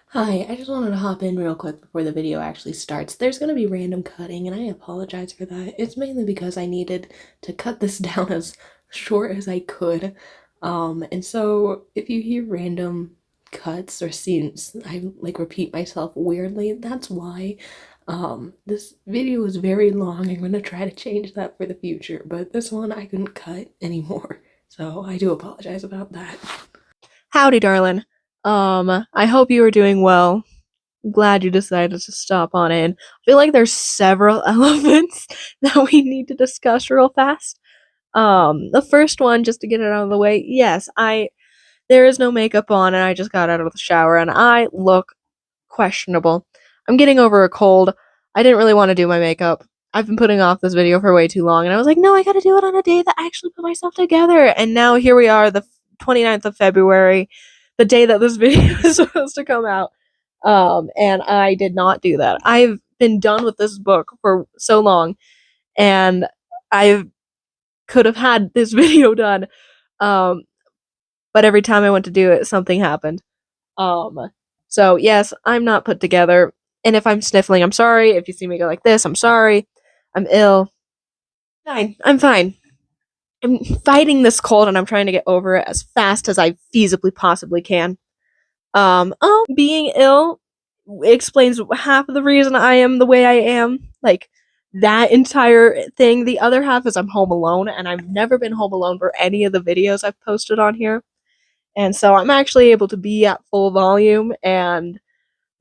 Hi, I just wanted to hop in real quick before the video actually starts. There's going to be random cutting, and I apologize for that. It's mainly because I needed to cut this down as short as I could. And so if you hear random cuts or scenes, I like repeat myself weirdly, that's why. This video is very long. I'm going to try to change that for the future, but this one I couldn't cut anymore. So I do apologize about that. Howdy, darling. I hope you are doing well. Glad you decided to stop on in. I feel like there's several elements that we need to discuss real fast. The first one, just to get it out of the way, yes, there is no makeup on and I just got out of the shower and I look questionable. I'm getting over a cold. I didn't really want to do my makeup. I've been putting off this video for way too long and I was like, no, I gotta do it on a day that I actually put myself together. And now here we are, the 29th of February, the day that this video is supposed to come out. And I did not do that. I've been done with this book for so long and I could have had this video done. Um, but every time I went to do it, something happened. Um, so yes, I'm not put together. And if I'm sniffling, I'm sorry. If you see me go like this, I'm sorry. I'm ill. Fine. I'm fine. I'm fighting this cold and I'm trying to get over it as fast as I feasibly possibly can. Being ill explains half of the reason I am the way I am. Like, that entire thing. The other half is I'm home alone, and I've never been home alone for any of the videos I've posted on here. And so I'm actually able to be at full volume and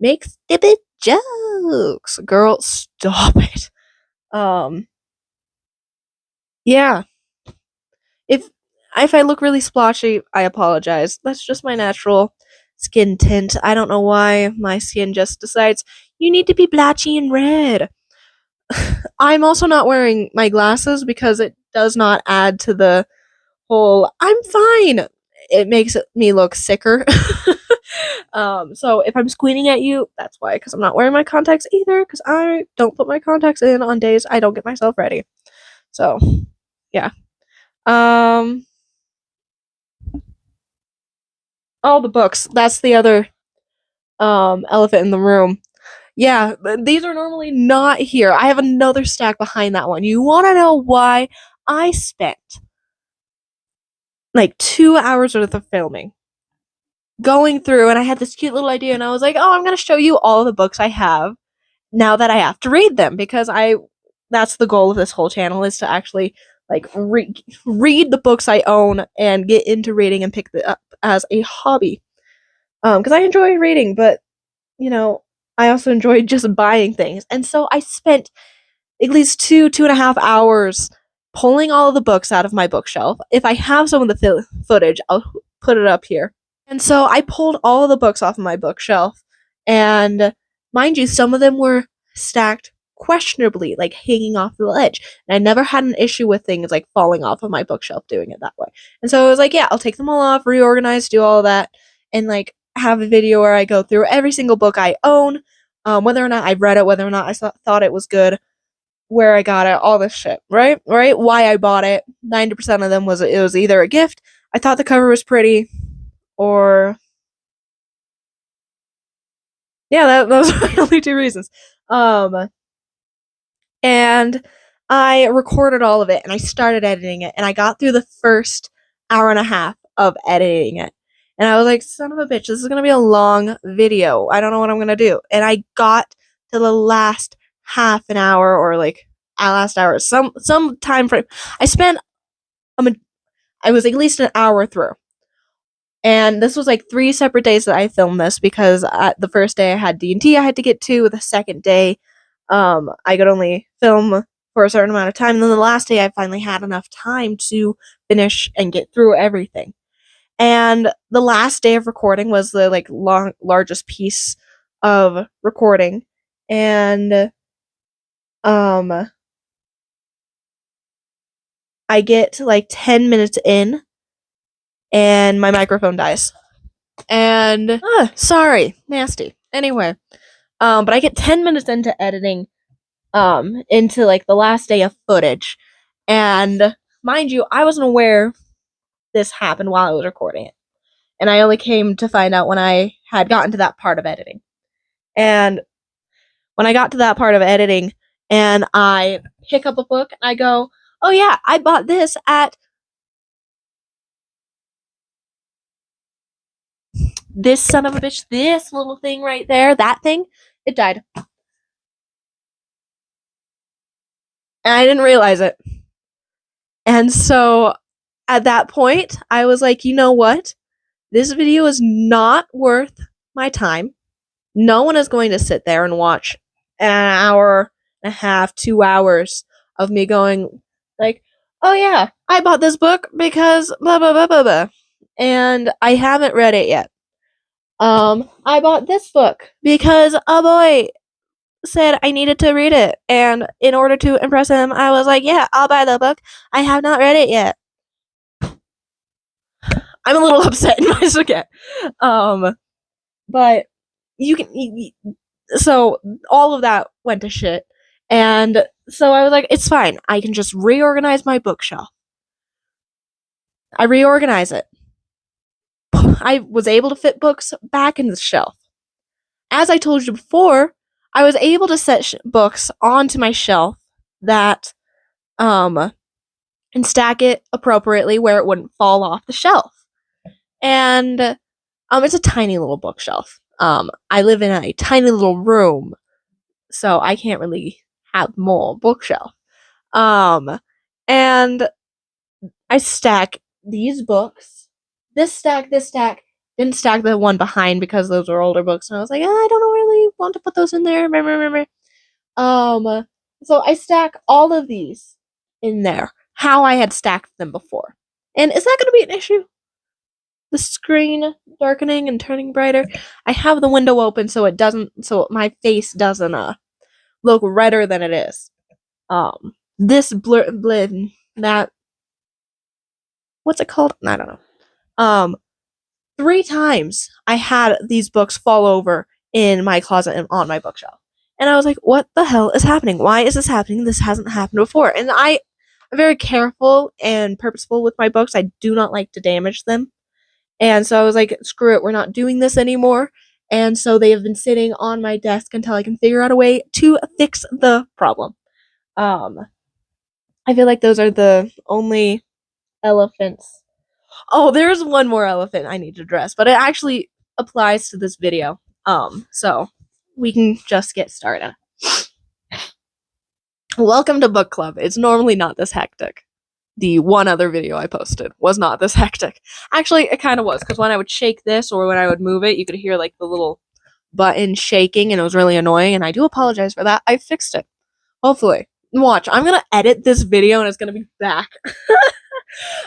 make stupid jokes. Girl, stop it. Um, yeah. If if I look really splotchy, I apologize. That's just my natural skin tint. I don't know why my skin just decides you need to be blotchy and red. I'm also not wearing my glasses because it does not add to the whole I'm fine. It makes me look sicker. So if I'm squinting at you, that's why, because I'm not wearing my contacts either, because I don't put my contacts in on days I don't get myself ready. So, yeah. Um, all the books. That's the other elephant in the room. Yeah, these are normally not here. I have another stack behind that one. You want to know why I spent like 2 hours worth of filming going through, and I had this cute little idea, and I was like, oh, I'm going to show you all the books I have now that I have to read them because that's the goal of this whole channel is to actually like read the books I own and get into reading and pick it up as a hobby. Because I enjoy reading, but you know, I also enjoy just buying things. And so I spent at least 2.5 hours pulling all of the books out of my bookshelf. If I have some of the footage, I'll put it up here. And so I pulled all of the books off of my bookshelf. And mind you, some of them were stacked questionably, like hanging off the ledge. And I never had an issue with things like falling off of my bookshelf doing it that way. And so I was like, yeah, I'll take them all off, reorganize, do all of that, and like have a video where I go through every single book I own, whether or not I read it, whether or not I thought it was good, where I got it, all this shit, right? Right? Why I bought it. 90% of them was it was either a gift, I thought the cover was pretty, or yeah, those are the only two reasons. Um, and I recorded all of it and I started editing it and I got through the first hour and a half of editing it. And I was like, son of a bitch, this is gonna be a long video. I don't know what I'm gonna do. And I got to the last half an hour or like last hour, some time frame. I spent I was at least an hour through. And this was like 3 separate days that I filmed this because the first day I had D&T I had to get to. The second day, I could only film for a certain amount of time. And then the last day, I finally had enough time to finish and get through everything. And the last day of recording was the like largest piece of recording, and I get to like 10 minutes in, and my microphone dies. And sorry, nasty. Anyway, but I get 10 minutes into editing, into like the last day of footage, and mind you, I wasn't aware this happened while I was recording it. and I only came to find out when I had gotten to that part of editing. And when I got to that part of editing and I pick up a book and I go, oh yeah, I bought this at this son of a bitch, this little thing right there, that thing, it died. And I didn't realize it. And so at that point, I was like, you know what? This video is not worth my time. No one is going to sit there and watch an hour and a half, 2 hours of me going like, oh yeah, I bought this book because blah blah blah blah blah. And I haven't read it yet. I bought this book because a boy said I needed to read it, and in order to impress him, I was like, yeah, I'll buy the book. I have not read it yet. I'm a little upset in my forget. But you can so all of that went to shit. And so I was like, it's fine. I can just reorganize my bookshelf. I reorganize it. I was able to fit books back in the shelf. As I told you before, I was able to set books onto my shelf that and stack it appropriately where it wouldn't fall off the shelf. And it's a tiny little bookshelf. I live in a tiny little room, so I can't really have more bookshelf. And I stack these books. This stack. Didn't stack the one behind because those are older books, and I was like, I don't really want to put those in there. So I stack all of these in there, how I had stacked them before. And is that going to be an issue? The screen darkening and turning brighter. I have the window open so my face doesn't look redder than it is. This that what's it called? I don't know. 3 times I had these books fall over in my closet and on my bookshelf. And I was like, what the hell is happening? Why is this happening? This hasn't happened before. And I'm very careful and purposeful with my books. I do not like to damage them. And so I was like, screw it, we're not doing this anymore. And so they have been sitting on my desk until I can figure out a way to fix the problem. I feel like those are the only elephants. Oh, there's one more elephant I need to address, but it actually applies to this video. So we can just get started. Welcome to book club. It's normally not this hectic. The one other video I posted was not this hectic. Actually, it kind of was, because when I would shake this or when I would move it, you could hear like the little button shaking, and it was really annoying, and I do apologize for that. I fixed it. Hopefully. Watch, I'm gonna edit this video and it's gonna be back.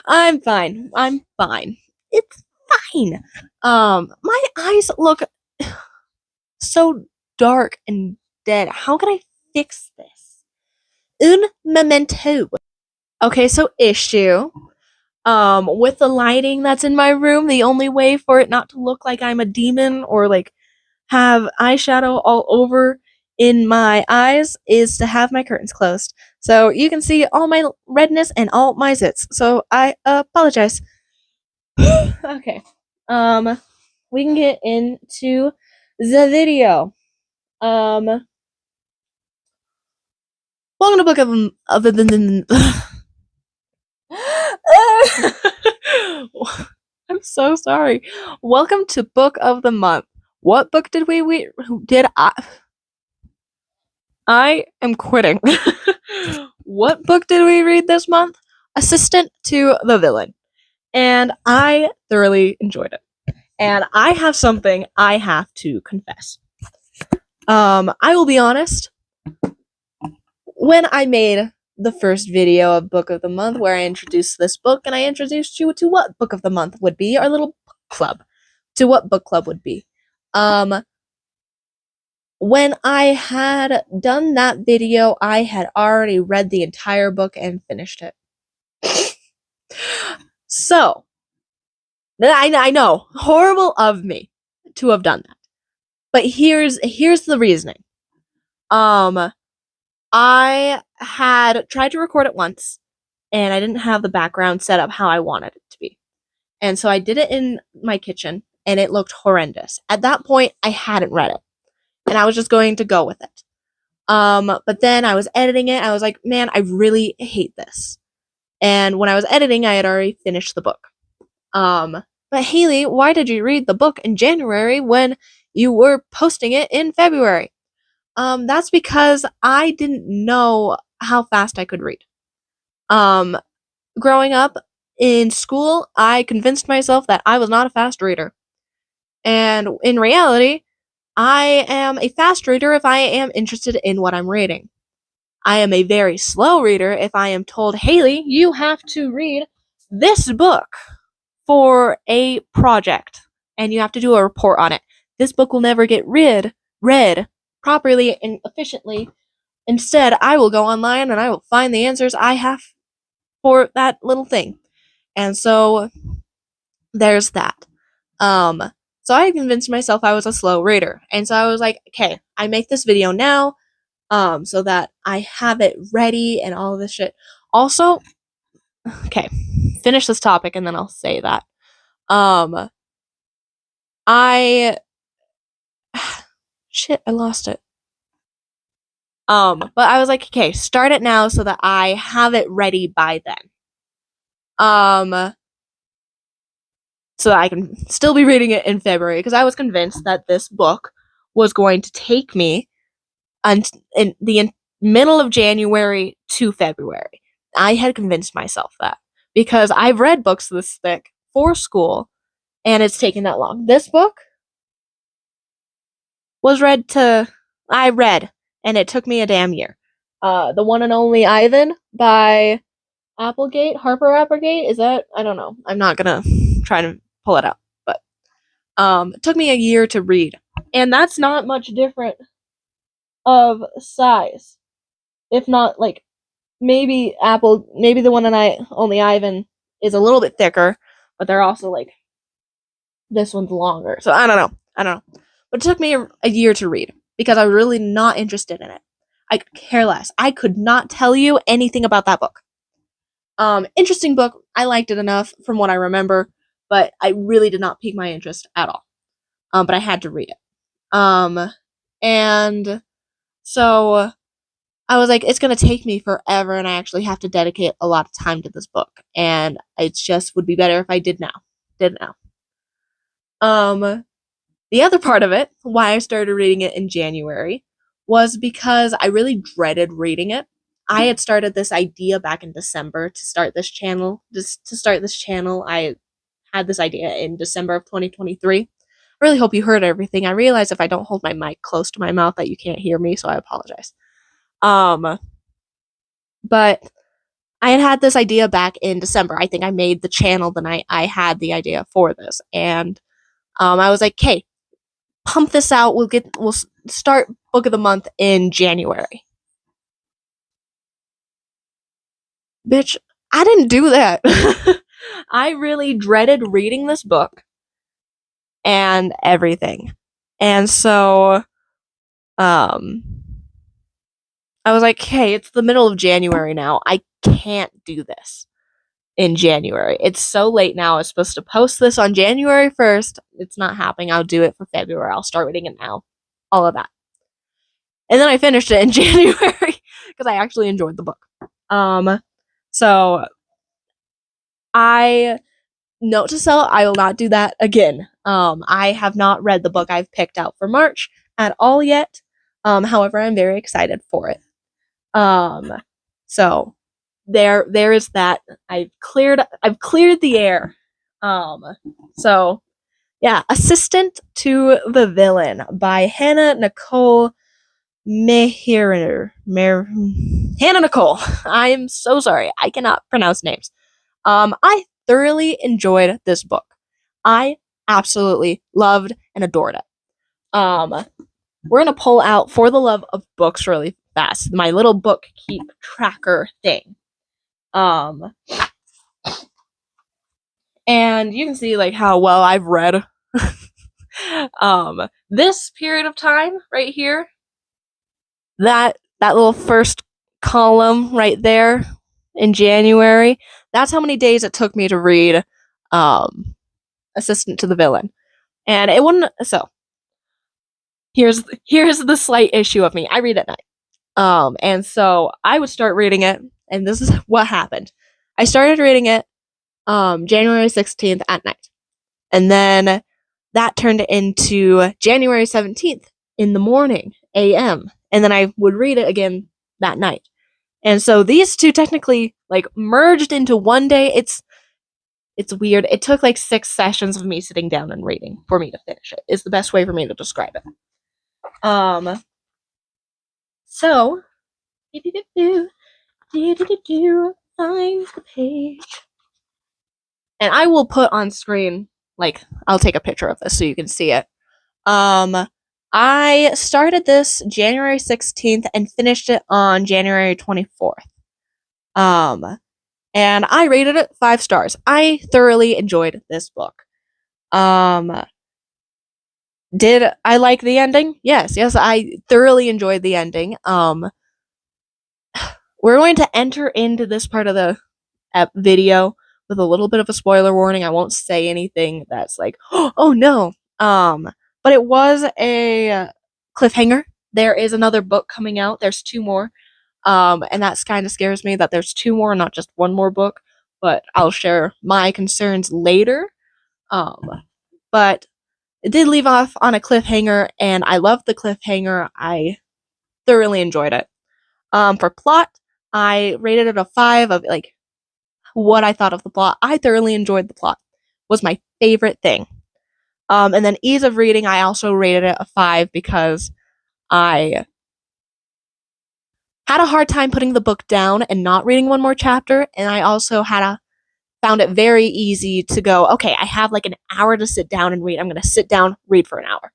I'm fine. It's fine. My eyes look so dark and dead. How can I fix this? Un momento. Okay, so issue. With the lighting that's in my room, the only way for it not to look like I'm a demon or like have eyeshadow all over in my eyes is to have my curtains closed. So you can see all my redness and all my zits. So I apologize. Okay. We can get into the video. Welcome to Book of the I'm so sorry. Welcome to Book of the Month. What book did we read? I am quitting. What book did we read this month? Assistant to the Villain. And I thoroughly enjoyed it. And I have something I have to confess. I will be honest. When I made the first video of Book of the Month where I introduced this book and I introduced you to what Book of the Month would be, our little book club, to what book club would be. When I had done that video, I had already read the entire book and finished it. So, I know, horrible of me to have done that. But here's the reasoning. I had tried to record it once, and I didn't have the background set up how I wanted it to be. And so I did it in my kitchen, and it looked horrendous. At that point, I hadn't read it, and I was just going to go with it. But then I was editing it. I was like, man, I really hate this. And when I was editing, I had already finished the book. But Haley, why did you read the book in January when you were posting it in February? That's because I didn't know how fast I could read. Growing up in school, I convinced myself that I was not a fast reader. And in reality, I am a fast reader if I am interested in what I'm reading. I am a very slow reader if I am told, Haley, you have to read this book for a project and you have to do a report on it. This book will never get read properly and efficiently. Instead, I will go online and I will find the answers I have for that little thing. And so there's that. So I convinced myself I was a slow reader. And so I was like, okay, I make this video now, so that I have it ready and all of this shit. Also, okay, finish this topic and then I'll say that. Shit, I lost it. But I was like, okay, start it now so that I have it ready by then. So that I can still be reading it in February, because I was convinced that this book was going to take me in the middle of January to February. I had convinced myself that, because I've read books this thick for school, and it's taken that long. This book I read, and it took me a damn year. The One and Only Ivan by Harper Applegate, is that? I don't know. I'm not gonna try to pull it up, but it took me a year to read, and that's not much different of size, if not like maybe the One and Only Ivan is a little bit thicker, but they're also like this one's longer. So I don't know. But it took me a year to read because I was really not interested in it. I could care less. I could not tell you anything about that book. Interesting book. I liked it enough from what I remember, but I really did not pique my interest at all. But I had to read it. And so I was like, it's going to take me forever, and I actually have to dedicate a lot of time to this book. And it just would be better if I did now. The other part of it, why I started reading it in January, was because I really dreaded reading it. I had started this idea back in December to start this channel. I had this idea in December of 2023. I really hope you heard everything. I realize if I don't hold my mic close to my mouth that you can't hear me, so I apologize. But I had this idea back in December. I think I made the channel the night I had the idea for this, and I was like, "Okay, pump this out. We'll start book of the month in January." Bitch, I didn't do that. I really dreaded reading this book and everything, and so I was like, hey, it's the middle of January now. I can't do this in January. It's so late now. I was supposed to post this on January 1st. It's not happening. I'll do it for February. I'll start reading it now. All of that. And then I finished it in January because I actually enjoyed the book. So note to self, I will not do that again. I have not read the book I've picked out for March at all yet. However, I'm very excited for it. So there is that. I've cleared the air. So yeah, Assistant to the Villain by Hannah Nicole Hannah Nicole. I am so sorry. I cannot pronounce names. I thoroughly enjoyed this book. I absolutely loved and adored it. We're gonna pull out For the Love of Books really fast. My little book keep tracker thing. And you can see like how well I've read. This period of time right here, that little first column right there in January, that's how many days it took me to read assistant to the villain. And it wouldn't. So here's the slight issue of me. I read at night. And so I would start reading it, and this is what happened. I started reading it January 16th at night. And then that turned into January 17th in the morning, AM. And then I would read it again that night. And so these two technically like merged into one day. It's weird. It took like 6 sessions of me sitting down and reading for me to finish it. Is the best way for me to describe it. So find the page. And I will put on screen, like, I'll take a picture of this so you can see it. I started this January 16th and finished it on January 24th. And I rated it 5 stars. I thoroughly enjoyed this book. Did I like the ending? Yes, I thoroughly enjoyed the ending. We're going to enter into this part of the video with a little bit of a spoiler warning. I won't say anything that's like, oh no. But it was a cliffhanger. There is another book coming out. There's 2 more. And that kind of scares me that there's 2 more, not just 1 more book. But I'll share my concerns later. But it did leave off on a cliffhanger, and I loved the cliffhanger. I thoroughly enjoyed it. For plot, I rated it a 5 of like what I thought of the plot. I thoroughly enjoyed the plot. Was my favorite thing. And then ease of reading, I also rated it a 5 because I had a hard time putting the book down and not reading one more chapter, and I also found it very easy to go, okay, I have like an hour to sit down and read. I'm going to sit down, read for an hour.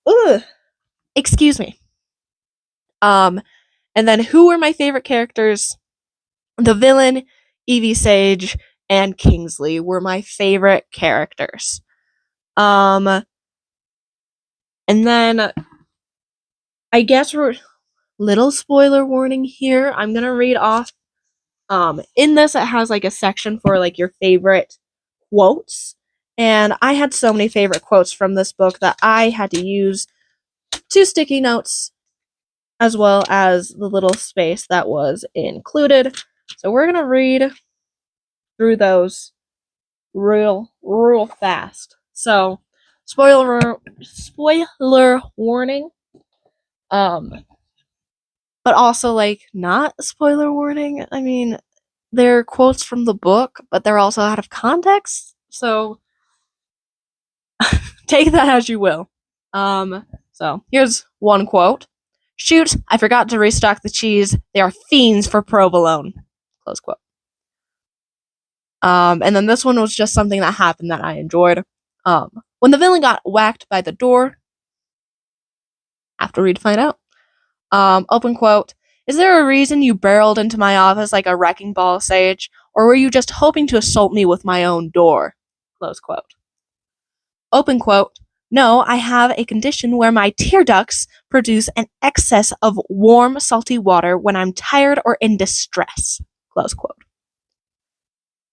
Ugh. Excuse me. And then who were my favorite characters? The villain, Evie Sage, and Kingsley were my favorite characters. And then I guess we're little spoiler warning here. I'm gonna read off. In this, it has like a section for like your favorite quotes, and I had so many favorite quotes from this book that I had to use 2 sticky notes as well as the little space that was included. So we're gonna read through those real fast. So spoiler warning. But also like not spoiler warning. I mean, they're quotes from the book, but they're also out of context. So take that as you will. So here's one quote. Shoot, I forgot to restock the cheese. They are fiends for provolone. Close quote. And then this one was just something that happened that I enjoyed. When the villain got whacked by the door, have to read to find out. Open quote. Is there a reason you barreled into my office like a wrecking ball, Sage? Or were you just hoping to assault me with my own door? Close quote. Open quote. No, I have a condition where my tear ducts produce an excess of warm, salty water when I'm tired or in distress. Close quote.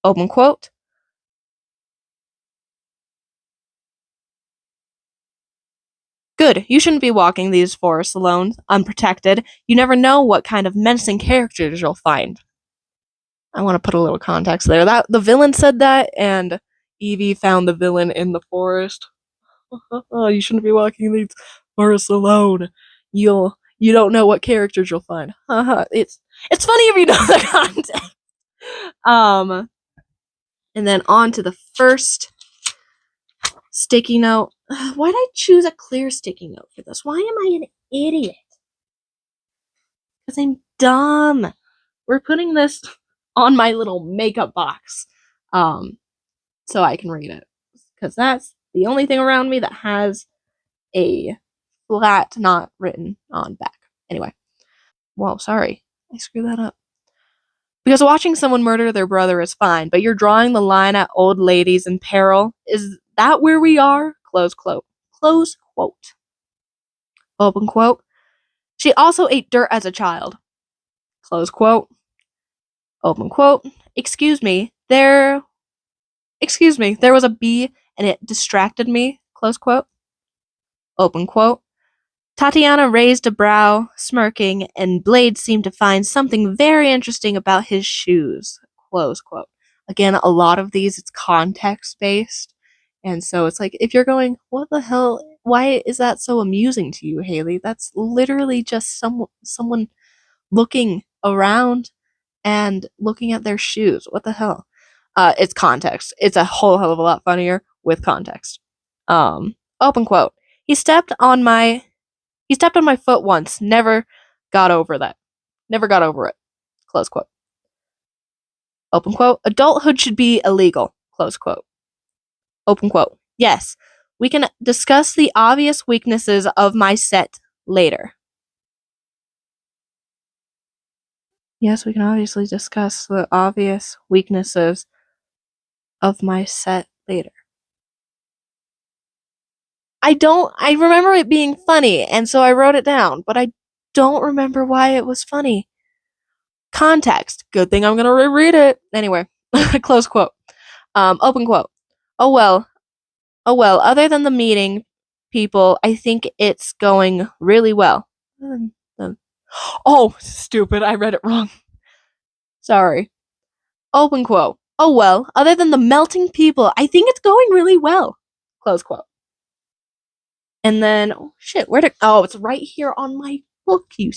Open quote. Good, you shouldn't be walking these forests alone, unprotected. You never know what kind of menacing characters you'll find. I want to put a little context there. That the villain said that, and Evie found the villain in the forest. Oh, you shouldn't be walking these forests alone. You don't know what characters you'll find. It's funny if you know the context. And then on to the first sticky note. Why did I choose a clear sticky note for this? Why am I an idiot? Because I'm dumb. We're putting this on my little makeup box. So I can read it. Because that's the only thing around me that has a flat not written on back. Anyway. Whoa, sorry. I screwed that up. Because watching someone murder their brother is fine, but you're drawing the line at old ladies in peril. Is that where we are? Close quote. Close quote. Open quote. She also ate dirt as a child. Close quote. Open quote. Excuse me, there was a bee and it distracted me, close quote. Open quote. Tatiana raised a brow, smirking, and Blade seemed to find something very interesting about his shoes, close quote. Again, a lot of these, it's context based. And so it's like, if you're going, what the hell? Why is that so amusing to you, Haley? That's literally just someone looking around and looking at their shoes. What the hell? It's context. It's a whole hell of a lot funnier with context. Open quote. He stepped on my foot once. Never got over that. Never got over it. Close quote. Open quote. Adulthood should be illegal. Close quote. Open quote. Yes, we can discuss the obvious weaknesses of my set later. Yes, we can obviously discuss the obvious weaknesses of my set later. I remember it being funny, and so I wrote it down, but I don't remember why it was funny. Context. Good thing I'm gonna reread it. Anyway, close quote. Open quote. Oh well, other than the meeting people, I think it's going really well. Oh, stupid, I read it wrong. Sorry. Open quote. Oh well, other than the melting people, I think it's going really well. Close quote. And then, oh shit, it's right here on my book, you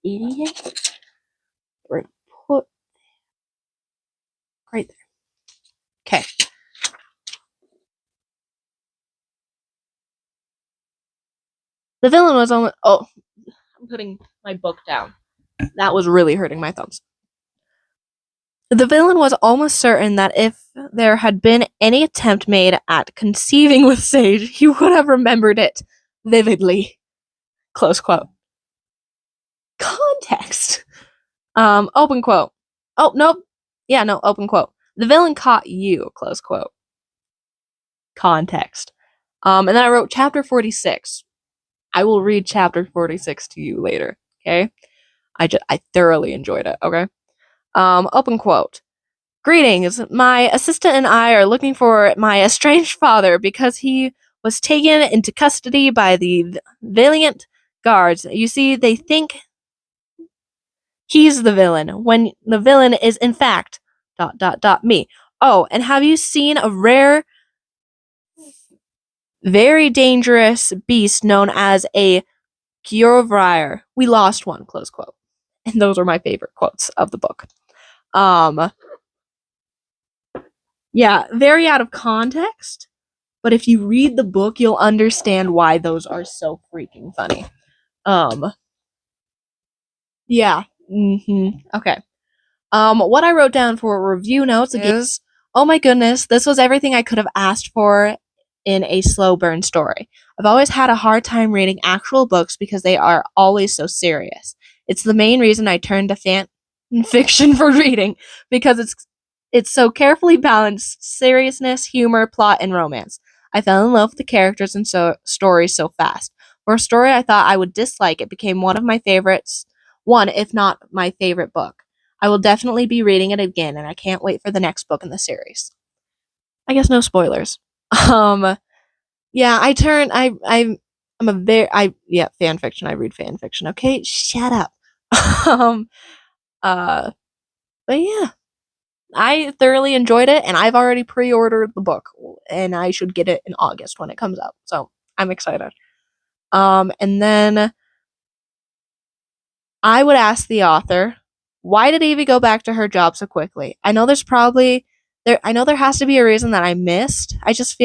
idiot. Where to put, right there. Okay. The villain was only, I'm putting my book down. That was really hurting my thumbs. The villain was almost certain that if there had been any attempt made at conceiving with Sage, he would have remembered it vividly. Close quote. Context. Open quote. Oh, nope. Yeah, no, open quote. The villain caught you, close quote. Context. And then I wrote chapter 46. I will read chapter 46 to you later, okay? I thoroughly enjoyed it, okay? Open quote. Greetings. My assistant and I are looking for my estranged father because he was taken into custody by the valiant guards. You see, they think he's the villain, when the villain is in fact ... me. Oh, and have you seen a rare, very dangerous beast known as a Gyorvrier? We lost one, close quote. And those are my favorite quotes of the book. Yeah, very out of context, but if you read the book, you'll understand why those are so freaking funny. Yeah. Okay. What I wrote down for review notes is, oh my goodness, this was everything I could have asked for in a slow burn story. I've always had a hard time reading actual books because they are always so serious. It's the main reason I turned to fan fiction for reading, because it's so carefully balanced seriousness, humor, plot, and romance. I fell in love with the characters and stories so fast. For a story I thought I would dislike, it became one of my favorites, one, if not my favorite book. I will definitely be reading it again, and I can't wait for the next book in the series. I guess no spoilers. Yeah, fan fiction. I read fan fiction. Okay, shut up. But yeah, I thoroughly enjoyed it, and I've already pre-ordered the book, and I should get it in August when it comes out. So I'm excited. And then I would ask the author, why did Evie go back to her job so quickly? I know there has to be a reason that I missed. I just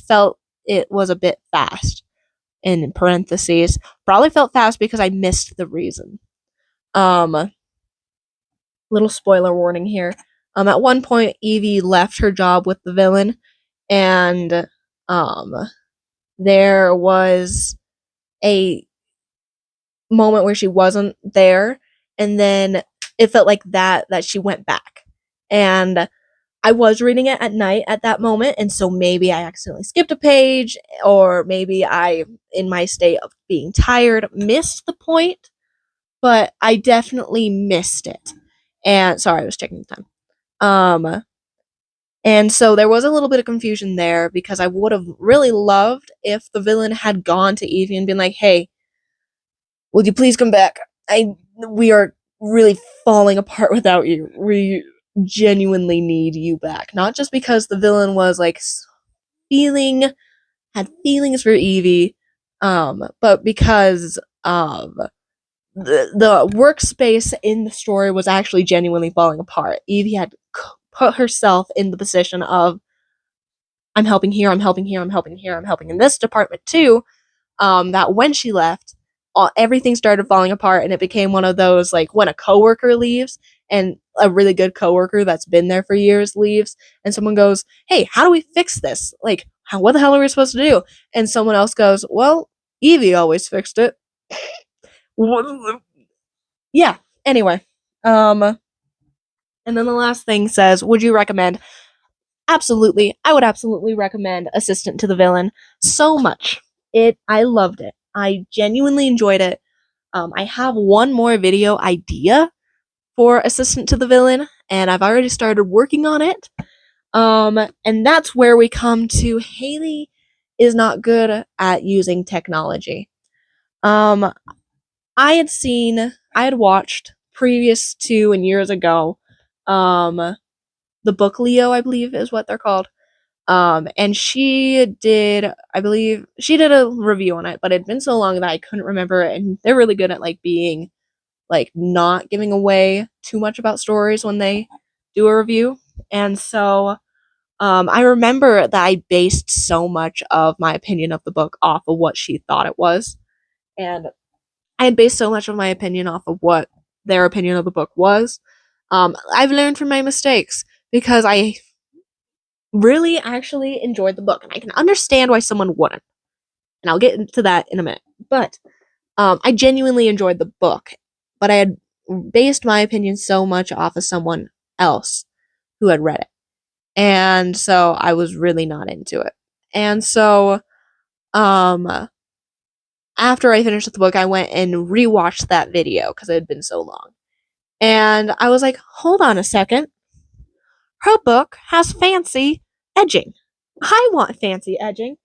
felt it was a bit fast. In parentheses, probably felt fast because I missed the reason. Little spoiler warning here. At one point, Evie left her job with the villain, and there was a moment where she wasn't there, and then it felt like that she went back. And I was reading it at night at that moment, and so maybe I accidentally skipped a page, or maybe I, in my state of being tired, missed the point, but I definitely missed it. And sorry, I was checking the time. And so there was a little bit of confusion there because I would have really loved if the villain had gone to Evie and been like, "Hey, would you please come back? We are really falling apart without you. We genuinely need you back." Not just because the villain was like feeling had feelings for Evie, but because the workspace in the story was actually genuinely falling apart. Evie had put herself in the position of, I'm helping here, I'm helping here, I'm helping here, I'm helping in this department too. That when she left, everything started falling apart, and it became one of those like when a coworker leaves and a really good coworker that's been there for years leaves, and someone goes, "Hey, how do we fix this? Like, what the hell are we supposed to do?" And someone else goes, "Well, Evie always fixed it." Yeah. Anyway, and then the last thing says, "Would you recommend?" Absolutely, I would absolutely recommend Assistant to the Villain so much. I loved it. I genuinely enjoyed it. I have one more video idea for Assistant to the Villain, and I've already started working on it. And that's where we come to Haley is not good at using technology. Um, I had watched previous to and years ago, the book Leo, I believe is what they're called. And I believe she did a review on it, but it'd been so long that I couldn't remember it. And they're really good at like being like not giving away too much about stories when they do a review. And so I remember that I based so much of my opinion of the book off of what she thought it was. And I had based so much of my opinion off of what their opinion of the book was. I've learned from my mistakes because I really actually enjoyed the book, and I can understand why someone wouldn't. And I'll get into that in a minute. But I genuinely enjoyed the book, but I had based my opinion so much off of someone else who had read it. And so I was really not into it. And so after I finished the book, I went and rewatched that video because it had been so long. And I was like, hold on a second. Her book has fancy edging. I want fancy edging.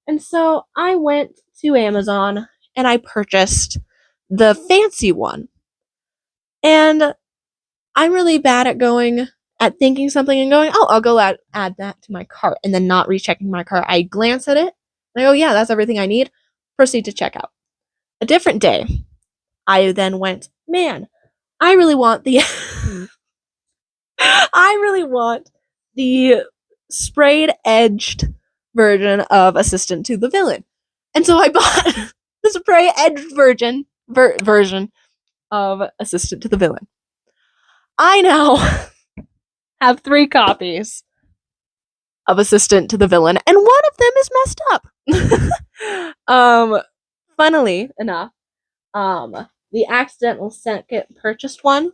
And so I went to Amazon and I purchased the fancy one. And I'm really bad at thinking something and going, oh, I'll go add that to my cart and then not rechecking my cart. I glance at it and I go, yeah, that's everything I need. Proceed to checkout. A different day, I then went, man, I really want the I really want the sprayed edged version of Assistant to the Villain. And so I bought the spray edged version of Assistant to the Villain. I now have 3 copies of Assistant to the Villain, and one of them is messed up. Funnily enough, the accidental second purchased one,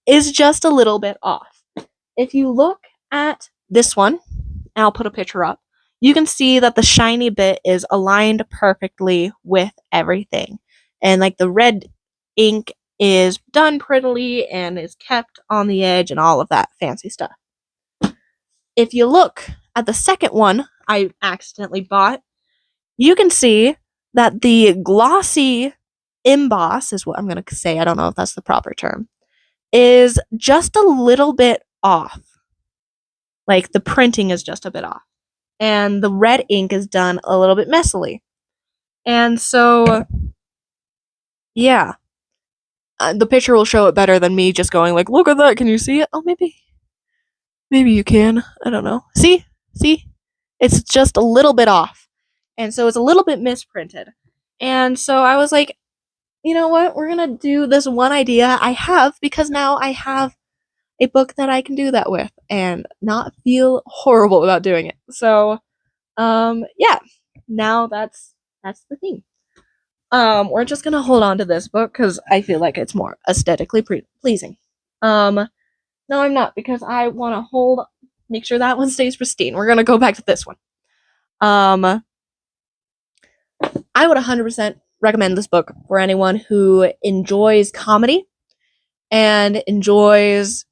is just a little bit off. If you look at this one, and I'll put a picture up, you can see that the shiny bit is aligned perfectly with everything. And like the red ink is done prettily and is kept on the edge and all of that fancy stuff. If you look at the second one I accidentally bought, you can see that the glossy emboss is what I'm going to say. I don't know if that's the proper term. Is just a little bit off. Like the printing is just a bit off. And the red ink is done a little bit messily. And so, yeah. The picture will show it better than me just going like, look at that, can you see it? Oh, maybe you can. I don't know. See? It's just a little bit off. And so it's a little bit misprinted. And so I was like, you know what? We're going to do this one idea I have because now I have a book that I can do that with and not feel horrible about doing it. So, yeah. Now that's the thing. We're just gonna hold on to this book because I feel like it's more aesthetically pleasing. No, I'm not because I want to make sure that one stays pristine. We're gonna go back to this one. I would 100% recommend this book for anyone who enjoys comedy and enjoys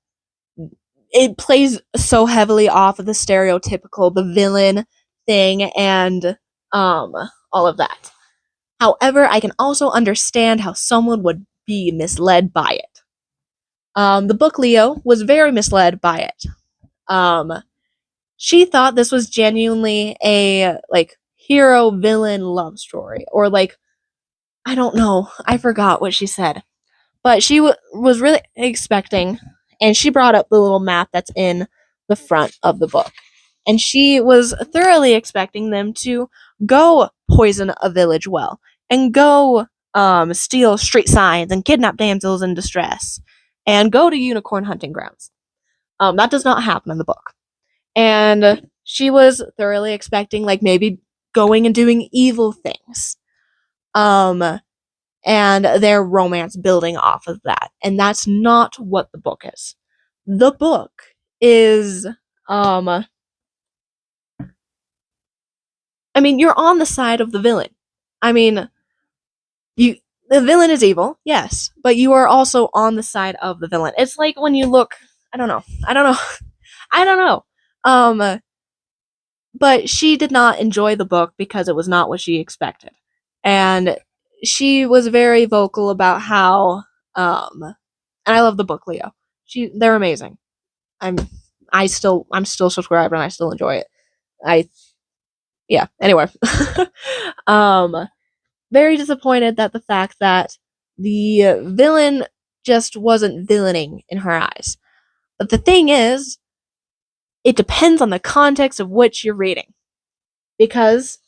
it plays so heavily off of the stereotypical the villain thing and all of that. However, I can also understand how someone would be misled by it. The book Leo was very misled by it. She thought this was genuinely a like hero villain love story, or like I don't know, I forgot what she said, but she was really expecting, and she brought up the little map that's in the front of the book, and she was thoroughly expecting them to go poison a village well and go steal street signs and kidnap damsels in distress and go to unicorn hunting grounds. That does not happen in the book. And she was thoroughly expecting like maybe going and doing evil things. And their romance building off of that. And that's not what the book is. The book is I mean, you're on the side of the villain. I mean, the villain is evil, yes, but you are also on the side of the villain. It's like when you look, I don't know. I don't know. But she did not enjoy the book because it was not what she expected. And she was very vocal about how and I love the book Leo. They're amazing. I'm I'm still subscribed and I still enjoy it. Yeah, anyway. um very disappointed that the fact that the villain just wasn't villaining in her eyes. But the thing is, it depends on the context of which you're reading. Because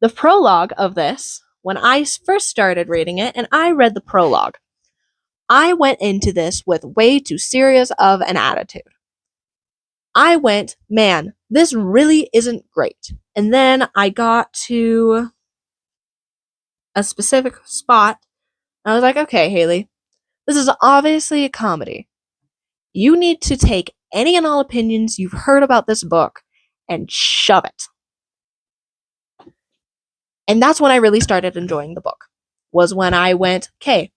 the prologue of this, when I first started reading it, and I read the prologue, I went into this with way too serious of an attitude. I went, man, this really isn't great. And then I got to a specific spot, and I was like, okay, Haley, this is obviously a comedy. You need to take any and all opinions you've heard about this book and shove it. And that's when I really started enjoying the book, was when I went, okay,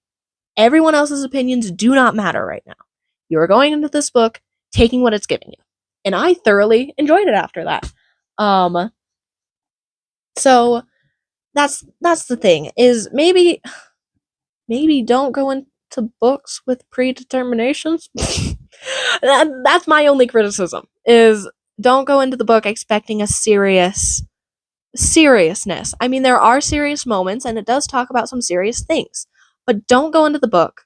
everyone else's opinions do not matter right now. You are going into this book, taking what it's giving you. And I thoroughly enjoyed it after that. So that's the thing, is maybe don't go into books with predeterminations. That's my only criticism, is don't go into the book expecting a seriousness. I mean, there are serious moments and it does talk about some serious things, but don't go into the book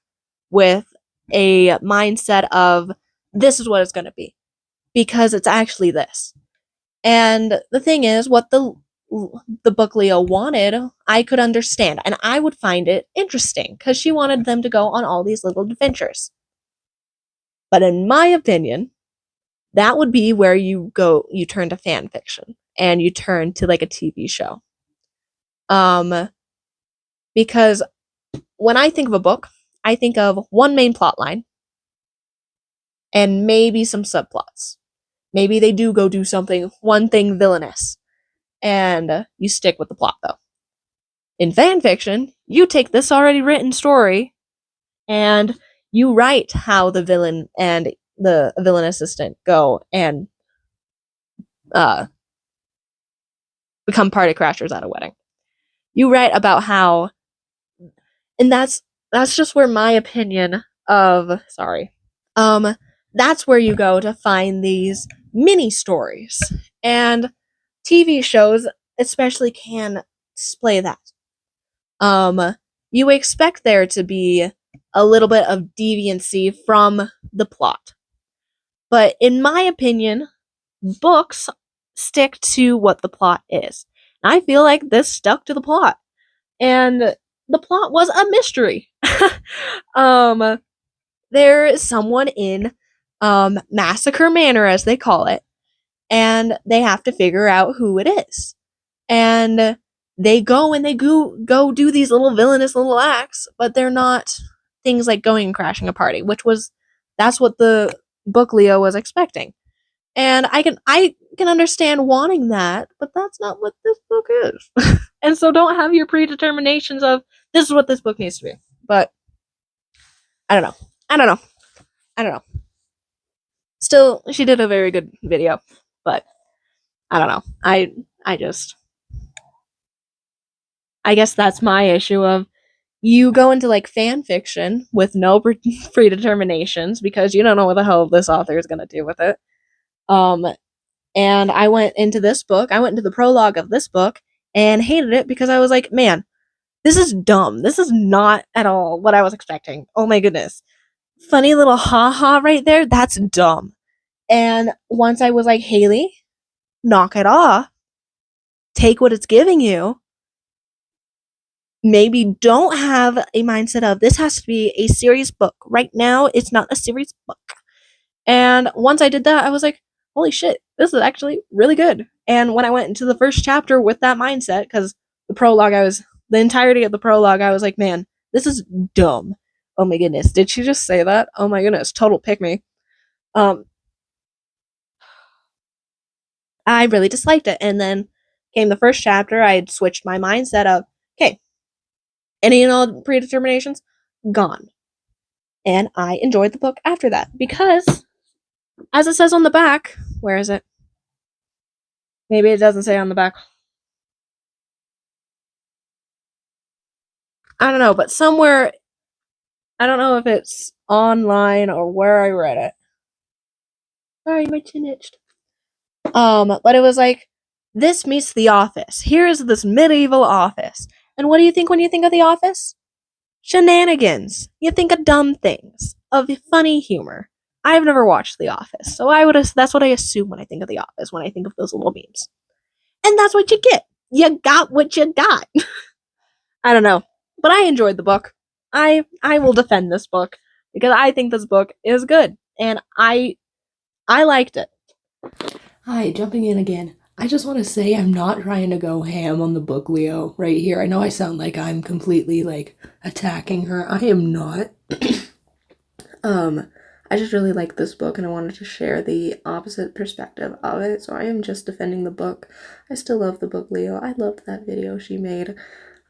with a mindset of this is what it's going to be, because it's actually this. And the thing is, what the book Leo wanted, I could understand, and I would find it interesting because she wanted them to go on all these little adventures. But in my opinion, that would be where you turn to fan fiction and you turn to like a TV show. Because when I think of a book, I think of one main plot line and maybe some subplots. Maybe they do go do one thing villainous, and you stick with the plot though. In fan fiction, you take this already written story and you write how the villain and the villain assistant go and become party crashers at a wedding. You write about how, and that's just where my opinion of that's where you go to find these mini stories, and TV shows especially can display that. You expect there to be a little bit of deviancy from the plot, but in my opinion, books stick to what the plot is. And I feel like this stuck to the plot, and the plot was a mystery. There is someone in Massacre Manor, as they call it, and they have to figure out who it is. And they go do these little villainous little acts, but they're not things like going and crashing a party, that's what the book Leo was expecting. And I can understand wanting that, but that's not what this book is. And so don't have your predeterminations of this is what this book needs to be. But I don't know. I don't know. I don't know. Still, she did a very good video, but I don't know. I just I guess that's my issue of you go into like fan fiction with no predeterminations because you don't know what the hell this author is going to do with it. Um and I went into this book, I went into the prologue of this book and hated it because I was like, man, this is dumb. This is not at all what I was expecting. Oh my goodness. Funny little haha right there. That's dumb. And once I was like, Haley, knock it off. Take what it's giving you. Maybe don't have a mindset of this has to be a serious book. Right now, it's not a serious book. And once I did that, I was like, holy shit, this is actually really good. And when I went into the first chapter with that mindset, because the entirety of the prologue, I was like, man, this is dumb. Oh my goodness. Did she just say that? Oh my goodness. Total pick me. I really disliked it. And then came the first chapter. I had switched my mindset of, okay, any and all predeterminations, gone. And I enjoyed the book after that because, as it says on the back, where is it? Maybe it doesn't say on the back. I don't know, but somewhere, I don't know if it's online or where I read it. Sorry, my chin itched. But it was like, this meets The Office. Here is this medieval office. And what do you think when you think of The Office? Shenanigans. You think of dumb things, of funny humor. I've never watched The Office, so that's what I assume when I think of The Office, when I think of those little memes. And that's what you get. You got what you got. I don't know. But I enjoyed the book. I will defend this book because I think this book is good. And I liked it. Hi, jumping in again. I just want to say I'm not trying to go ham on the book, Leo, right here. I know I sound like I'm completely, like, attacking her. I am not. I just really like this book and I wanted to share the opposite perspective of it, so I am just defending the book. I still love the book, Leo. I loved that video she made.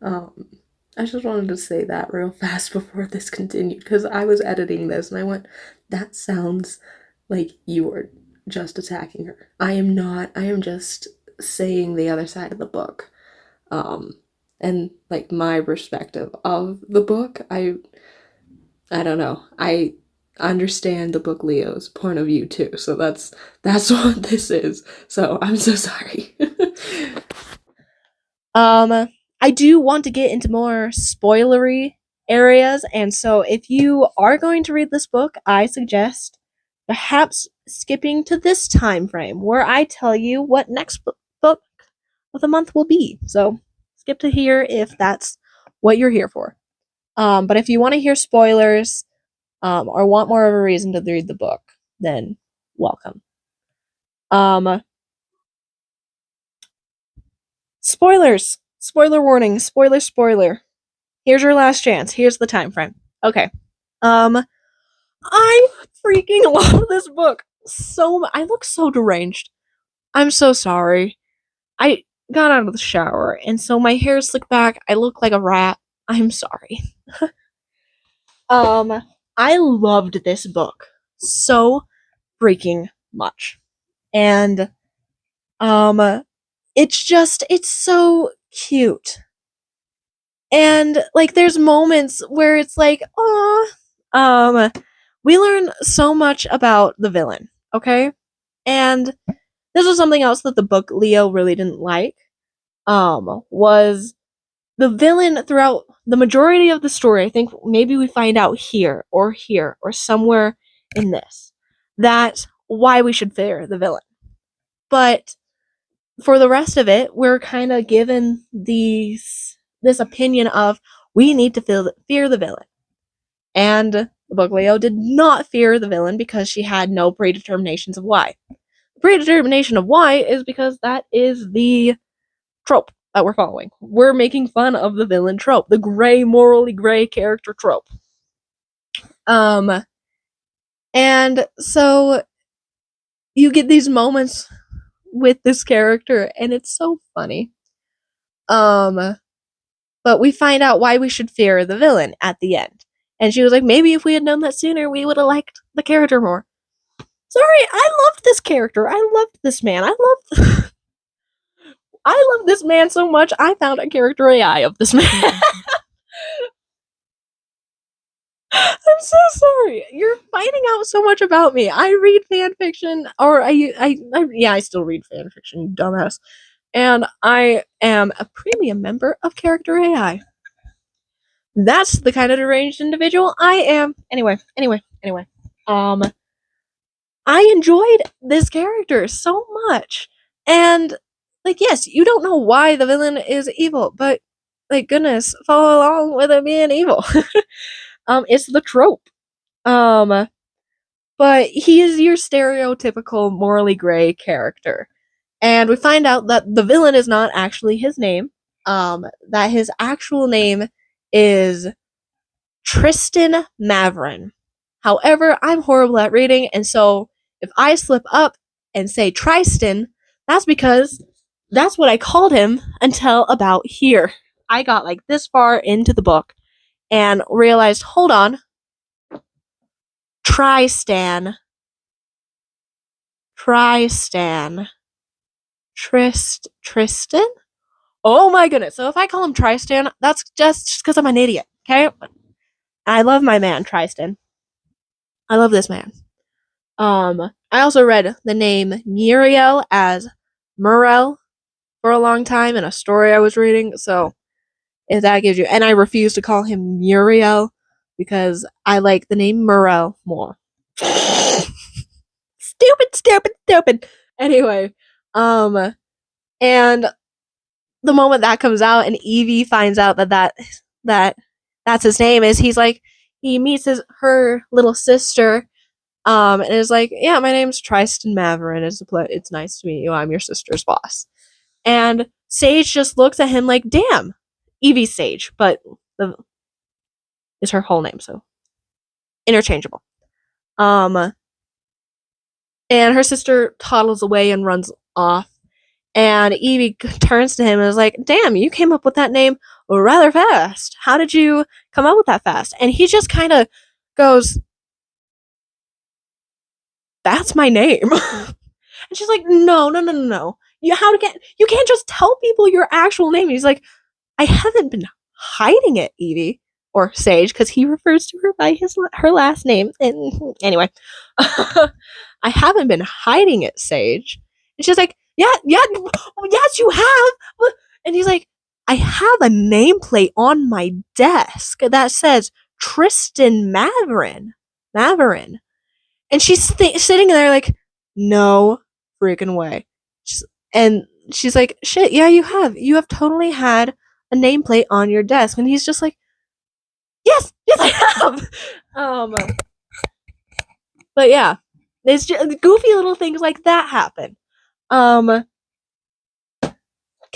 I just wanted to say that real fast before this continued, because I was editing this and I went, that sounds like you were just attacking her. I am not. I am just saying the other side of the book. And like my perspective of the book. I don't know. I understand the book Leo's point of view too. So that's what this is. So I'm so sorry. I do want to get into more spoilery areas, and so if you are going to read this book, I suggest perhaps skipping to this time frame where I tell you what next book of the month will be. So skip to here if that's what you're here for. But if you want to hear spoilers, or want more of a reason to read the book, then welcome. Spoilers! Spoiler warning, spoiler. Here's your last chance. Here's the time frame. Okay. I freaking love this book I look so deranged. I'm so sorry. I got out of the shower, and so my hair is slicked back. I look like a rat. I'm sorry. I loved this book so freaking much. And, it's so cute. And, like, there's moments where it's like, aw, we learn so much about the villain, okay? And this was something else that the book Leo really didn't like, was the villain throughout the majority of the story. I think maybe we find out here, or somewhere in this, that why we should fear the villain. But for the rest of it, we're kind of given this opinion of we need to fear the villain. And the book Leo did not fear the villain because she had no predeterminations of why. The predetermination of why is because that is the trope that we're following. We're making fun of the villain trope, the morally gray character trope. And so you get these moments with this character, and it's so funny. But we find out why we should fear the villain at the end. And she was like, maybe if we had known that sooner, we would have liked the character more. Sorry, I loved this character. I loved this man. I love this man so much. I found a character AI of this man. I'm so sorry. You're finding out so much about me. I read fan fiction, or I still read fan fiction, you dumbass. And I am a premium member of Character AI. That's the kind of deranged individual I am. Anyway. I enjoyed this character so much. And, like, yes, you don't know why the villain is evil, but, like, goodness, follow along with it being evil. It's the trope. But he is your stereotypical morally gray character. And we find out that the villain is not actually his name. That his actual name is Tristan Mavrin. However, I'm horrible at reading, and so if I slip up and say Tristan, that's because that's what I called him until about here. I got like this far into the book and realized, hold on, Tristan. Tristan. Tristan? Oh my goodness. So if I call him Tristan, that's just because I'm an idiot, okay? I love my man, Tristan. I love this man. I also read the name Muriel as Murrell for a long time in a story I was reading, so if that gives you, and I refuse to call him Muriel because I like the name Murrell more. Stupid. Anyway, and the moment that comes out and Evie finds out that's his name, is he meets her little sister, and is like, yeah, my name's Tristan Maverick. It's nice to meet you. I'm your sister's boss. And Sage just looks at him like, damn, Evie's Sage, but is her whole name, so interchangeable. And her sister toddles away and runs off. And Evie turns to him and is like, damn, you came up with that name rather fast. How did you come up with that fast? And he just kind of goes, that's my name. And she's like, no. You can't just tell people your actual name. And he's like, I haven't been hiding it, Evie. Or Sage, because he refers to her by her last name. And anyway, I haven't been hiding it, Sage. And she's like, yes, you have. And he's like, I have a nameplate on my desk that says Tristan Maverick. And she's sitting there like, no freaking way. And she's like, shit, yeah, you have. You have totally had a nameplate on your desk. And he's just like, yes, I have. But yeah, it's just goofy little things like that happen. Can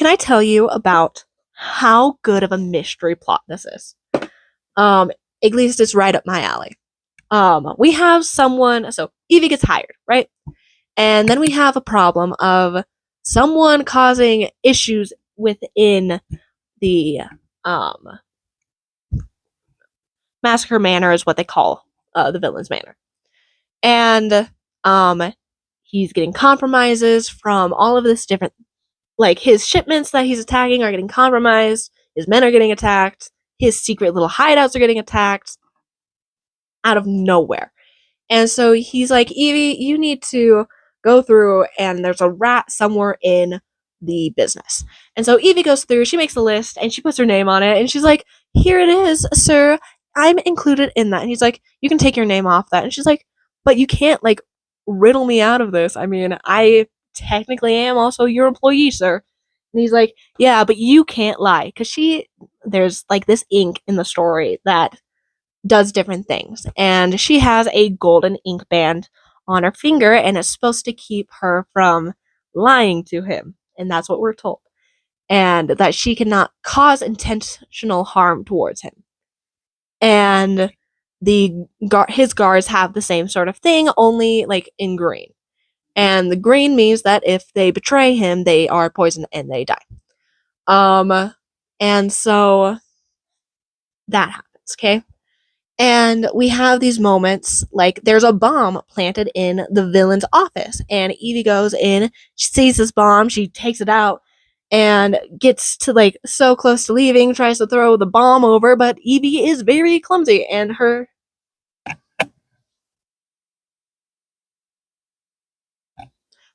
I tell you about how good of a mystery plot this is? At least it's right up my alley. We have so Evie gets hired, right? And then we have a problem of someone causing issues within the Massacre Manor is what they call the villain's manor. And he's getting compromises from all of this different, like, his shipments that he's attacking are getting compromised, his men are getting attacked, his secret little hideouts are getting attacked out of nowhere. And so he's like, Evie, you need to go through, and there's a rat somewhere in the business. And so Evie goes through, she makes a list, and she puts her name on it, and she's like, here it is, sir, I'm included in that. And he's like, you can take your name off that. And she's like, but you can't, like, riddle me out of this. I mean, I technically am also your employee, sir. And he's like, yeah, but you can't lie. Because there's, like, this ink in the story that does different things. And she has a golden ink band on her finger, and it's supposed to keep her from lying to him. And that's what we're told. And that she cannot cause intentional harm towards him. And his guards have the same sort of thing, only like in green. And the green means that if they betray him, they are poisoned and they die. And so that happens, okay? And we have these moments like there's a bomb planted in the villain's office, and Evie goes in, she sees this bomb, she takes it out, and gets to like so close to leaving, tries to throw the bomb over, but Evie is very clumsy, and her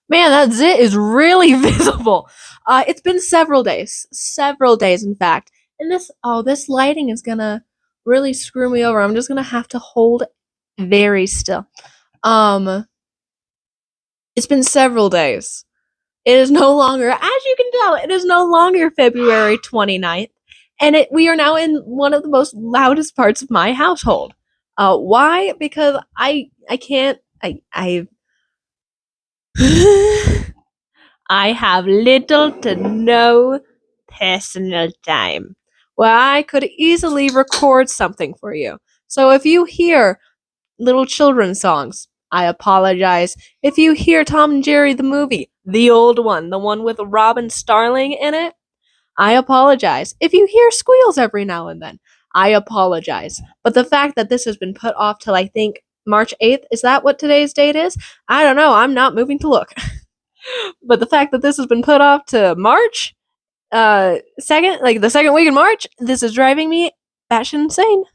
man, that zit is really visible. It's been several days, in fact. And this lighting is gonna really screw me over. I'm just gonna have to hold very still. Um, it's been several days. It is no longer, as you can tell, it is no longer February 29th, and we are now in one of the most loudest parts of my household. Why? Because I can't I I have little to no personal time where I could easily record something for you. So if you hear little children's songs, I apologize. If you hear Tom and Jerry the movie, the old one, the one with Robin Starling in it, I apologize. If you hear squeals every now and then, I apologize. But the fact that this has been put off till I think March 8th, is that what today's date is? I don't know. I'm not moving to look. But the fact that this has been put off to March, second, like the second week in March, this is driving me batshit insane.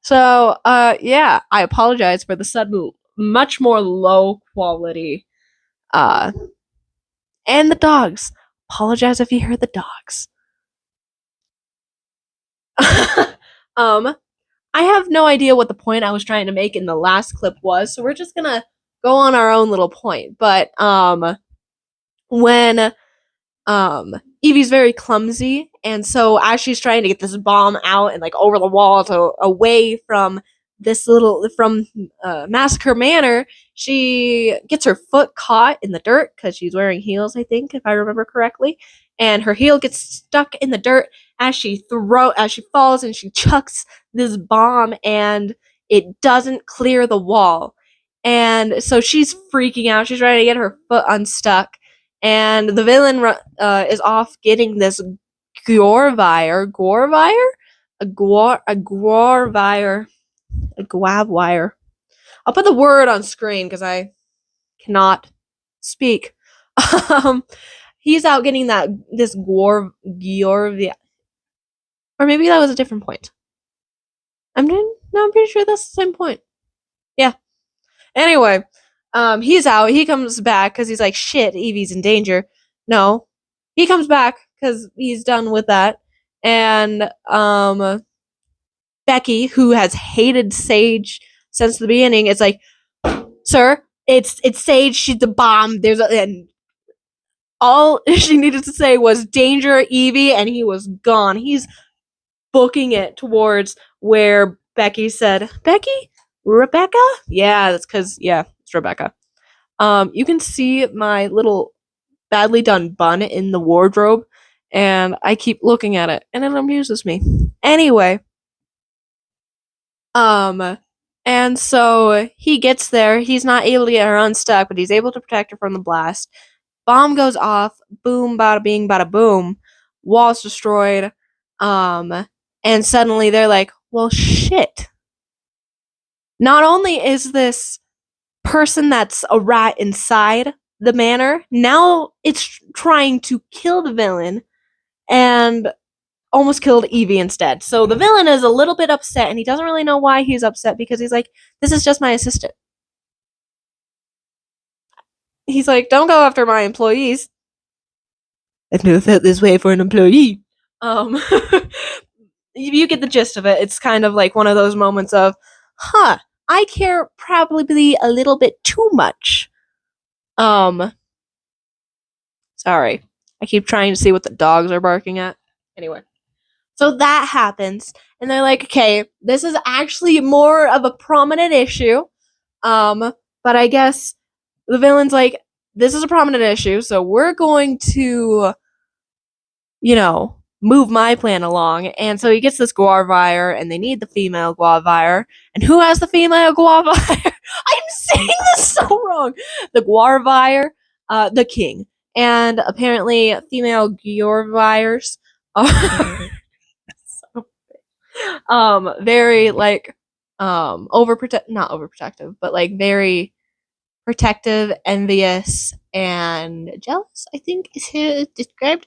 So, yeah, I apologize for the sudden, much more low quality, uh, and the dogs. Apologize if you heard the dogs. um, I have no idea what the point I was trying to make in the last clip was, so we're just gonna go on our own little point. But, when Evie's very clumsy, and so as she's trying to get this bomb out and like over the wall to away from Massacre Manor, she gets her foot caught in the dirt because she's wearing heels, I think, if I remember correctly, and her heel gets stuck in the dirt as she falls, and she chucks this bomb, and it doesn't clear the wall, and so she's freaking out. She's trying to get her foot unstuck, and the villain is off getting this Gorvire, a Guavwire. I'll put the word on screen because I cannot speak. um, he's out getting this Gorvia, or maybe that was a different point. I'm pretty sure that's the same point. Yeah. Anyway, he's out. He comes back because he's like, shit, Evie's in danger. No, he comes back because he's done with that. And Becky, who has hated Sage since the beginning, is like, sir, it's Sage. She's the bomb. And all she needed to say was danger, Evie, and he was gone. He's booking it towards where Becky said, Becky? Rebecca? Yeah, that's because, yeah, it's Rebecca. You can see my little badly done bun in the wardrobe, and I keep looking at it, and it amuses me. Anyway, and so he gets there. He's not able to get her unstuck, but he's able to protect her from the blast. Bomb goes off. Boom, bada bing, bada boom. Wall's destroyed. And suddenly they're like, well, shit. Not only is this person that's a rat inside the manor, now it's trying to kill the villain and almost killed Evie instead. So the villain is a little bit upset, and he doesn't really know why he's upset because he's like, this is just my assistant. He's like, don't go after my employees. I've never felt this way for an employee. You get the gist of it. It's kind of like one of those moments of, I care probably a little bit too much. Sorry. I keep trying to see what the dogs are barking at. Anyway. So that happens, and they're like, okay, this is actually more of a prominent issue. But I guess the villain's like, this is a prominent issue, so we're going to, move my plan along. And so he gets this Guavire, and they need the female Guavire. And who has the female Guavire? I'm saying this so wrong. The Guavire, the king. And apparently female Guavires are Very like not overprotective, but like very protective, envious, and jealous, I think is his described.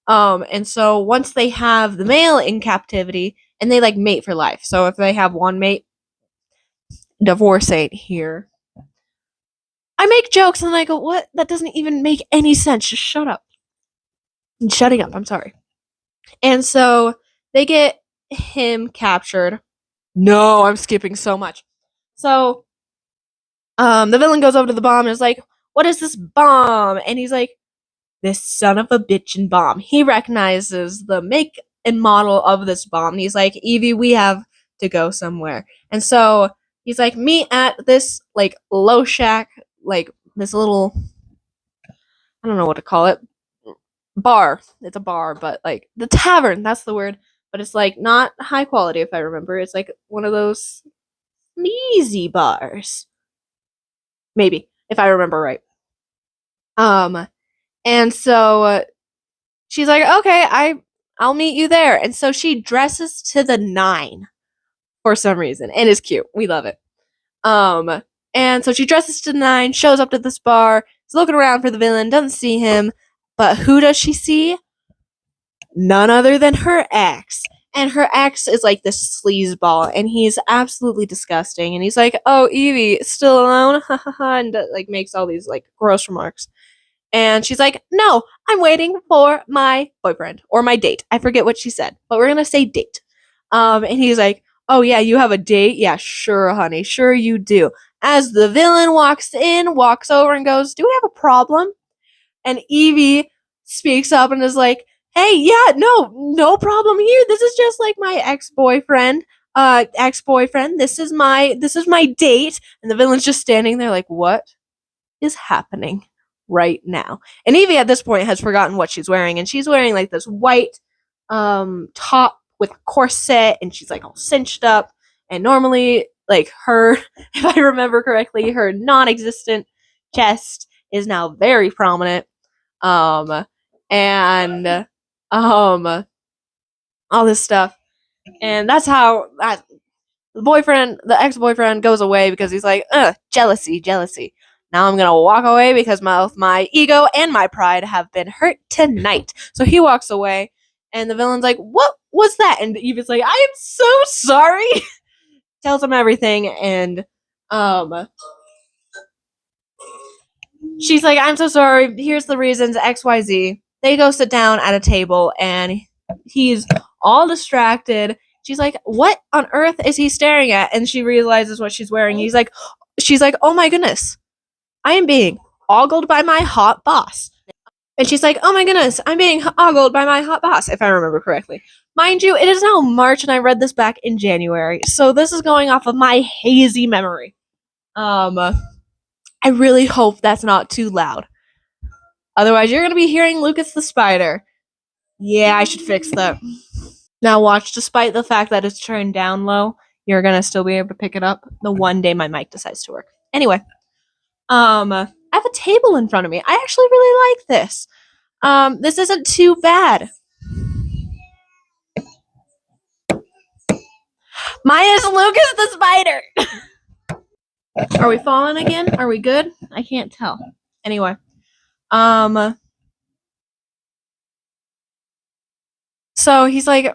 And so once they have the male in captivity, and they like mate for life. So if they have one mate, divorce ain't here. I make jokes and I go, what? That doesn't even make any sense. Just shut up. I'm shutting up, I'm sorry. And so they get him captured. No, I'm skipping so much. So the villain goes over to the bomb and is like, what is this bomb? And he's like, this son of a bitchin' bomb. He recognizes the make and model of this bomb. And he's like, Evie, we have to go somewhere. And so he's like, meet at this like low shack, like this little, I don't know what to call it, bar. It's a bar, but like the tavern, that's the word. But it's like not high quality if I remember. It's like one of those sleazy bars. Maybe, if I remember right. And so she's like, okay, I'll meet you there. And so she dresses to the nine for some reason. And it's cute. We love it. And so she dresses to the nine, shows up to this bar, is looking around for the villain, doesn't see him. But who does she see? None other than her ex. And her ex is like this sleazeball, and he's absolutely disgusting. And he's like, oh, Evie, still alone? And like makes all these like gross remarks. And she's like, no, I'm waiting for my boyfriend or my date. I forget what she said, but we're going to say date. And he's like, oh yeah, you have a date? Yeah, sure, honey. Sure you do. As the villain walks over and goes, do we have a problem? And Evie speaks up and is like, hey, yeah, no problem here. This is just like my ex-boyfriend. This is my date. And the villain's just standing there like, what is happening right now? And Evie at this point has forgotten what she's wearing, and she's wearing like this white top with a corset, and she's like all cinched up. And normally, like her, if I remember correctly, her non-existent chest is now very prominent. And all this stuff. And that's how the ex-boyfriend goes away because he's like, jealousy. Now I'm gonna walk away because both my ego and my pride have been hurt tonight. So he walks away, and the villain's like, what was that? And Eva's like, I am so sorry. Tells him everything, and she's like, I'm so sorry. Here's the reasons, XYZ. They go sit down at a table, and he's all distracted. She's like, what on earth is he staring at? And she realizes what she's wearing. She's like, oh my goodness. I am being ogled by my hot boss. And she's like, oh my goodness, I'm being ogled by my hot boss, if I remember correctly. Mind you, it is now March, and I read this back in January. So this is going off of my hazy memory. I really hope that's not too loud. Otherwise, you're going to be hearing Lucas the Spider. Yeah, I should fix that. Now watch, despite the fact that it's turned down low, you're going to still be able to pick it up the one day my mic decides to work. Anyway, I have a table in front of me. I actually really like this. This isn't too bad. Maya's Lucas the Spider. Are we falling again? Are we good? I can't tell. Anyway, so he's like,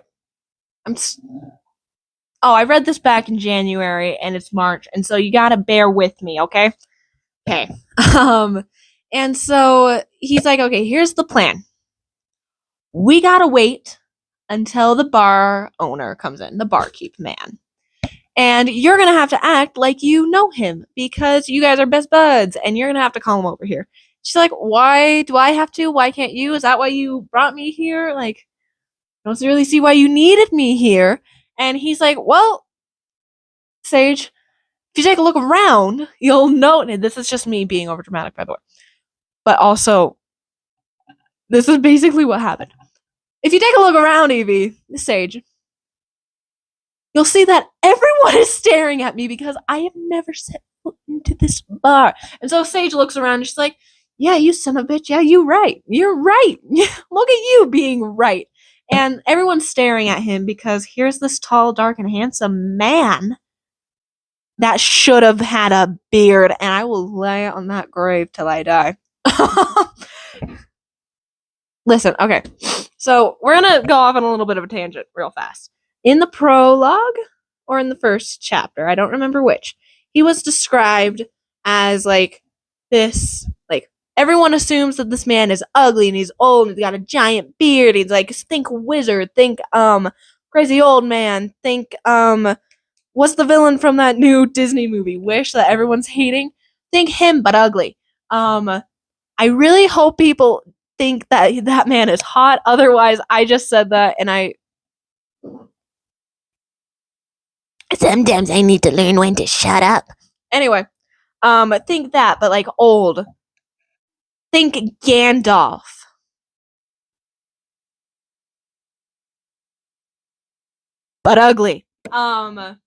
I read this back in January, and it's March, and so you gotta bear with me, okay? Okay. And so he's like, okay, here's the plan. We gotta wait until the bar owner comes in, the barkeep man. And you're gonna have to act like you know him because you guys are best buds, and you're gonna have to call him over here. She's like, why do I have to? Why can't you? Is that why you brought me here? Like, I don't really see why you needed me here. And he's like, well, Sage, if you take a look around, you'll know. And this is just me being overdramatic, by the way. But also, this is basically what happened. If you take a look around, Evie, Sage, you'll see that everyone is staring at me because I have never set foot into this bar. And so Sage looks around and she's like, yeah, you son of a bitch. Yeah, you're right. You're right. Look at you being right. And everyone's staring at him because here's this tall, dark, and handsome man that should have had a beard, and I will lay on that grave till I die. Listen, okay. So we're gonna go off on a little bit of a tangent real fast. In the prologue, or in the first chapter, I don't remember which, he was described as like this, like everyone assumes that this man is ugly and he's old and he's got a giant beard. He's like, think wizard, think crazy old man, think what's the villain from that new Disney movie, Wish, that everyone's hating? Think him, but ugly. I really hope people think that that man is hot. Otherwise, I just said that and sometimes I need to learn when to shut up. Anyway, think that, but like old. Think Gandalf. But ugly. I'm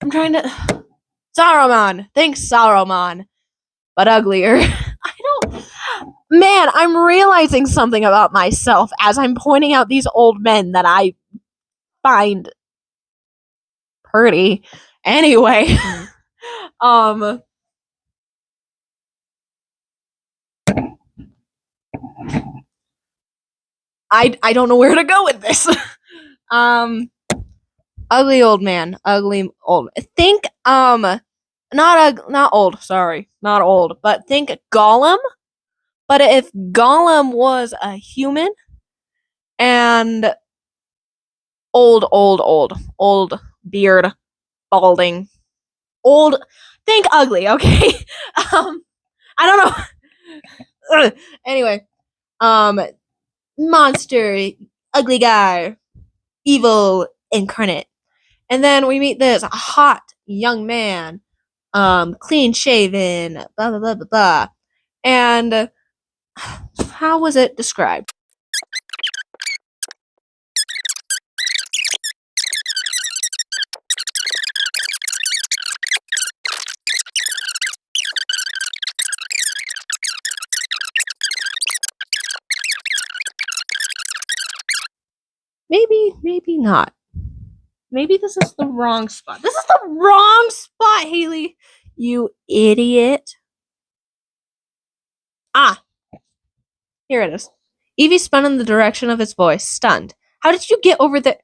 trying to Saruman. Think Saruman. But uglier. I don't. Man, I'm realizing something about myself as I'm pointing out these old men that I find pretty. Anyway, I don't know where to go with this. Ugly old man, ugly old. Think not old, sorry. Not old, but think Gollum. But if Gollum was a human and old beard, balding, old, think ugly, okay? I don't know. Anyway, monster, ugly guy, evil incarnate. And then we meet this hot young man, clean shaven, blah blah blah blah blah. And how was it described? Maybe not. Maybe this is the wrong spot. This is the wrong spot, Haley. You idiot. Ah, here it is. Evie spun in the direction of his voice, stunned. How did you get over there?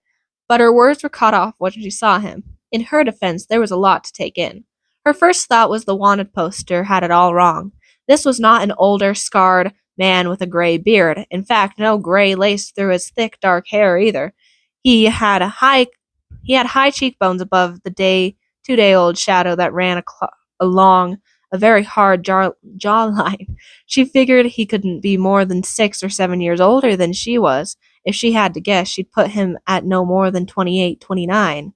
But her words were cut off when she saw him. In her defense, there was a lot to take in. Her first thought was the wanted poster had it all wrong. This was not an older, scarred man with a gray beard. In fact, no gray laced through his thick, dark hair either. He had high cheekbones above the 2-day-old shadow that ran along a very hard jawline. She figured he couldn't be more than 6 or 7 years older than she was. If she had to guess, she'd put him at no more than 28, 29.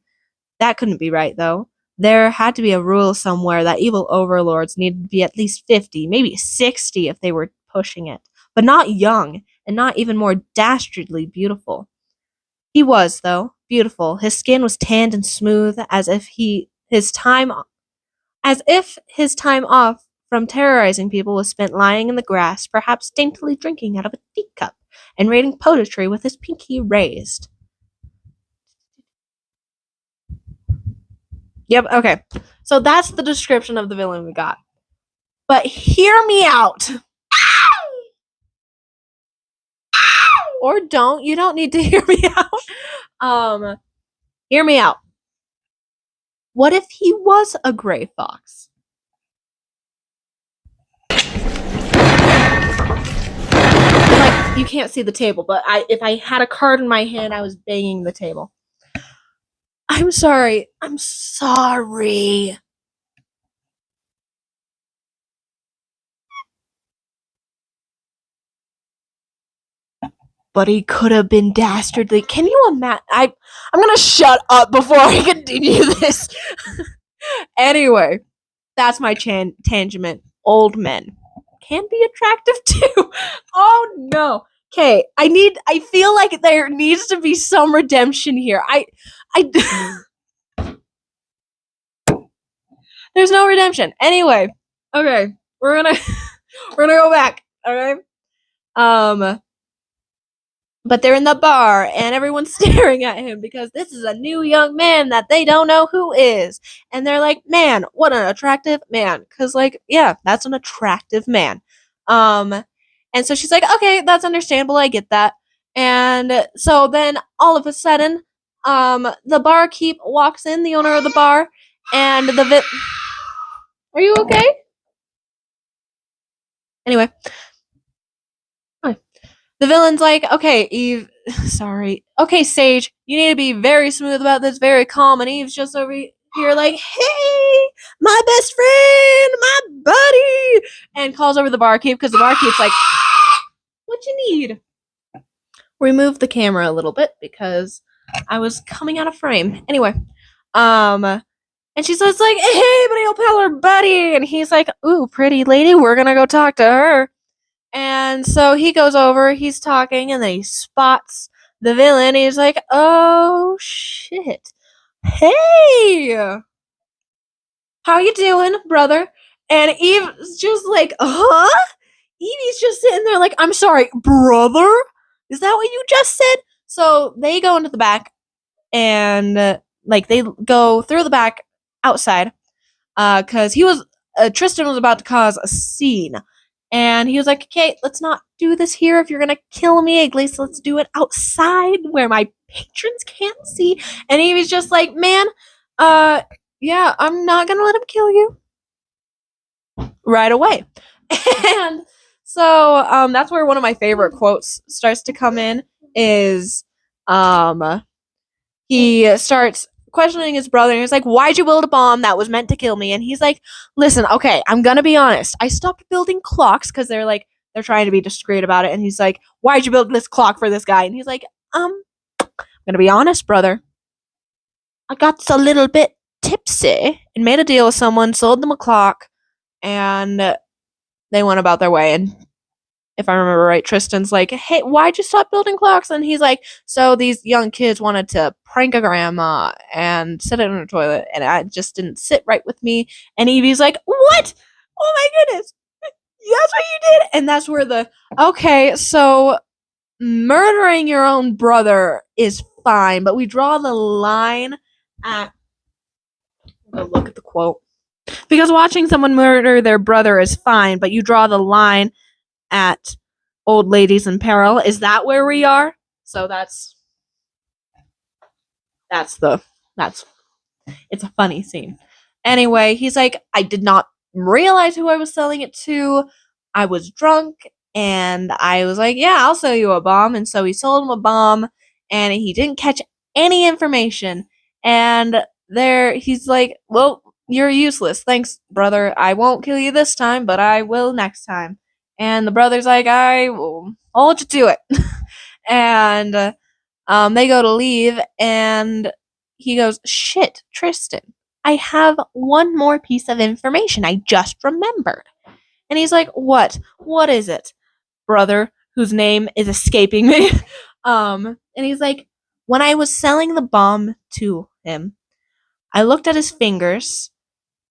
That couldn't be right, though. There had to be a rule somewhere that evil overlords needed to be at least 50, maybe 60 if they were pushing it. But not young, and not even more dastardly beautiful. He was, though, beautiful. His skin was tanned and smooth, as if his time off from terrorizing people was spent lying in the grass, perhaps daintily drinking out of a teacup, and reading poetry with his pinky raised. Yep, okay. So that's the description of the villain we got. But hear me out. Or don't. You don't need to hear me out. Hear me out. What if he was a gray fox? Like, you can't see the table, but if I had a card in my hand, I was banging the table. I'm sorry. I'm sorry. But he could have been dastardly. Can you imagine? I'm gonna shut up before I continue this. Anyway, that's my tangent. Old men can be attractive too. Oh no. Okay, I feel like there needs to be some redemption here. There's no redemption. Anyway, okay, we're gonna go back. Okay, But they're in the bar and everyone's staring at him because this is a new young man that they don't know who is. And they're like, man, what an attractive man. Cause like, yeah, that's an attractive man. And so she's like, okay, that's understandable. I get that. And so then all of a sudden, the barkeep walks in, the owner of the bar, and are you okay? Anyway, the villain's like, okay, Eve, sorry. Okay, Sage, you need to be very smooth about this, very calm. And Eve's just over here like, hey, my best friend, my buddy. And calls over the barkeep because the barkeep's like, what you need? Remove the camera a little bit because I was coming out of frame. Anyway, and she says like, hey, buddy, I'll tell her buddy. And he's like, ooh, pretty lady, we're gonna go talk to her. And so he goes over, he's talking, and then he spots the villain. He's like, oh, shit. Hey! How you doing, brother? And Eve's just like, huh? Evie's just sitting there like, I'm sorry, brother? Is that what you just said? So they go into the back, and, like, they go through the back outside, because Tristan was about to cause a scene. And he was like, okay, let's not do this here. If you're going to kill me, at least let's do it outside where my patrons can't see. And he was just like, man, yeah, I'm not going to let him kill you right away. And so that's where one of my favorite quotes starts to come in is he starts questioning his brother, and he's like, why'd you build a bomb that was meant to kill me? And he's like, listen, okay, I'm gonna be honest, I stopped building clocks because they're trying to be discreet about it. And he's like, why'd you build this clock for this guy? And he's like, I'm gonna be honest, brother, I got a little bit tipsy and made a deal with someone, sold them a clock, and they went about their way. And if I remember right, Tristan's like, hey, why'd you stop building clocks? And he's like, so these young kids wanted to prank a grandma and sit it in her toilet, and it just didn't sit right with me. And Evie's like, what? Oh my goodness. That's what you did? And that's where okay, so murdering your own brother is fine, but we draw the line at, look at the quote. Because watching someone murder their brother is fine, but you draw the line at old ladies in peril. Is that where we are? So it's a funny scene. Anyway, he's like, I did not realize who I was selling it to. I was drunk, and I was like, yeah, I'll sell you a bomb. And so he sold him a bomb, and he didn't catch any information. And he's like, well, you're useless. Thanks, brother. I won't kill you this time, but I will next time. And the brother's like, I'll let you do it. And they go to leave, and he goes, shit, Tristan, I have one more piece of information I just remembered. And he's like, what? What is it, brother, whose name is escaping me? And he's like, when I was selling the bomb to him, I looked at his fingers,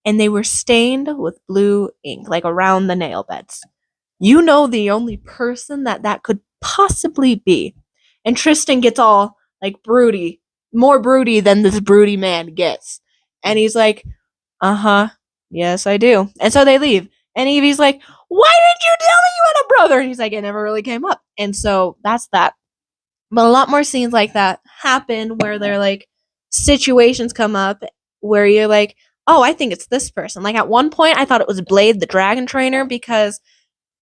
and they were stained with blue ink, like around the nail beds. You know the only person that could possibly be. And Tristan gets all, like, broody. More broody than this broody man gets. And he's like, uh-huh, yes, I do. And so they leave. And Evie's like, why didn't you tell me you had a brother? And he's like, it never really came up. And so that's that. But a lot more scenes like that happen where they're like, situations come up where you're like, oh, I think it's this person. Like, at one point, I thought it was Blade, the dragon trainer, because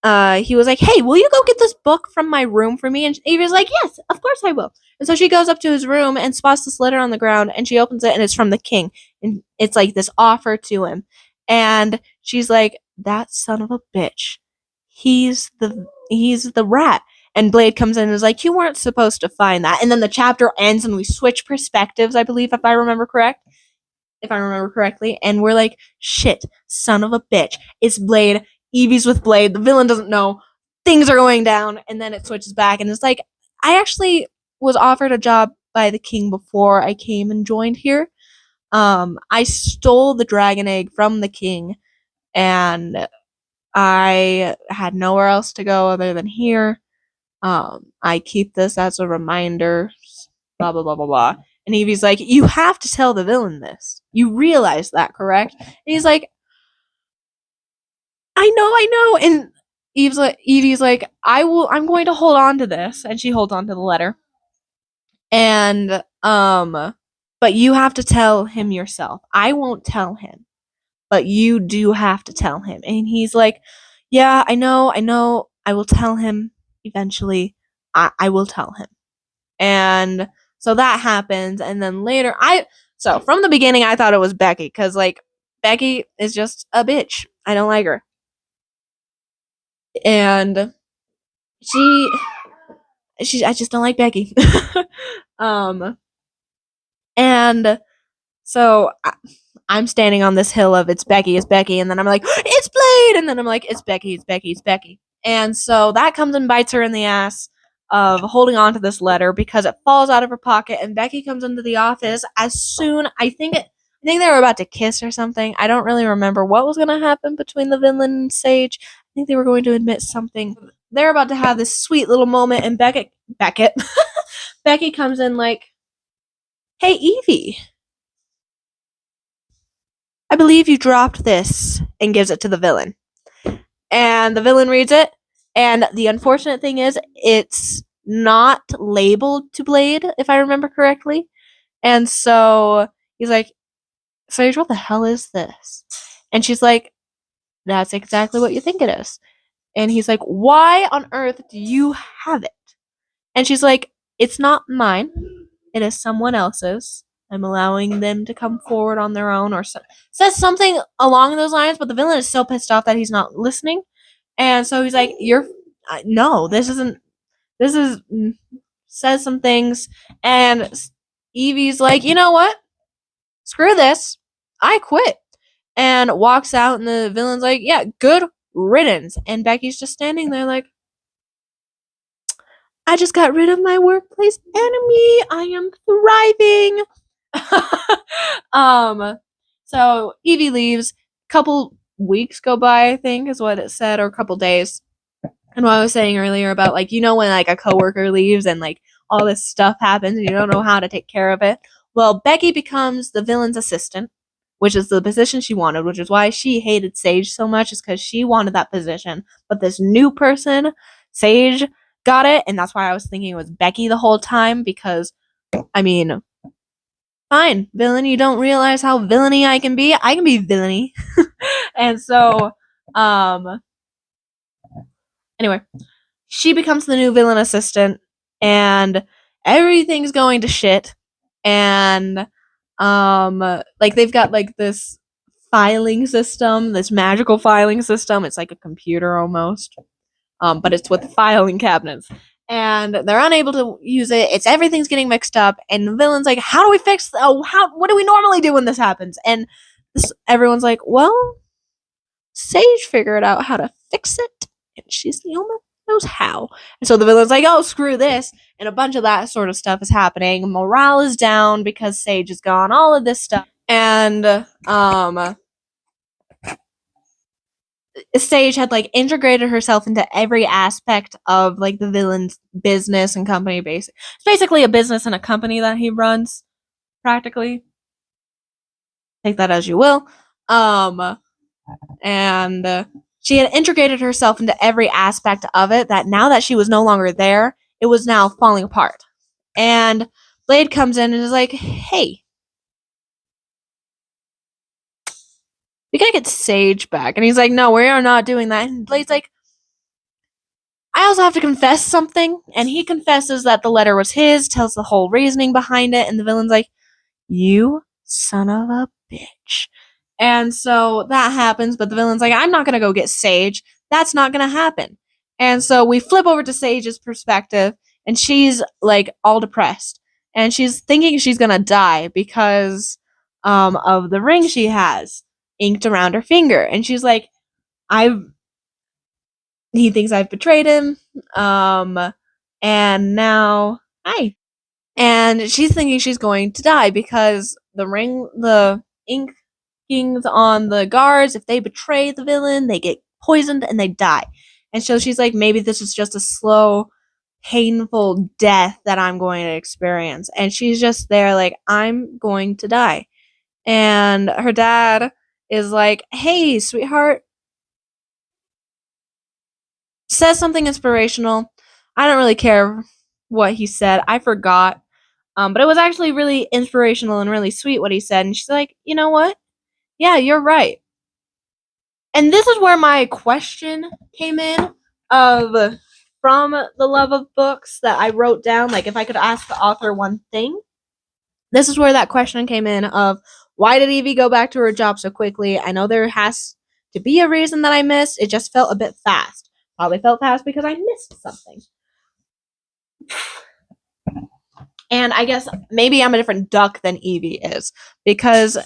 he was like, hey, will you go get this book from my room for me? And Evie's like, yes, of course I will. And so she goes up to his room and spots this letter on the ground, and she opens it, and it's from the king. And it's like this offer to him. And she's like, that son of a bitch, he's the rat. And Blade comes in and is like, you weren't supposed to find that. And then the chapter ends, and we switch perspectives, I believe, if I remember correctly. And we're like, shit, son of a bitch, it's Blade. Evie's with Blade. The villain doesn't know. Things are going down. And then it switches back. And it's like, I actually was offered a job by the king before I came and joined here. I stole the dragon egg from the king. And I had nowhere else to go other than here. I keep this as a reminder, blah, blah, blah, blah, blah. And Evie's like, you have to tell the villain this. You realize that, correct? And he's like, I know. And Evie's like, I'm going to hold on to this. And she holds on to the letter. And, but you have to tell him yourself. I won't tell him, but you do have to tell him. And he's like, yeah, I know. I will tell him eventually. I will tell him. And so that happens. And then later, so from the beginning, I thought it was Becky, because, like, Becky is just a bitch. I don't like her. And I just don't like Becky. And so I'm standing on this hill of it's Becky, and then I'm like, it's Blade, and then I'm like, it's Becky. And so that comes and bites her in the ass of holding on to this letter because it falls out of her pocket, and Becky comes into the office as soon, I think they were about to kiss or something. I don't really remember what was going to happen between the villain and Sage. I think they were going to admit something. They're about to have this sweet little moment, and Beckett Becky comes in like, hey, Evie, I believe you dropped this, and gives it to the villain. And the villain reads it, and the unfortunate thing is it's not labeled to Blade, if I remember correctly. And so he's like, Sage, what the hell is this? And she's like, that's exactly what you think it is. And he's like, why on earth do you have it? And she's like, it's not mine. It is someone else's. I'm allowing them to come forward on their own, or says something along those lines, but the villain is so pissed off that he's not listening. And so he's like, no, this is, says some things. And Evie's like, you know what? Screw this. I quit. And walks out, and the villain's like, yeah, good riddance. And Becky's just standing there like, I just got rid of my workplace enemy. I am thriving. So Evie leaves. Couple weeks go by, I think is what it said, or a couple days. And what I was saying earlier about, like, when like a coworker leaves and like all this stuff happens and you don't know how to take care of it. Well, Becky becomes the villain's assistant, which is the position she wanted, which is why she hated Sage so much, is because she wanted that position. But this new person, Sage, got it, and that's why I was thinking it was Becky the whole time, because, I mean, fine, villain, you don't realize how villainy I can be. I can be villainy. And so, anyway, she becomes the new villain assistant, and everything's going to shit. And like, they've got like this filing system, this magical filing system. It's like a computer almost, but it's with filing cabinets, and they're unable to use it. Everything's getting mixed up, and the villain's like, how do we fix what do we normally do when this happens? And everyone's like, well, Sage figured out how to fix it, and she's the only one who knows how. And so the villain's like, oh, screw this, and a bunch of that sort of stuff is happening. Morale is down because Sage is gone, all of this stuff. And Sage had like integrated herself into every aspect of like the villain's business and company base. It's basically a business and a company that he runs, practically. Take that as you will. And she had integrated herself into every aspect of it, that now that she was no longer there, it was now falling apart. And Blade comes in and is like, hey, we gotta get Sage back. And he's like, no, we are not doing that. And Blade's like, I also have to confess something. And he confesses that the letter was his, tells the whole reasoning behind it, and the villain's like, you son of a bitch. And so that happens, but the villain's like, I'm not gonna go get Sage. That's not gonna happen. And so we flip over to Sage's perspective, and she's like all depressed. And she's thinking she's gonna die because of the ring she has inked around her finger. And she's like, he thinks I've betrayed him. And now and she's thinking she's going to die because the inkings on the guards, if they betray the villain, they get poisoned and they die. And so she's like, maybe this is just a slow painful death that I'm going to experience. And she's just there like, I'm going to die. And her dad is like, hey, sweetheart, says something inspirational. I don't really care what he said. I forgot. But it was actually really inspirational and really sweet what he said. And she's like, you know what? Yeah, you're right. And this is where my question came in of from the love of books that I wrote down, like if I could ask the author one thing. This is where that question came in of why did Evie go back to her job so quickly? I know there has to be a reason that I missed. It just felt a bit fast. Probably felt fast because I missed something. And I guess maybe I'm a different duck than Evie is, because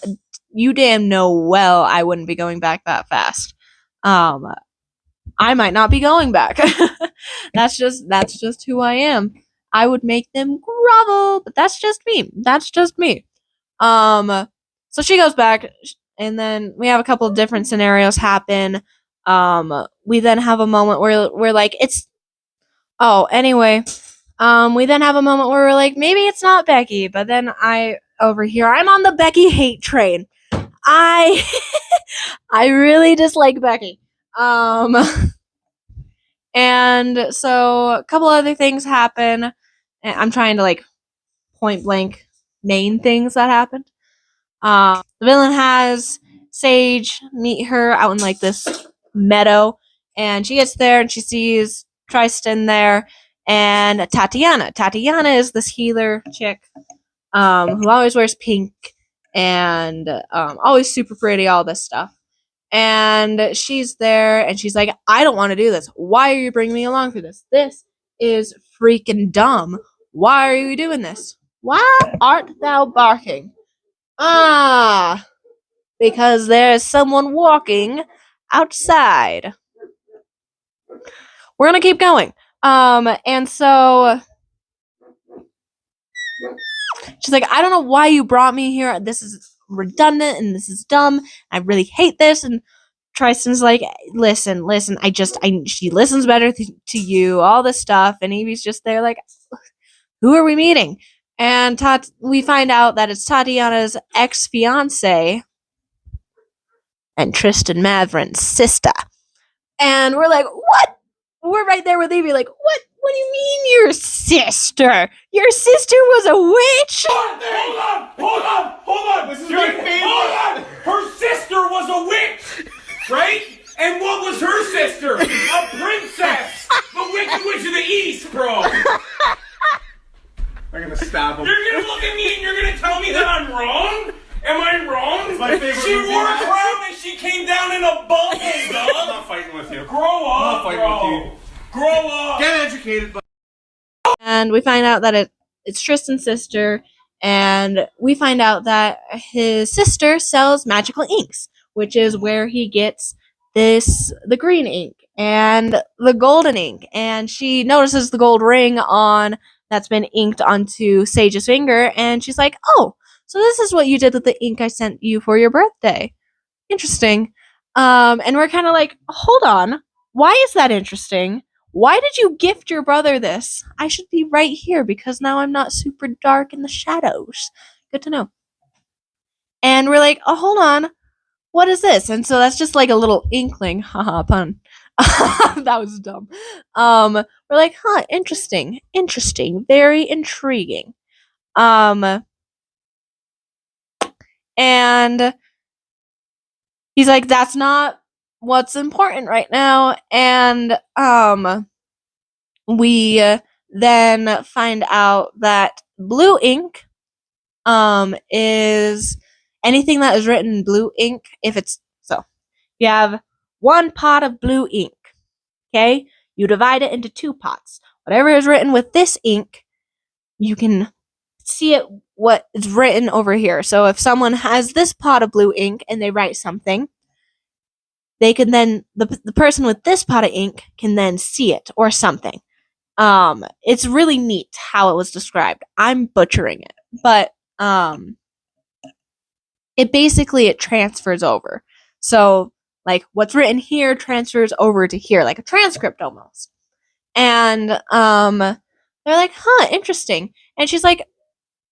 you damn know well I wouldn't be going back that fast. I might not be going back. That's just who I am. I would make them grovel, but that's just me. That's just me. So she goes back, and then we have a couple of different scenarios happen. We then have a moment where we're like, it's. Oh, anyway. We then have a moment where we're like, maybe it's not Becky, but then I'm on the Becky hate train. I really dislike Becky. And so a couple other things happen. I'm trying to like point blank name things that happened. The villain has Sage meet her out in like this meadow, and she gets there and she sees Tristan there and Tatiana. Tatiana is this healer chick who always wears pink and always super pretty, all this stuff. And she's there and she's like, I don't want to do this. Why are you bringing me along for this? This is freaking dumb. Why are you doing this? Why art thou barking? Ah, because there's someone walking outside. We're gonna keep going. And so she's like, I don't know why you brought me here. This is redundant and this is dumb. I really hate this. And Tristan's like, listen, she listens better to you, all this stuff. And Evie's just there like, who are we meeting? And we find out that it's Tatiana's ex-fiance and Tristan Maverin's sister. And we're like, what? We're right there with Evie like, what? What do you mean your sister? Your sister was a witch? Hold on! This is my favorite. Hold on! Her sister was a witch, right? And what was her sister? A princess! The Wicked Witch of the East, bro! I'm gonna stab him. You're gonna look at me and you're gonna tell me that I'm wrong? Am I wrong? It's my favorite She movie. wore a crown and she came down in a bubble, I'm dog! not fighting with you. Grow up, I'm not fighting bro! with you. Grow up! Get educated, but And we find out that it's Tristan's sister, and we find out that his sister sells magical inks, which is where he gets the green ink and the golden ink. And she notices the gold ring that's been inked onto Sage's finger, and she's like, oh, so this is what you did with the ink I sent you for your birthday. Interesting. And we're kind of like, hold on, why is that interesting? Why did you gift your brother this? I should be right here because now I'm not super dark in the shadows. Good to know. And we're like, oh, hold on. What is this? And so that's just like a little inkling. Haha, pun. That was dumb. We're like, huh, interesting. Very intriguing. And he's like, that's not what's important right now. And we then find out that blue ink is anything that is written in blue ink. You have one pot of blue ink, okay? You divide it into two pots. Whatever is written with this ink, you can see it what is written over here. So if someone has this pot of blue ink and they write something, they can then the person with this pot of ink can then see it or something. It's really neat how it was described. I'm butchering it, but it transfers over. So like what's written here transfers over to here, like a transcript almost. And They're like, huh, interesting. And she's like,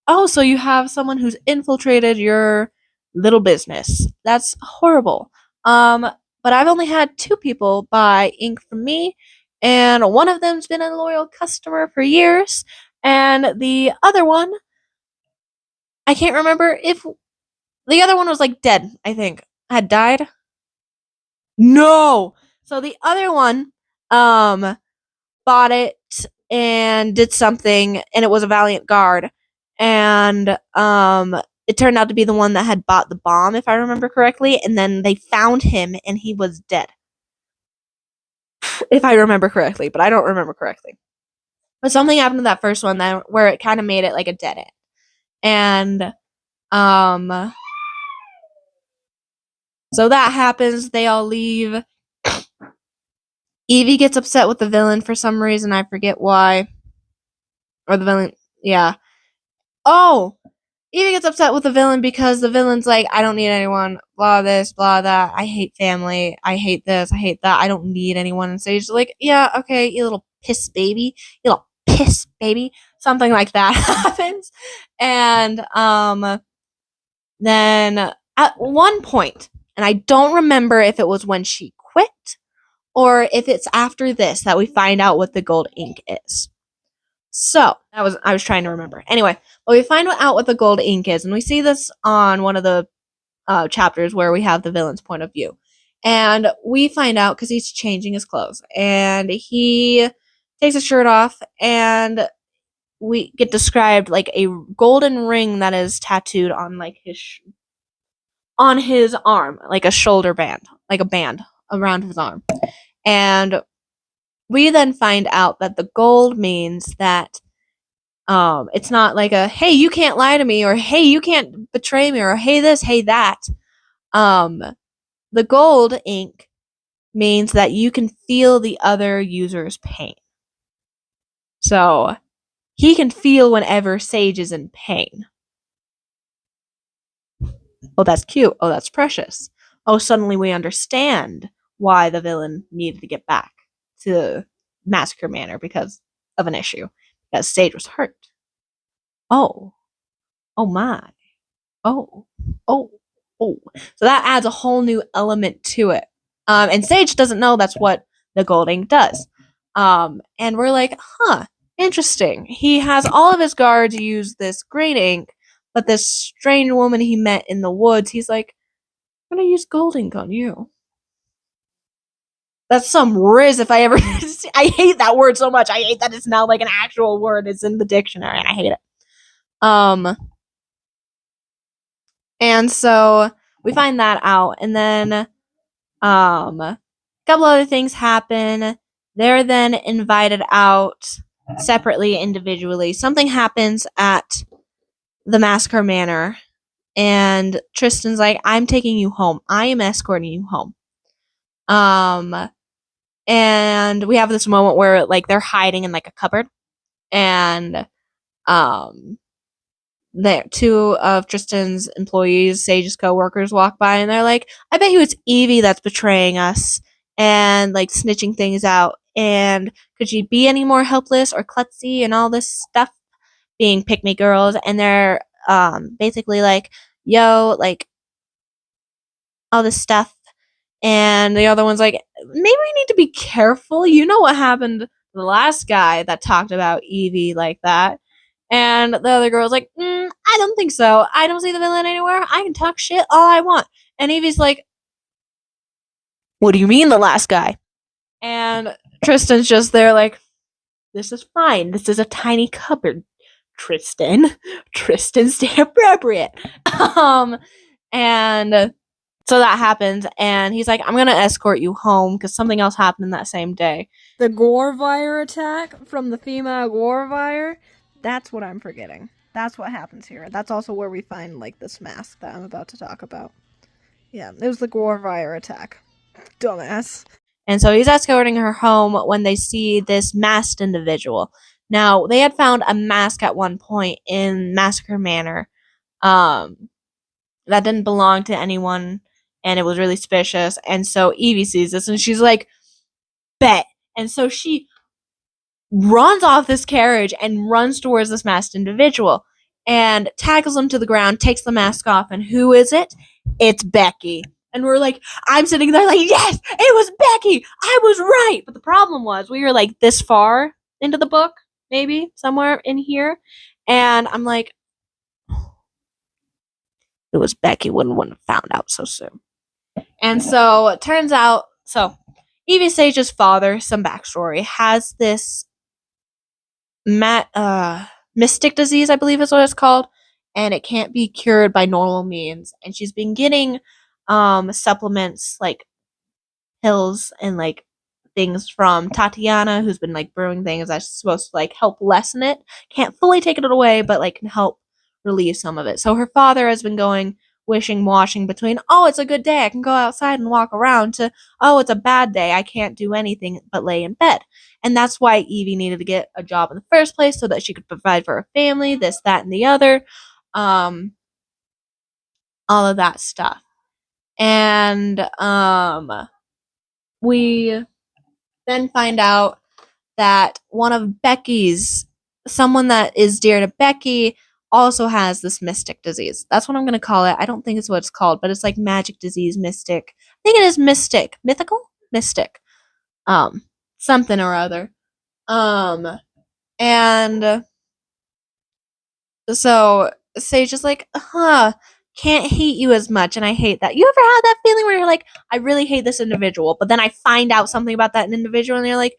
oh, so you have someone who's infiltrated your little business. That's horrible. But I've only had 2 people buy ink from me, and one of them's been a loyal customer for years, and the other one, I can't remember if the other one was like dead, I think. Had died? No. So the other one bought it and did something, and it was a Valiant Guard, and it turned out to be the one that had bought the bomb, if I remember correctly, and then they found him and he was dead. If I remember correctly, but I don't remember correctly. But something happened to that first one that where it kind of made it like a dead end. And so that happens, they all leave. Evie gets upset with the villain for some reason, I forget why. Or the villain, yeah. Oh! Evie gets upset with the villain because the villain's like, I don't need anyone, blah this, blah that, I hate family, I hate this, I hate that, I don't need anyone. And Sage's like, yeah, okay, you little piss baby, you little piss baby. Something like that happens. And then at one point, and I don't remember if it was when she quit or if it's after this that we find out what the gold ink is. So I was trying to remember. Anyway, well, we find out what the gold ink is, and we see this on one of the chapters where we have the villain's point of view, and we find out because he's changing his clothes, and he takes his shirt off, and we get described like a golden ring that is tattooed on like on his arm, like a shoulder band, like a band around his arm, and we then find out that the gold means that it's not like a, hey, you can't lie to me, or hey, you can't betray me, or hey this, hey that. The gold ink means that you can feel the other user's pain. So he can feel whenever Sage is in pain. Oh, that's cute. Oh, that's precious. Oh, suddenly we understand why the villain needed to get back to Massacre Manor because of an issue. Because Sage was hurt. Oh. Oh my. Oh. Oh. Oh. So that adds a whole new element to it. And Sage doesn't know that's what the gold ink does. And we're like, huh, interesting. He has all of his guards use this green ink, but this strange woman he met in the woods, he's like, I'm gonna use gold ink on you. That's some riz if I ever I hate that word so much. I hate that it's now like an actual word. It's in the dictionary and I hate it. And so we find that out, and then a couple other things happen. They're then invited out separately, individually. Something happens at the Massacre Manor, and Tristan's like, I'm taking you home. I am escorting you home. And we have this moment where like they're hiding in like a cupboard, and there 2 of Tristan's employees, Sage's co-workers, walk by, and they're like, I bet you it's Evie that's betraying us and like snitching things out, and could she be any more helpless or klutzy and all this stuff, being pick-me girls. And they're basically like, yo, like all this stuff. And the other one's like, maybe we need to be careful. You know what happened to the last guy that talked about Evie like that. And the other girl's like, I don't think so. I don't see the villain anywhere. I can talk shit all I want. And Evie's like, what do you mean the last guy? And Tristan's just there like, this is fine. This is a tiny cupboard, Tristan. Tristan, stay appropriate. And so that happens, and he's like, I'm gonna escort you home because something else happened that same day. The Gorevire attack from the FEMA Gorevire. That's what I'm forgetting. That's what happens here. That's also where we find like this mask that I'm about to talk about. Yeah, it was the Gorevire attack. Dumbass. And so he's escorting her home when they see this masked individual. Now, they had found a mask at one point in Massacre Manor that didn't belong to anyone, and it was really suspicious. And so Evie sees this, and she's like, bet. And so she runs off this carriage and runs towards this masked individual and tackles him to the ground, takes the mask off, and who is it? It's Becky. And we're like, I'm sitting there like, yes, it was Becky. I was right. But the problem was we were like this far into the book, maybe somewhere in here. And I'm like, it was Becky. Wouldn't have found out so soon. And so it turns out, so Evie Sage's father, some backstory, has this mystic disease, I believe is what it's called, and it can't be cured by normal means. And she's been getting supplements like pills and like things from Tatiana, who's been like brewing things that's supposed to like help lessen it. Can't fully take it away, but like can help relieve some of it. So her father has been going washing between, oh, it's a good day, I can go outside and walk around, to, oh, it's a bad day, I can't do anything but lay in bed. And that's why Evie needed to get a job in the first place, so that she could provide for her family, this, that, and the other. All of that stuff. And we then find out that one of Becky's, someone that is dear to Becky, also has this mystic disease. That's what I'm going to call it. I don't think it's what it's called, but it's like magic disease, mystic. I think it is mystic. Mythical? Mystic. Something or other. And so Sage is like, can't hate you as much, and I hate that. You ever had that feeling where you're like, I really hate this individual, but then I find out something about that individual, and you're like,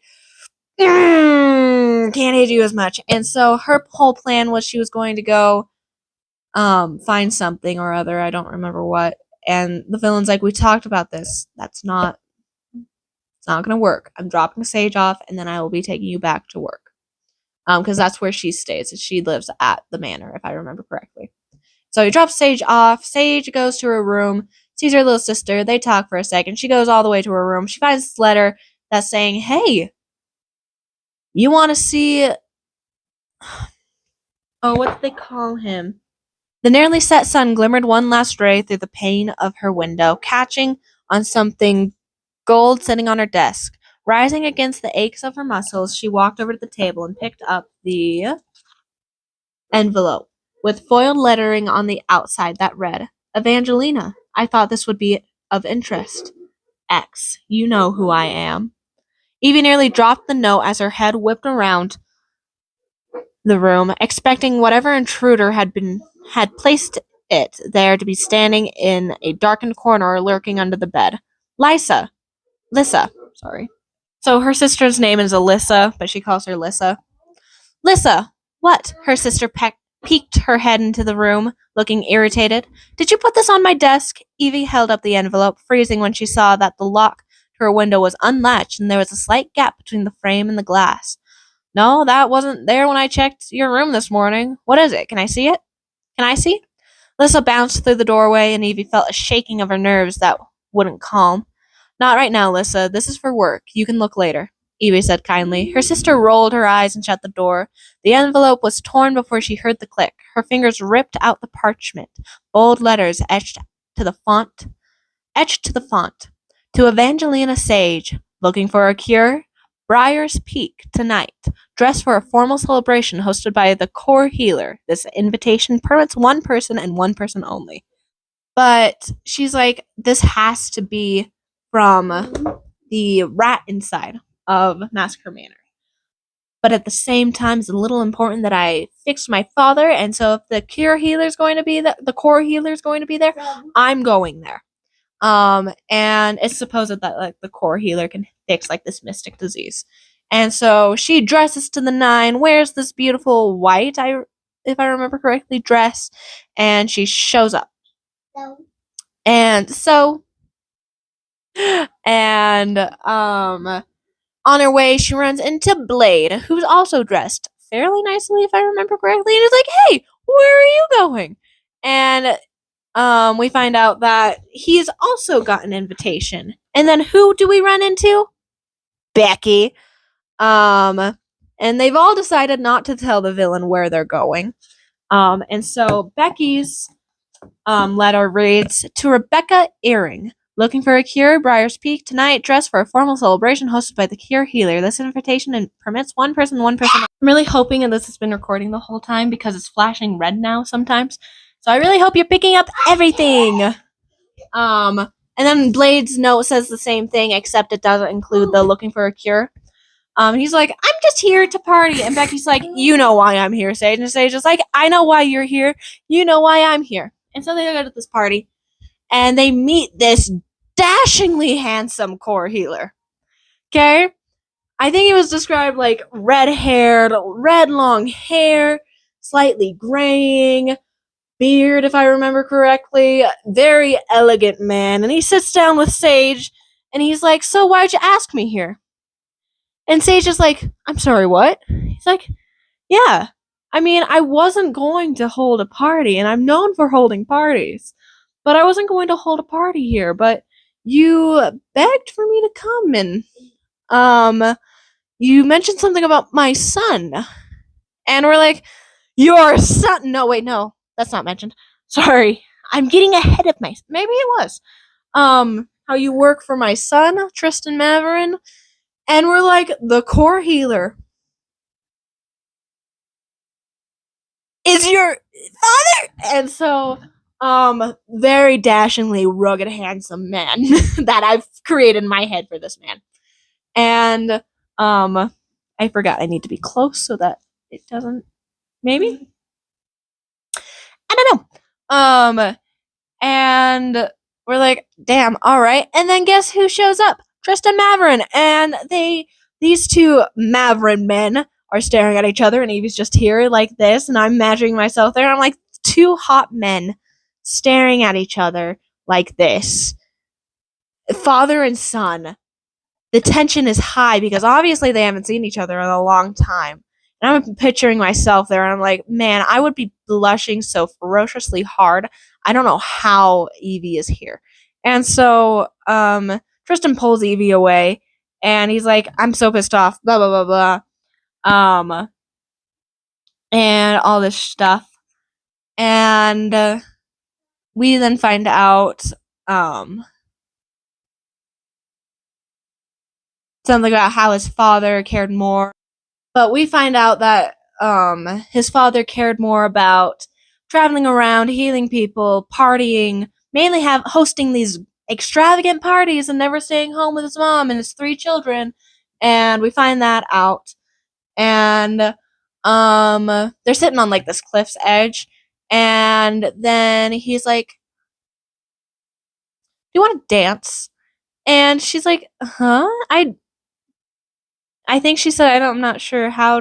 can't hate you as much. And so her whole plan was she was going to go find something or other, I don't remember what, and the villain's like, we talked about this, it's not gonna work. I'm dropping Sage off, and then I will be taking you back to work, because that's where she stays. She lives at the manor, if I remember correctly. So he drops Sage off. Sage goes to her room, sees her little sister. They talk for a second. She goes all the way to her room. She finds this letter that's saying, hey, you want to see... Oh, what do they call him? The nearly set sun glimmered one last ray through the pane of her window, catching on something gold sitting on her desk. Rising against the aches of her muscles, she walked over to the table and picked up the envelope with foiled lettering on the outside that read, Evangelina, I thought this would be of interest. X, you know who I am. Evie nearly dropped the note as her head whipped around the room, expecting whatever intruder had placed it there to be standing in a darkened corner or lurking under the bed. Lissa. So her sister's name is Alyssa, but she calls her Lissa. Lissa, what? Her sister peeked her head into the room, looking irritated. Did you put this on my desk? Evie held up the envelope, freezing when she saw that the lock to her window was unlatched and there was a slight gap between the frame and the glass. No, that wasn't there when I checked your room this morning. What is it? Can I see it? Can I see? Lissa bounced through the doorway, and Evie felt a shaking of her nerves that wouldn't calm. Not right now, Lissa. This is for work. You can look later, Evie said kindly. Her sister rolled her eyes and shut the door. The envelope was torn before she heard the click. Her fingers ripped out the parchment. Bold letters etched to the font. To Evangelina Sage. Looking for a cure? Briar's Peak tonight. Dressed for a formal celebration hosted by the Core Healer. This invitation permits one person and one person only. But she's like, this has to be from the rat inside of Massacre Manor. But at the same time, it's a little important that I fix my father, and so if the Core Healer's going to be there, I'm going there. And it's supposed that like the Core Healer can fix like this mystic disease. And so she dresses to the nine, wears this beautiful white, if I remember correctly, dress, and she shows up. And on her way, she runs into Blade, who's also dressed fairly nicely, if I remember correctly, and is like, hey, where are you going? And we find out that he's also got an invitation. And then who do we run into? Becky. And they've all decided not to tell the villain where they're going. And so Becky's letter reads, to Rebecca Earring, Looking for a cure? Briar's Peak tonight. Dress for a formal celebration hosted by the Cure Healer. This invitation permits one person. I'm really hoping that this has been recording the whole time because it's flashing red now sometimes. So I really hope you're picking up everything. And then Blade's note says the same thing, except it doesn't include the looking for a cure. He's like, I'm just here to party. And Becky's like, you know why I'm here, Sage. And Sage is like, I know why you're here. You know why I'm here. And so they go to this party. And they meet this dashingly handsome core healer. Okay? I think he was described like red-haired, red long hair, slightly graying, beard, if I remember correctly. Very elegant man. And he sits down with Sage, and he's like, so why'd you ask me here? And Sage is like, I'm sorry, what? He's like, yeah. I mean, I wasn't going to hold a party, and I'm known for holding parties. But I wasn't going to hold a party here, but you begged for me to come, and, you mentioned something about my son. And we're like, your son? No, wait, no. That's not mentioned. Sorry. I'm getting ahead of myself. Maybe it was. How you work for my son, Tristan Maverin. And we're like, the core healer is your father? And so, very dashingly rugged, handsome man that I've created in my head for this man. And, I forgot I need to be close so that it doesn't, maybe? I don't know. And we're like, damn, alright. And then guess who shows up? Tristan Maverin. And these two Maverin men are staring at each other, and Evie's just here like this, and I'm imagining myself there. I'm like, two hot men staring at each other like this. Father and son. The tension is high because obviously they haven't seen each other in a long time. And I'm picturing myself there, and I'm like, man, I would be blushing so ferociously hard. I don't know how Evie is here. And so, Tristan pulls Evie away, and he's like, I'm so pissed off, blah, blah, blah, blah. And all this stuff. And, we then find out, something about how his father cared more. But we find out that his father cared more about traveling around, healing people, partying, mainly hosting these extravagant parties and never staying home with his mom and his 3 children. And we find that out. And they're sitting on like this cliff's edge. And then he's like, do you want to dance? And she's like, huh? I think she said, I'm not sure how.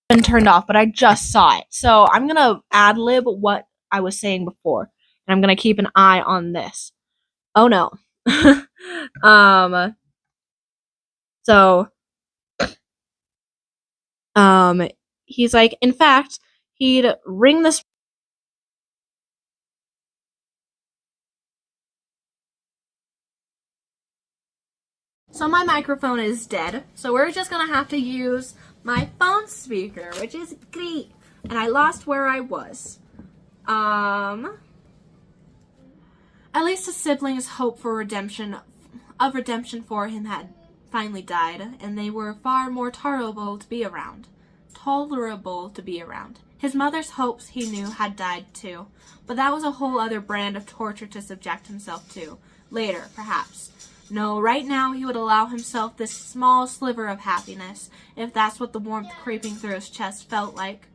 Been turned off, but I just saw it. So I'm gonna ad lib what I was saying before, and I'm gonna keep an eye on this. Oh no. So, he's like, in fact, he'd ring this. So my microphone is dead, so we're just gonna have to use my phone speaker, which is great. And I lost where I was. At least his siblings' hope for redemption for him had finally died, and they were far more tolerable to be around. His mother's hopes, he knew, had died too, but that was a whole other brand of torture to subject himself to. Later, perhaps. No, right now he would allow himself this small sliver of happiness, if that's what the warmth creeping through his chest felt like.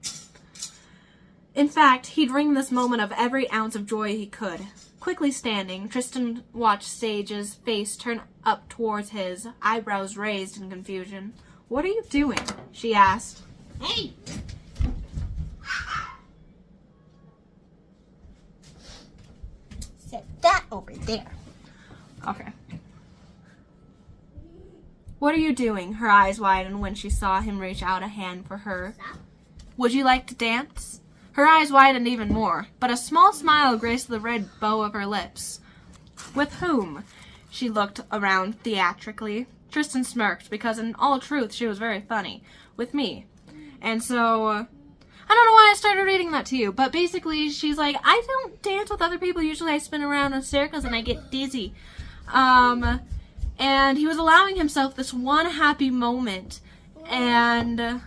In fact, he'd wring this moment of every ounce of joy he could. Quickly standing, Tristan watched Sage's face turn up towards his, eyebrows raised in confusion. What are you doing? She asked. Hey! Set that over there. Okay. What are you doing? Her eyes widened when she saw him reach out a hand for her. Would you like to dance? Her eyes widened even more, but a small smile graced the red bow of her lips. With whom? She looked around theatrically. Tristan smirked because in all truth she was very funny with me. And so I don't know why I started reading that to you, but basically she's like, I don't dance with other people. Usually I spin around in circles and I get dizzy. And he was allowing himself this one happy moment, and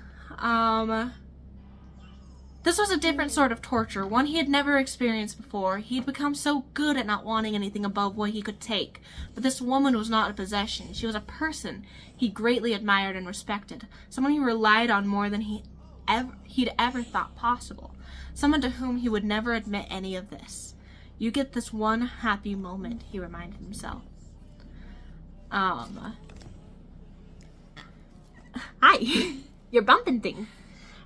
this was a different sort of torture, one he had never experienced before. He'd become so good at not wanting anything above what he could take. But this woman was not a possession. She was a person he greatly admired and respected. Someone he relied on more than he'd ever thought possible. Someone to whom he would never admit any of this. You get this one happy moment, he reminded himself. Hi, you're bumping things.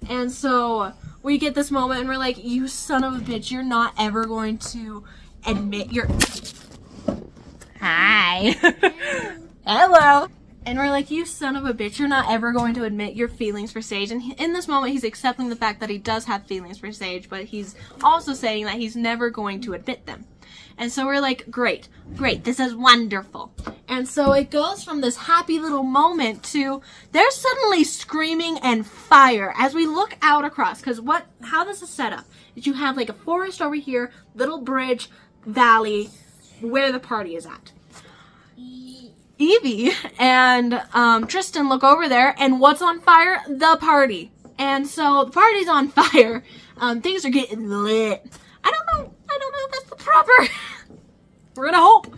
And so we get this moment and we're like, you son of a bitch, you're not ever going to admit your... Hi. Hello. And we're like, you son of a bitch, you're not ever going to admit your feelings for Sage. And in this moment, he's accepting the fact that he does have feelings for Sage, but he's also saying that he's never going to admit them. And so we're like, great, this is wonderful. And so it goes from this happy little moment to there's suddenly screaming and fire as we look out across. Because how this is set up is you have like a forest over here, little bridge, valley, where the party is at. Evie and Tristan look over there, and what's on fire? The party. And so the party's on fire. Things are getting lit. I don't know if that's the proper. We're gonna hope.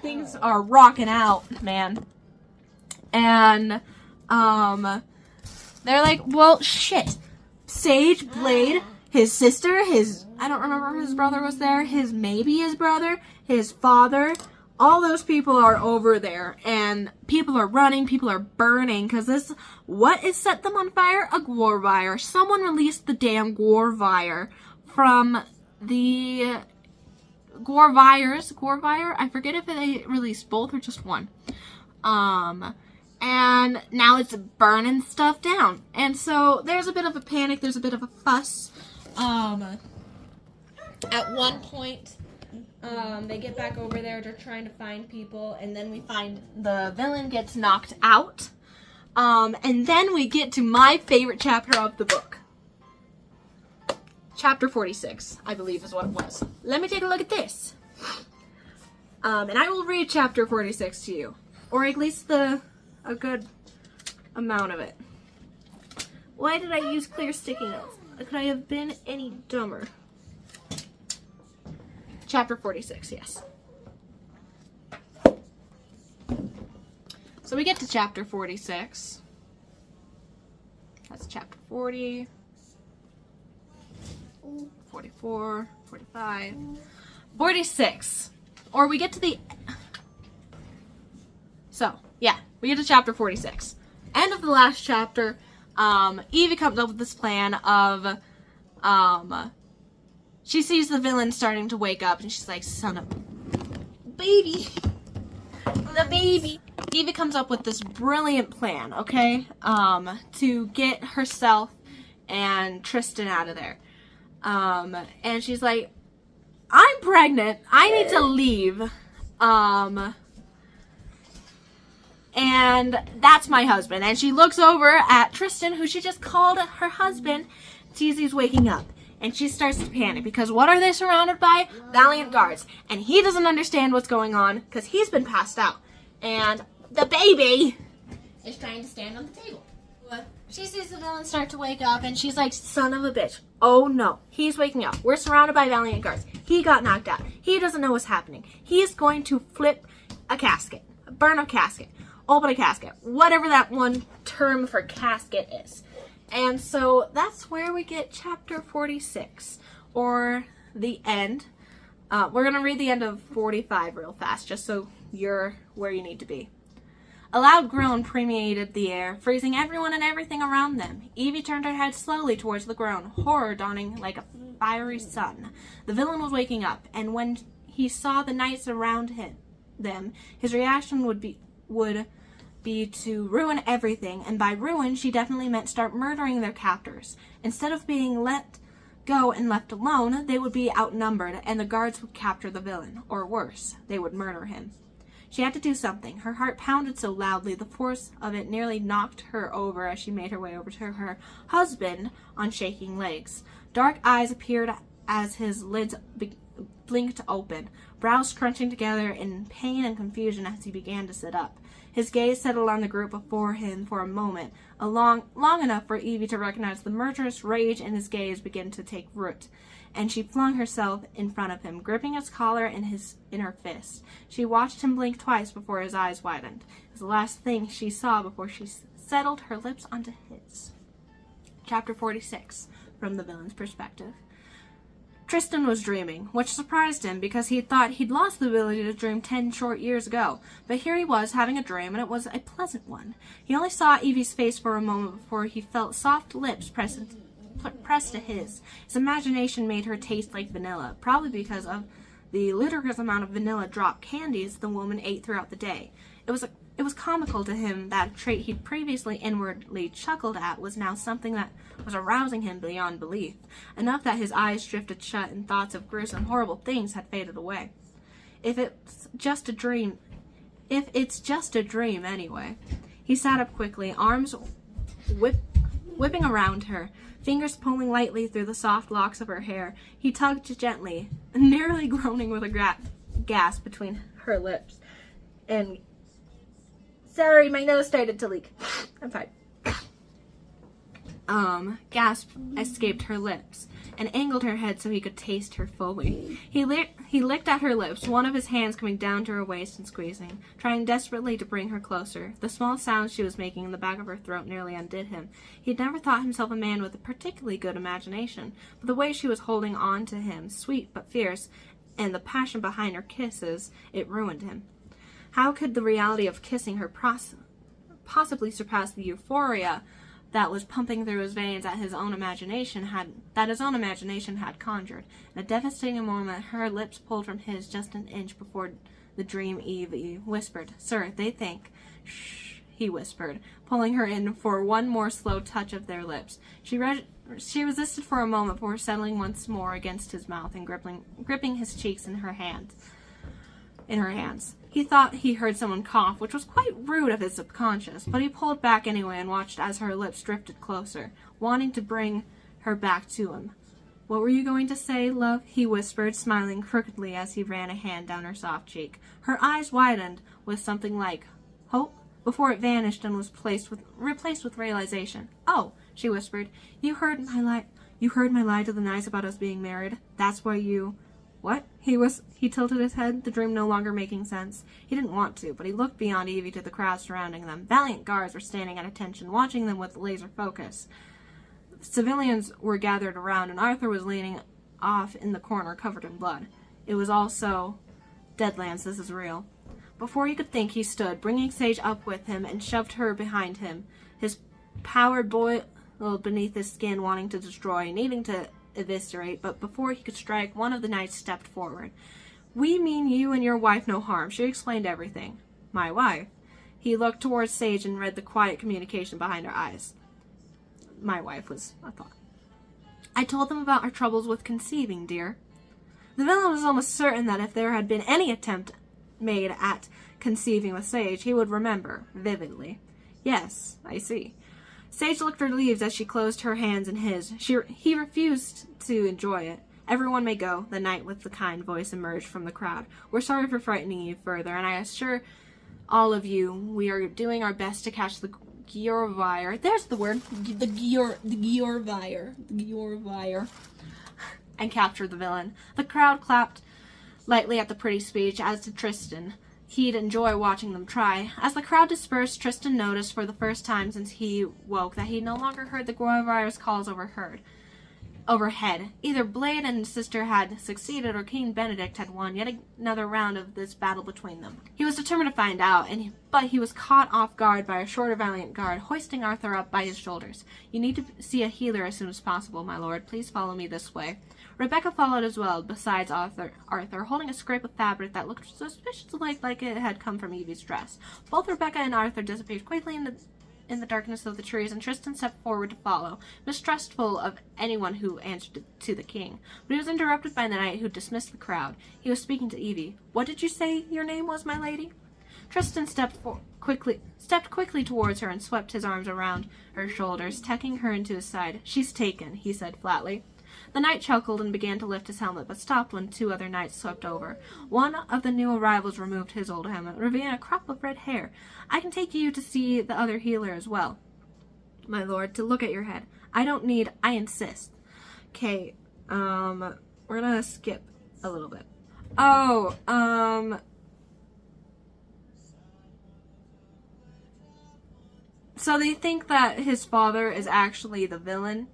Things are rocking out, man. And they're like, well, shit. Sage, Blade, his sister, I don't remember if his brother was there, his brother, his father, all those people are over there, and people are running, people are burning, because what has set them on fire? A Gorvire. Someone released the damn Gorvire from the Gorvire? I forget if they released both or just one. And now it's burning stuff down. And so there's a bit of a panic, there's a bit of a fuss. At one point, they get back over there, they're trying to find people, and then we find the villain gets knocked out. And then we get to my favorite chapter of the book. Chapter 46, I believe is what it was. Let me take a look at this. And I will read chapter 46 to you. Or at least a good amount of it. Why did I use clear sticky notes? Could I have been any dumber? Chapter 46, yes. So we get to chapter 46. That's chapter 40. 44, 45, 46. Or we get to the... So, yeah, we get to chapter 46. End of the last chapter, Evie comes up with this plan of, she sees the villain starting to wake up, and she's like, son of... Baby! The baby! Evie comes up with this brilliant plan, okay? To get herself and Tristan out of there. And she's like, I'm pregnant. I need to leave. And that's my husband. And she looks over at Tristan, who she just called her husband, sees he's waking up. And she starts to panic because what are they surrounded by? Valiant guards. And he doesn't understand what's going on because he's been passed out. And the baby is trying to stand on the table. She sees the villain start to wake up, and she's like, son of a bitch. Oh no, he's waking up. We're surrounded by valiant guards. He got knocked out. He doesn't know what's happening. He is going to flip a casket, burn a casket, open a casket, whatever that one term for casket is. And so that's where we get chapter 46, or the end. We're going to read the end of 45 real fast, just so you're where you need to be. A loud groan permeated the air, freezing everyone and everything around them. Evie turned her head slowly towards the groan, horror dawning like a fiery sun. The villain was waking up, and when he saw the knights around them, his reaction would be to ruin everything, and by ruin, she definitely meant start murdering their captors. Instead of being let go and left alone, they would be outnumbered, and the guards would capture the villain, or worse, they would murder him. She had to do something. Her heart pounded so loudly, the force of it nearly knocked her over as she made her way over to her husband on shaking legs. Dark eyes appeared as his lids blinked open, brows crunching together in pain and confusion as he began to sit up. His gaze settled on the group before him for a moment, long enough for Evie to recognize the murderous rage in his gaze begin to take root, and she flung herself in front of him, gripping his collar in her fist. She watched him blink twice before his eyes widened. It was the last thing she saw before she settled her lips onto his. Chapter 46, from the villain's perspective. Tristan was dreaming, which surprised him because he thought he'd lost the ability to dream 10 short years ago. But here he was having a dream, and it was a pleasant one. He only saw Evie's face for a moment before he felt soft lips pressed to his. His imagination made her taste like vanilla, probably because of the ludicrous amount of vanilla drop candies the woman ate throughout the day. It was comical to him that a trait he'd previously inwardly chuckled at was now something that was arousing him beyond belief, enough that his eyes drifted shut and thoughts of gruesome, horrible things had faded away. If it's just a dream anyway. He sat up quickly, arms whipping around her, fingers pulling lightly through the soft locks of her hair. He tugged gently, nearly groaning with a gasp between her lips, and sorry, my nose started to leak. I'm fine. Gasp escaped her lips and angled her head so he could taste her fully. He licked at her lips, one of his hands coming down to her waist and squeezing, trying desperately to bring her closer. The small sounds she was making in the back of her throat nearly undid him. He'd never thought himself a man with a particularly good imagination, but the way she was holding on to him, sweet but fierce, and the passion behind her kisses, it ruined him. How could the reality of kissing her possibly surpass the euphoria that was pumping through his veins that his own imagination had conjured? In a devastating moment, her lips pulled from his just an inch before the dream. Evie whispered, "Sir, they think." "Shh," he whispered, pulling her in for one more slow touch of their lips. She resisted for a moment before settling once more against his mouth and gripping his cheeks in her hands. He thought he heard someone cough, which was quite rude of his subconscious, but he pulled back anyway and watched as her lips drifted closer, wanting to bring her back to him. "What were you going to say, love?" he whispered, smiling crookedly as he ran a hand down her soft cheek. Her eyes widened with something like hope before it vanished and was replaced with realization. "Oh," she whispered, You heard my lie to the nice about us being married. That's why you..." "What?" He tilted his head, the dream no longer making sense. He didn't want to, but he looked beyond Evie to the crowd surrounding them. Valiant guards were standing at attention, watching them with laser focus. Civilians were gathered around, and Arthur was leaning off in the corner, covered in blood. It was also Deadlands, this is real. Before he could think, he stood, bringing Sage up with him, and shoved her behind him. His power boiled beneath his skin, wanting to destroy, needing to eviscerate, but before he could strike, one of the knights stepped forward. "We mean you and your wife no harm." She explained everything. "My wife?" He looked towards Sage and read the quiet communication behind her eyes. "My wife" was a thought. "I told them about our troubles with conceiving, dear." The villain was almost certain that if there had been any attempt made at conceiving with Sage, he would remember vividly. "Yes, I see." Sage looked relieved as she closed her hands in his. He refused to enjoy it. "Everyone may go," the knight with the kind voice emerged from the crowd. "We're sorry for frightening you further, and I assure all of you we are doing our best to catch the Giorvire." There's the word. The Giorvire. And capture the villain. The crowd clapped lightly at the pretty speech, as did Tristan. He'd enjoy watching them try. As the crowd dispersed, Tristan noticed for the first time since he woke that he no longer heard the Giorvire's calls overhead. Either Blade and his sister had succeeded, or King Benedict had won yet another round of this battle between them. He was determined to find out, but he was caught off guard by a shorter valiant guard, hoisting Arthur up by his shoulders. "You need to see a healer as soon as possible, my lord. Please follow me this way." Rebecca followed as well, besides Arthur, holding a scrap of fabric that looked suspiciously like it had come from Evie's dress. Both Rebecca and Arthur disappeared quickly in the darkness of the trees, and Tristan stepped forward to follow, mistrustful of anyone who answered to the king. But he was interrupted by the knight, who dismissed the crowd. He was speaking to Evie. "What did you say your name was, my lady?" Tristan stepped quickly towards her and swept his arms around her shoulders, tucking her into his side. "She's taken," he said flatly. The knight chuckled and began to lift his helmet, but stopped when 2 other knights swept over. One of the new arrivals removed his old helmet, revealing a crop of red hair. "I can take you to see the other healer as well, my lord, to look at your head. I insist." Okay, we're gonna skip a little bit. So they think that his father is actually the villain,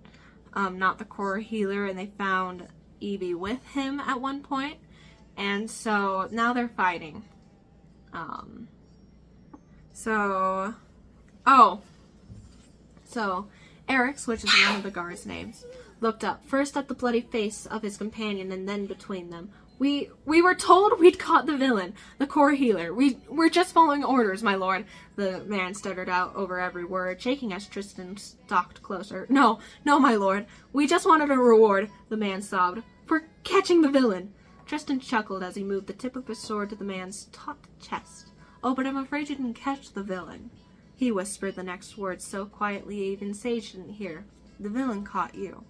not the core healer, and they found Evie with him at one point, and so now they're fighting. So Eric's, which is one of the guards' names, looked up, first at the bloody face of his companion and then between them. We were told we'd caught the villain, the core healer. We're just following orders, my lord," the man stuttered out over every word, shaking as Tristan stalked closer. No, my lord. We just wanted a reward," the man sobbed, "for catching the villain." Tristan chuckled as he moved the tip of his sword to the man's taut chest. "Oh, but I'm afraid you didn't catch the villain," he whispered the next words so quietly even Sage didn't hear. "The villain caught you."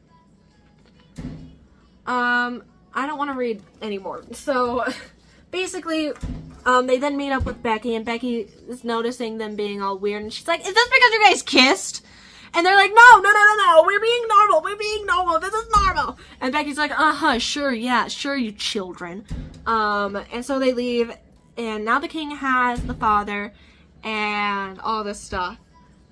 I don't want to read anymore. So, basically, they then meet up with Becky, and Becky is noticing them being all weird, and she's like, "Is this because you guys kissed?" And they're like, No, we're being normal, this is normal." And Becky's like, sure, you children. And so they leave, and now the king has the father, and all this stuff.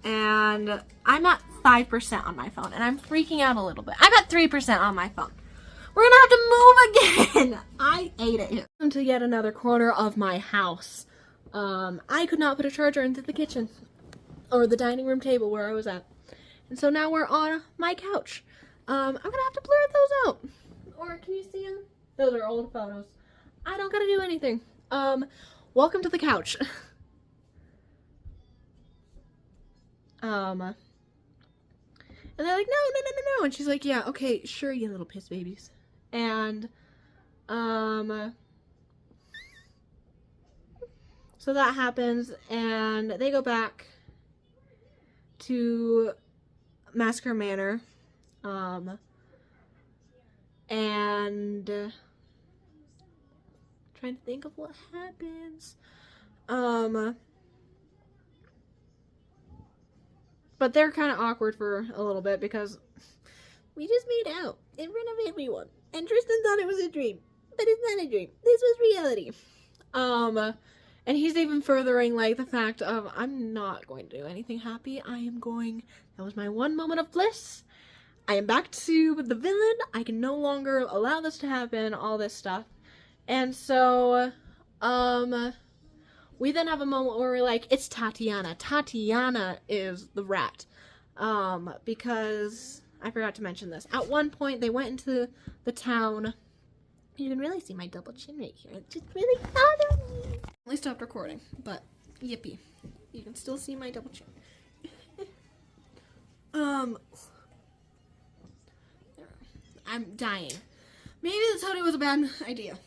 And I'm at 5% on my phone, and I'm freaking out a little bit. I'm at 3% on my phone. We're gonna have to move again. I hate it. Welcome to yet another corner of my house. I could not put a charger into the kitchen or the dining room table where I was at. And so now we're on my couch. I'm gonna have to blur those out. Or can you see them? Those are old photos. I don't gotta do anything. Welcome to the couch. And they're like, no. And she's like, "Yeah, okay, sure, you little piss babies." And, so that happens, and they go back to Massacre Manor, and, trying to think of what happens, but they're kind of awkward for a little bit because we just made out in front of everyone, and Tristan thought it was a dream, but it's not a dream. This was reality. And he's even furthering, like, the fact of, I'm not going to do anything happy. That was my one moment of bliss. I am back to the villain. I can no longer allow this to happen, all this stuff. And so, we then have a moment where we're like, it's Tatiana. Tatiana is the rat. Because I forgot to mention this. At one point, they went into the town. You can really see my double chin right here. It's just really bothering me. I stopped recording, but yippee. You can still see my double chin. I'm dying. Maybe this hoodie was a bad idea.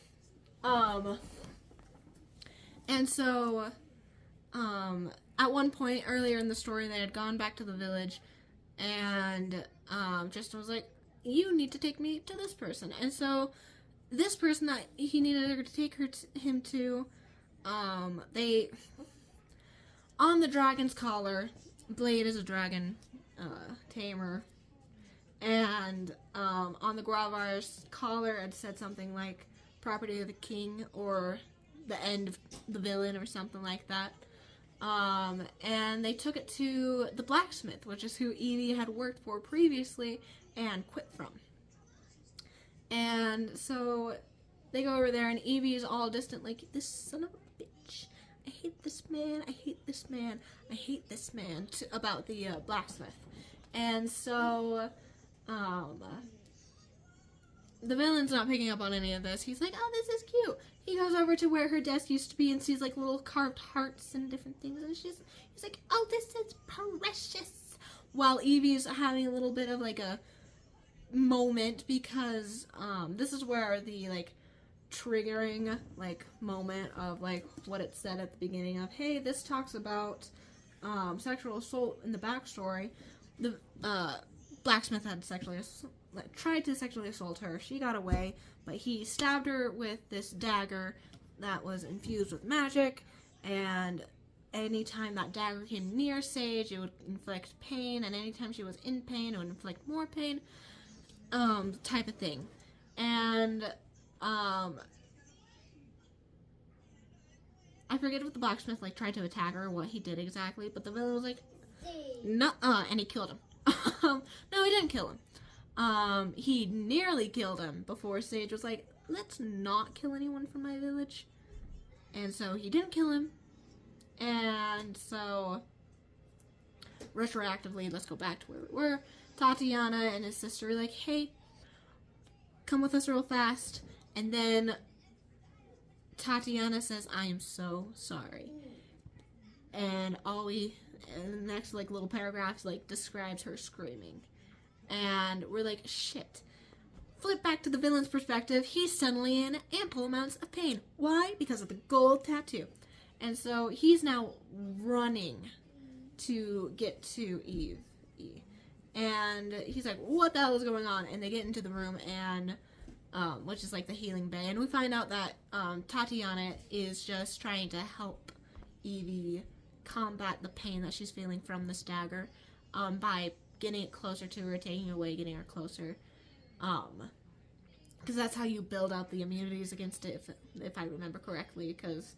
And so, at one point earlier in the story, they had gone back to the village, and, Tristan was like, you need to take me to this person. And so, this person that he needed her to take him to, they, on the dragon's collar, Blade is a dragon, tamer, and, on the Gravar's collar, it said something like, property of the king, or the end of the villain, or something like that. And they took it to the blacksmith, which is who Evie had worked for previously and quit from. And so they go over there, and Evie is all distant, like, this son of a bitch. I hate this man, I hate this man, I hate this man, about the blacksmith. And so, the villain's not picking up on any of this. He's like, oh, this is cute. He goes over to where her desk used to be and sees, like, little carved hearts and different things. And he's like, oh, this is precious. While Evie's having a little bit of, like, a moment because, this is where the, like, triggering like moment of like what it said at the beginning of, hey, this talks about sexual assault in the backstory. The blacksmith had tried to sexually assault her. She got away, but he stabbed her with this dagger that was infused with magic, and anytime that dagger came near Sage, it would inflict pain, and anytime she was in pain, it would inflict more pain, type of thing. And I forget if the blacksmith like tried to attack her or what he did exactly, but the villain was like, nuh-uh, and he killed him. No, he didn't kill him. He nearly killed him before Sage was like, let's not kill anyone from my village. And so he didn't kill him. And so, retroactively, let's go back to where we were. Tatiana and his sister were like, hey, come with us real fast. And then Tatiana says, I am so sorry. And the next like little paragraphs like describes her screaming. And we're like, shit. Flip back to the villain's perspective, he's suddenly in ample amounts of pain. Why? Because of the gold tattoo. And so he's now running to get to Eve. And he's like, what the hell is going on? And they get into the room, and which is like the healing bay. And we find out that Tatiana is just trying to help Evie combat the pain that she's feeling from this dagger by getting it closer to her, taking it away, getting her closer. Because that's how you build up the immunities against it, if I remember correctly, because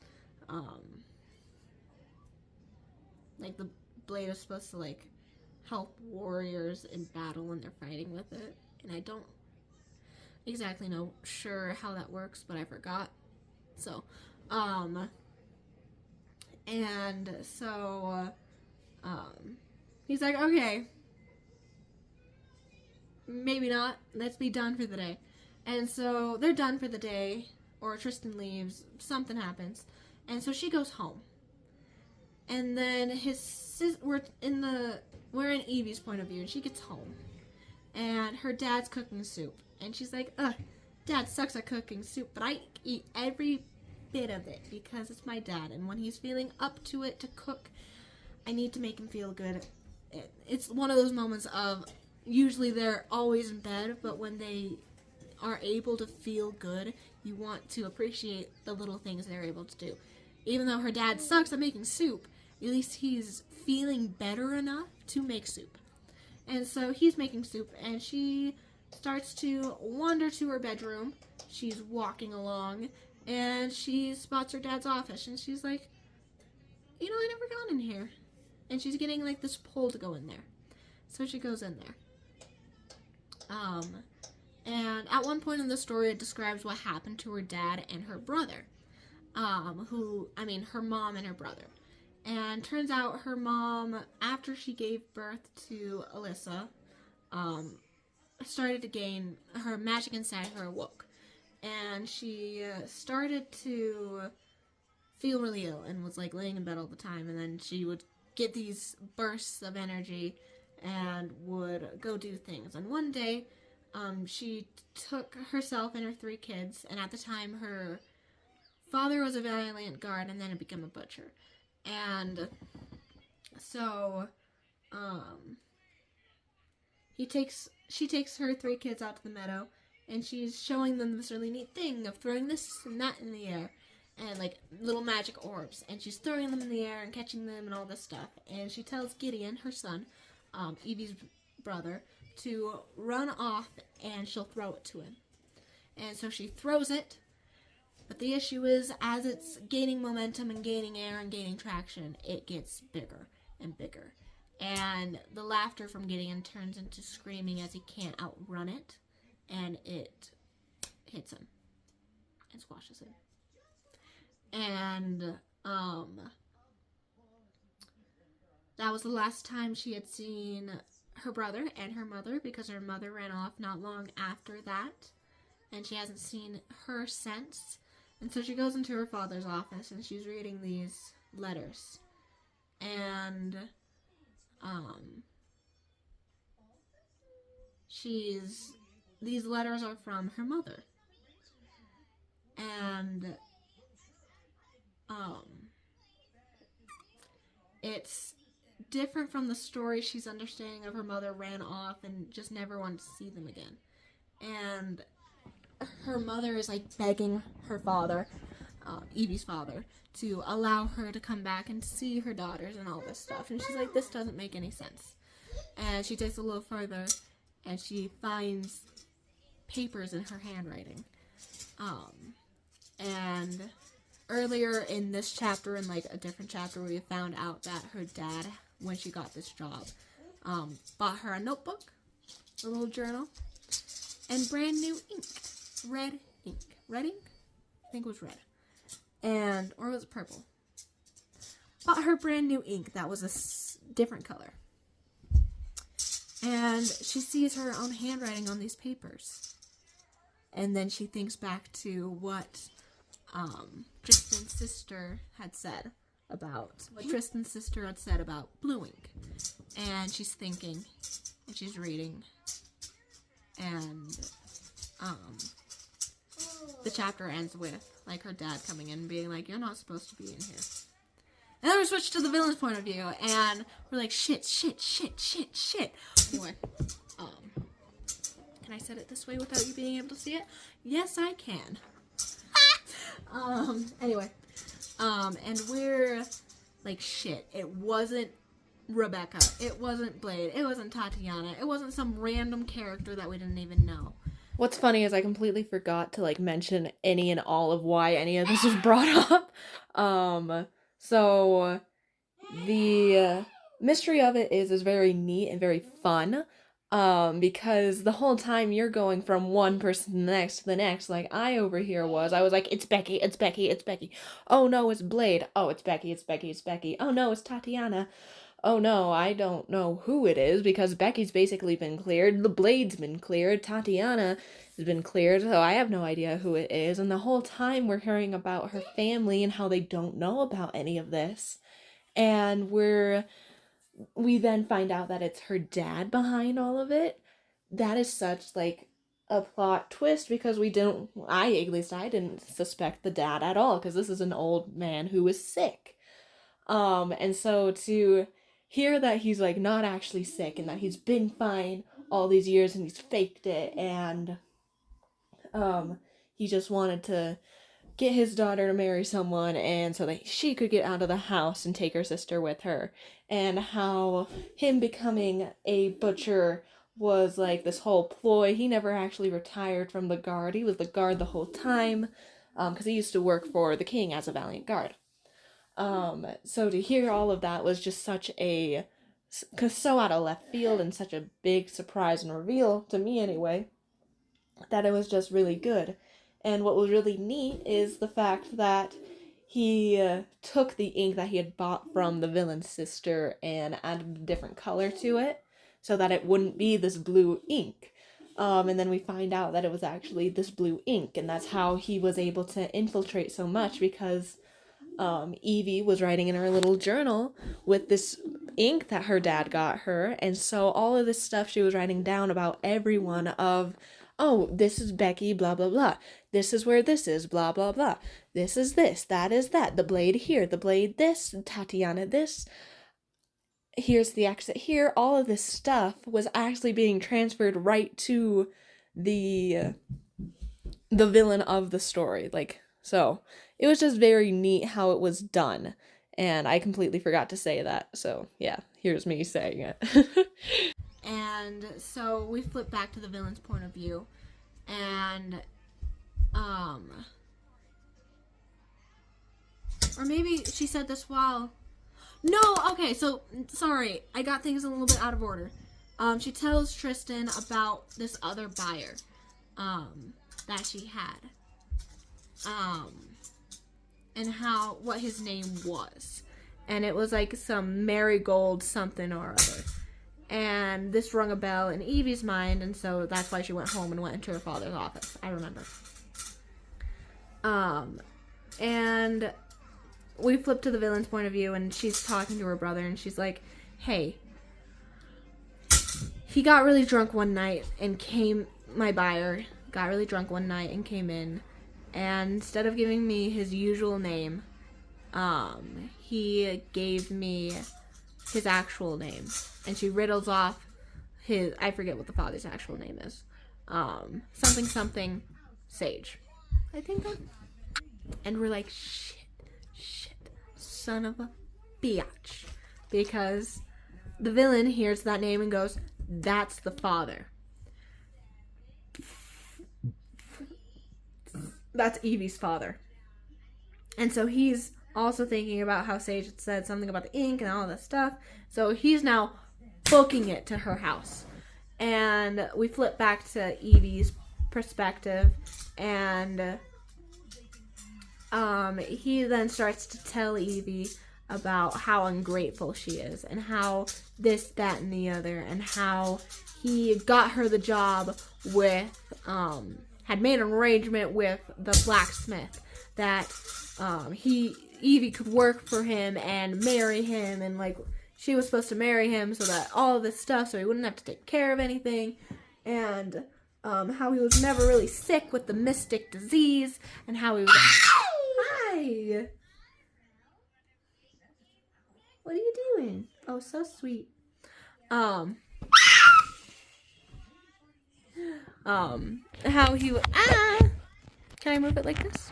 like the blade is supposed to like help warriors in battle when they're fighting with it, and I don't exactly know how that works, but I forgot. So he's like, okay, maybe not, let's be done for the day. And so they're done for the day, or Tristan leaves, something happens, and so she goes home. And then we're in Evie's point of view, and she gets home, and her dad's cooking soup, and she's like, ugh, Dad sucks at cooking soup, but I eat every bit of it because it's my dad, and when he's feeling up to it to cook, I need to make him feel good. It's one of those moments of, usually they're always in bed, but when they are able to feel good, you want to appreciate the little things they're able to do. Even though her dad sucks at making soup, at least he's feeling better enough to make soup. And so he's making soup, and she starts to wander to her bedroom. She's walking along, and she spots her dad's office, and she's like, you know, I never gone in here. And she's getting like this pull to go in there. So she goes in there. And at one point in the story, it describes what happened to her dad and her brother. Her mom and her brother. And turns out her mom, after she gave birth to Alyssa, started to gain, her magic inside her awoke. And she started to feel really ill and was like laying in bed all the time. And then she would get these bursts of energy and would go do things. And one day, she took herself and her 3 kids, and at the time her father was a valiant guard and then had become a butcher. And so she takes her 3 kids out to the meadow, and she's showing them this really neat thing of throwing this and that in the air, and like little magic orbs, and she's throwing them in the air and catching them and all this stuff. And she tells Gideon, her son, Evie's brother, to run off, and she'll throw it to him. And so she throws it, but the issue is, as it's gaining momentum and gaining air and gaining traction, it gets bigger and bigger. And the laughter from Gideon turns into screaming as he can't outrun it, and it hits him and squashes him. And that was the last time she had seen her brother and her mother, because her mother ran off not long after that, and she hasn't seen her since. And so she goes into her father's office, and she's reading these letters, and these letters are from her mother, different from the story. She's understanding of her mother ran off and just never wanted to see them again. And her mother is like begging her father, Evie's father, to allow her to come back and see her daughters and all this stuff. And she's like, this doesn't make any sense. And she takes a little further and she finds papers in her handwriting. And earlier in this chapter, in like a different chapter, we found out that her dad, when she got this job, bought her a notebook, a little journal, and brand new ink. Red ink. Red ink? I think it was red. And, or was it purple? Bought her brand new ink that was a different color. And she sees her own handwriting on these papers. And then she thinks back to what Tristan's sister had said about blue ink. And she's thinking, and she's reading, and the chapter ends with like her dad coming in and being like, you're not supposed to be in here. And then we switch to the villain's point of view, and we're like, shit. Anyway, can I set it this way without you being able to see it? Yes, I can. Anyway, and we're like, shit, it wasn't Rebecca, it wasn't Blade, it wasn't Tatiana, it wasn't some random character that we didn't even know. What's funny is I completely forgot to like mention any and all of why any of this was brought up. So the mystery of it is very neat and very fun. Because the whole time you're going from one person to the next, like I over here I was like, it's Becky. Oh no, it's Blade. Oh, it's Becky. Oh no, it's Tatiana. Oh no, I don't know who it is because Becky's basically been cleared, the Blade's been cleared, Tatiana has been cleared, so I have no idea who it is. And the whole time we're hearing about her family and how they don't know about any of this. And we then find out that it's her dad behind all of it. That is such like a plot twist because I didn't suspect the dad at all because this is an old man who was sick. And so to hear that he's like not actually sick and that he's been fine all these years and he's faked it and he just wanted to get his daughter to marry someone and so that she could get out of the house and take her sister with her, and how him becoming a butcher was like this whole ploy. He never actually retired from the guard. He was the guard the whole time because he used to work for the king as a valiant guard. So to hear all of that was just so out of left field and such a big surprise and reveal, to me anyway, that it was just really good. And what was really neat is the fact that he took the ink that he had bought from the villain's sister and added a different color to it so that it wouldn't be this blue ink. And then we find out that it was actually this blue ink, and that's how he was able to infiltrate so much because Evie was writing in her little journal with this ink that her dad got her, and so all of this stuff she was writing down about everyone of, oh, this is Becky, blah, blah, blah. This is where this is, blah, blah, blah. This is this, that is that. The Blade here, the Blade this, Tatiana this. Here's the exit here. All of this stuff was actually being transferred right to the villain of the story. Like, so it was just very neat how it was done. And I completely forgot to say that. So yeah, here's me saying it. And so we flip back to the villain's point of view, and or maybe she said this while, no, okay, so sorry, I got things a little bit out of order. She tells Tristan about this other buyer that she had, and what his name was, and it was like some Marigold something or other. And this rung a bell in Evie's mind, and so that's why she went home and went into her father's office. I remember. And we flip to the villain's point of view, and she's talking to her brother, and she's like, hey, he got really drunk one night and my buyer got really drunk one night and came in, and instead of giving me his usual name, he gave me his actual name. And she riddles off his, I forget what the father's actual name is. Something something Sage. I think that. And we're like, shit, son of a biatch. Because the villain hears that name and goes, that's the father. That's Evie's father. And so he's also thinking about how Sage had said something about the ink and all that stuff. So he's now booking it to her house. And we flip back to Evie's perspective. And he then starts to tell Evie about how ungrateful she is. And how this, that, and the other. And how he got her the job with, had made an arrangement with the blacksmith. That Evie could work for him and marry him, and like she was supposed to marry him so that all of this stuff, so he wouldn't have to take care of anything, and how he was never really sick with the mystic disease, and how he was hi, what are you doing? Oh, so sweet. How he would can I move it like this?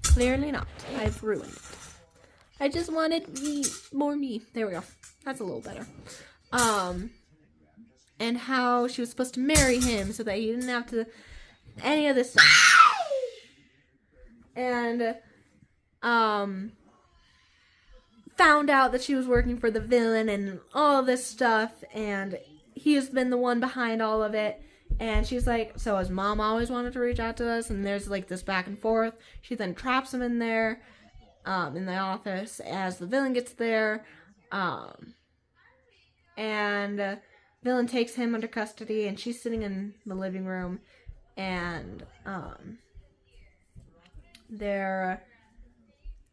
Clearly not. I've ruined it. I just wanted more me. There we go. That's a little better. And how she was supposed to marry him so that he didn't have to any of this stuff. And found out that she was working for the villain and all this stuff, and he has been the one behind all of it. And she's like, so his mom always wanted to reach out to us, and there's like this back and forth. She then traps him in there, in the office as the villain gets there. And villain takes him under custody, and she's sitting in the living room, and they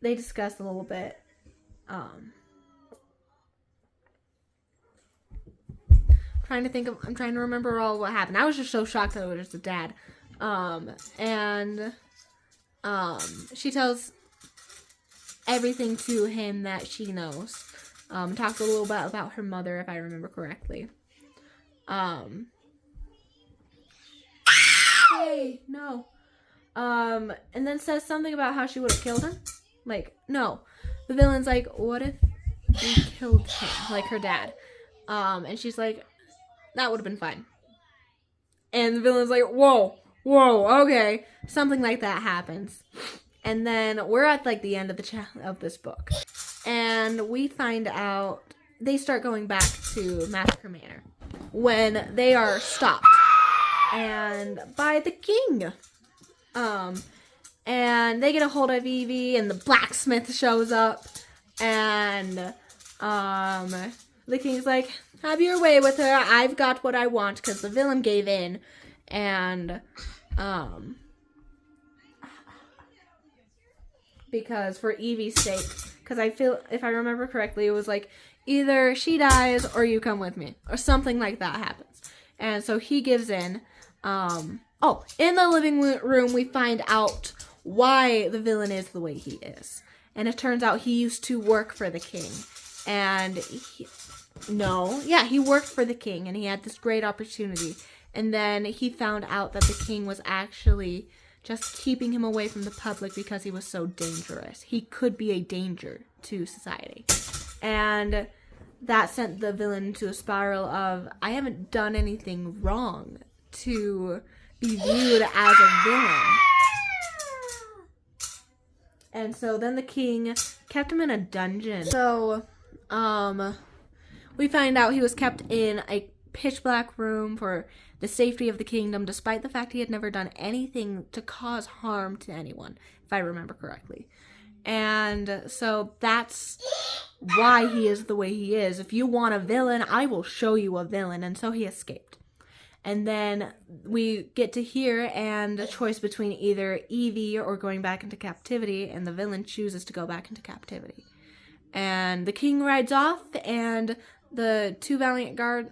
discuss a little bit. I'm trying to remember all what happened. I was just so shocked that it was just a dad. She tells everything to him that she knows. Talks a little bit about her mother, if I remember correctly. Hey, no. And then says something about how she would have killed him. Like, no. The villain's like, what if we killed him? Like her dad. And she's like, that would have been fine. And the villain's like, whoa, okay. Something like that happens. And then we're at like the end of of this book. And we find out they start going back to Massacre Manor when they are stopped and by the king. And they get a hold of Evie, and the blacksmith shows up, and the king's like, have your way with her, I've got what I want, because the villain gave in. And because for Evie's sake, because I feel, if I remember correctly, it was like either she dies or you come with me, or something like that happens. And so he gives in. In the living room we find out why the villain is the way he is. And it turns out he used to work for the king. And he worked for the king, and he had this great opportunity. And then he found out that the king was actually just keeping him away from the public because he was so dangerous. He could be a danger to society. And that sent the villain to a spiral of, I haven't done anything wrong to be viewed as a villain. And so then the king kept him in a dungeon. So, we find out he was kept in a pitch black room for the safety of the kingdom, despite the fact he had never done anything to cause harm to anyone, if I remember correctly. And so that's why he is the way he is. If you want a villain, I will show you a villain. And so he escaped. And then we get to here, and a choice between either Evie or going back into captivity, and the villain chooses to go back into captivity. And the king rides off, and the two valiant guard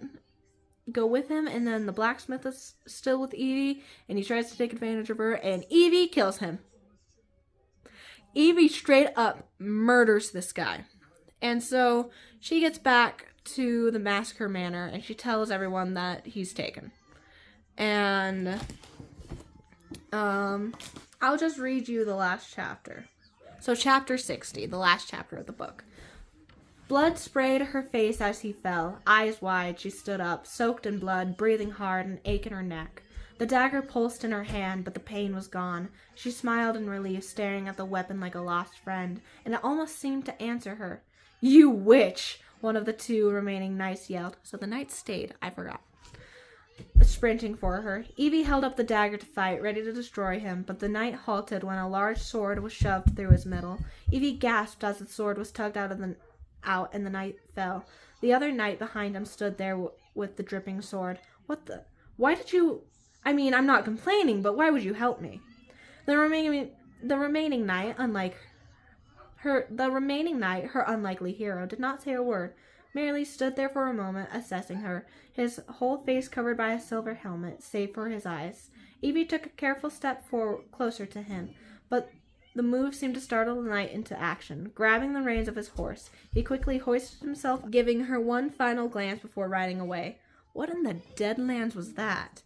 go with him, and then the blacksmith is still with Evie, and he tries to take advantage of her, and Evie kills him. Evie straight up murders this guy. And so she gets back to the massacre manor and she tells everyone that he's taken. And I'll just read you the last chapter. So chapter 60, the last chapter of the book. Blood sprayed her face as he fell. Eyes wide, she stood up, soaked in blood, breathing hard, an ache in her neck. The dagger pulsed in her hand, but the pain was gone. She smiled in relief, staring at the weapon like a lost friend, and it almost seemed to answer her. "You witch!" one of the two remaining knights yelled. So the knights stayed, I forgot. Sprinting for her, Evie held up the dagger to fight, ready to destroy him, but the knight halted when a large sword was shoved through his middle. Evie gasped as the sword was tugged out and the knight fell. The other knight behind him stood there with the dripping sword. "What the? Why did you? I mean, I'm not complaining, but why would you help me?" The remaining knight, her unlikely hero, did not say a word, merely stood there for a moment, assessing her, his whole face covered by a silver helmet, save for his eyes. Evie took a careful step closer to him, but the move seemed to startle the knight into action. Grabbing the reins of his horse, he quickly hoisted himself, giving her one final glance before riding away. What in the Deadlands was that?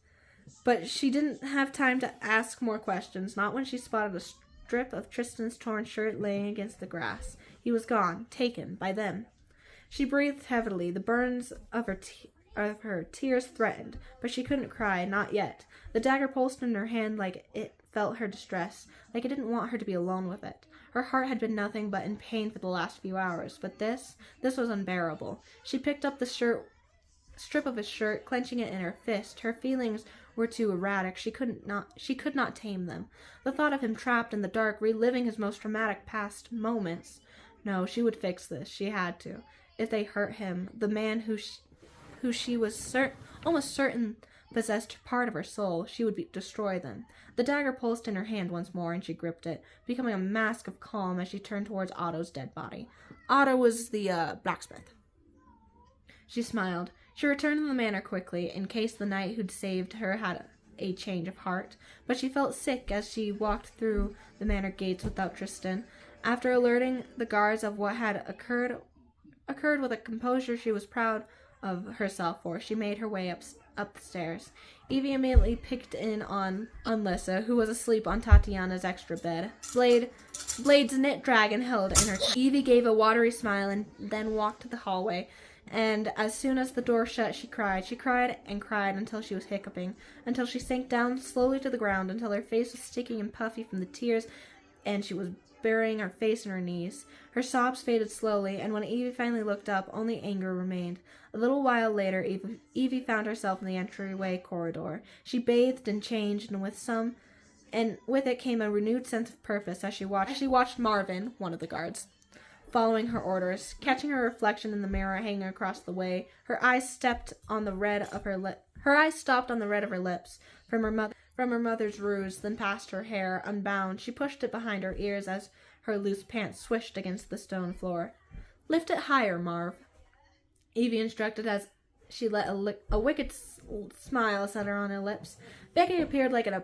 But she didn't have time to ask more questions, not when she spotted a strip of Tristan's torn shirt laying against the grass. He was gone, taken by them. She breathed heavily, the burns of her tears threatened, but she couldn't cry, not yet. The dagger pulsed in her hand like it felt her distress, like it didn't want her to be alone with it. Her heart had been nothing but in pain for the last few hours, but this was unbearable. She picked up the strip of his shirt, clenching it in her fist. Her feelings were too erratic. She could not tame them. The thought of him trapped in the dark, reliving his most traumatic past moments. No, she would fix this. She had to. If they hurt him, the man who she was almost certain possessed part of her soul, she would destroy them. The dagger pulsed in her hand once more, and she gripped it, becoming a mask of calm as she turned towards Otto's dead body. Otto was the blacksmith. She smiled. She returned to the manor quickly, in case the knight who'd saved her had a change of heart, but she felt sick as she walked through the manor gates without Tristan. After alerting the guards of what had occurred with a composure she was proud of herself for, she made her way up the stairs. Evie immediately picked in on Lissa, who was asleep on Tatiana's extra bed. Blade's knit dragon held in her teeth. Evie gave a watery smile and then walked to the hallway, and as soon as the door shut, she cried. She cried and cried until she was hiccuping, until she sank down slowly to the ground, until her face was sticky and puffy from the tears, and she was burying her face in her knees. Her sobs faded slowly, and when Evie finally looked up, only anger remained. A little while later, Evie found herself in the entryway corridor. She bathed and changed, and with it came a renewed sense of purpose as she watched Marvin, one of the guards, following her orders. Catching her reflection in the mirror hanging across the way, her eyes stopped on the red of her lips from her mother's ruse, then past her hair, unbound. She pushed it behind her ears as her loose pants swished against the stone floor. "Lift it higher, Marv," Evie instructed as she let a wicked smile settle on her lips. Becky appeared like an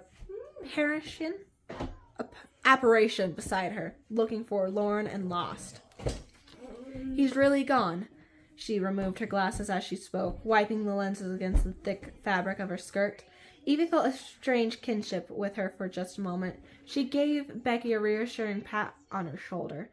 apparition beside her, looking forlorn and lost. "He's really gone." She removed her glasses as she spoke, wiping the lenses against the thick fabric of her skirt. Evie felt a strange kinship with her for just a moment. She gave Becky a reassuring pat on her shoulder.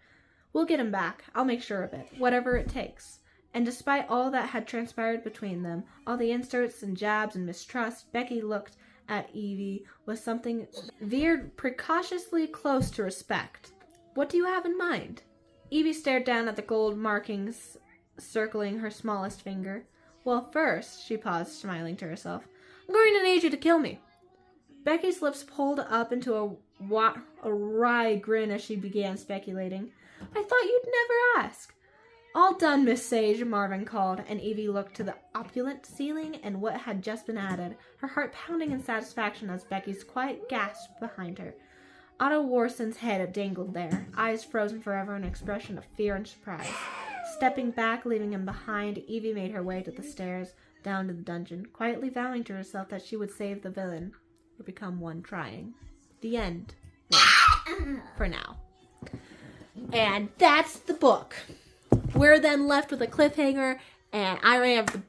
"We'll get him back. I'll make sure of it, whatever it takes." And despite all that had transpired between them, all the insults and jabs and mistrust, Becky looked at Evie with something veered precautiously close to respect. "What do you have in mind?" Evie stared down at the gold markings circling her smallest finger. "Well, first," she paused, smiling to herself, "I'm going to need you to kill me." Becky's lips pulled up into a wry grin as she began speculating. "I thought you'd never ask." "All done, Miss Sage," Marvin called, and Evie looked to the opulent ceiling and what had just been added, her heart pounding in satisfaction as Becky's quiet gasp behind her. Otto Warson's head dangled there, eyes frozen forever in an expression of fear and surprise. Stepping back, leaving him behind, Evie made her way to the stairs, down to the dungeon, quietly vowing to herself that she would save the villain, or become one trying. The end. For now. And that's the book. We're then left with a cliffhanger, and I already have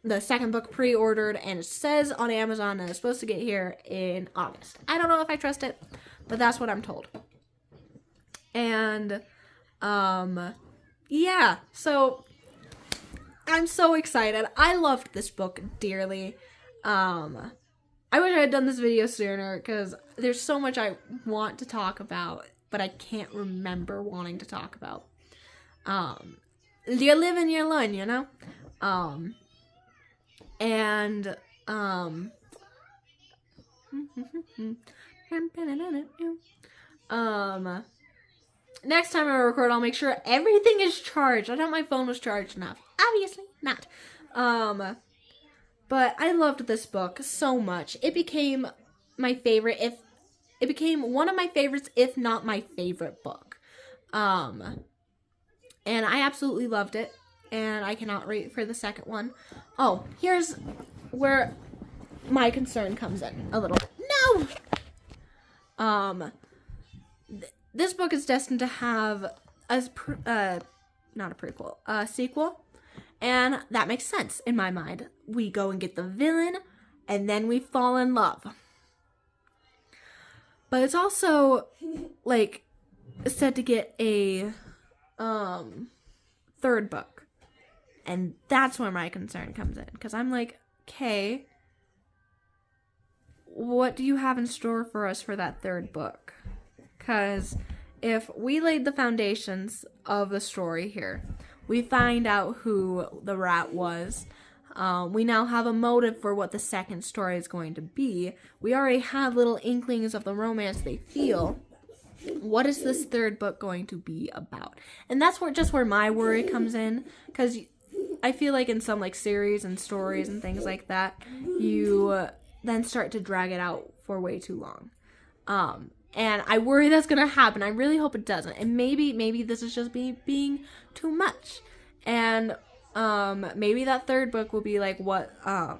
the second book pre-ordered, and it says on Amazon that it's supposed to get here in August. I don't know if I trust it, but that's what I'm told. And, yeah, so I'm so excited. I loved this book dearly. I wish I had done this video sooner, because there's so much I want to talk about, but I can't remember wanting to talk about. You live and you learn, you know? Next time I record, I'll make sure everything is charged. I thought my phone was charged enough. Obviously not. But I loved this book so much. It became my favorite. It became one of my favorites, if not my favorite book. And I absolutely loved it. And I cannot wait for the second one. Oh, here's where my concern comes in a little. No! This book is destined to have not a prequel, a sequel. And that makes sense in my mind. We go and get the villain, and then we fall in love. But it's also, like, said to get a third book. And that's where my concern comes in. Because I'm like, okay, what do you have in store for us for that third book? Because if we laid the foundations of the story here, we find out who the rat was. We now have a motive for what the second story is going to be. We already have little inklings of the romance they feel. What is this third book going to be about? And that's where my worry comes in. Because I feel like in some like series and stories and things like that, you then start to drag it out for way too long. And I worry that's going to happen. I really hope it doesn't. And maybe this is just me being too much. And maybe that third book will be like what, oh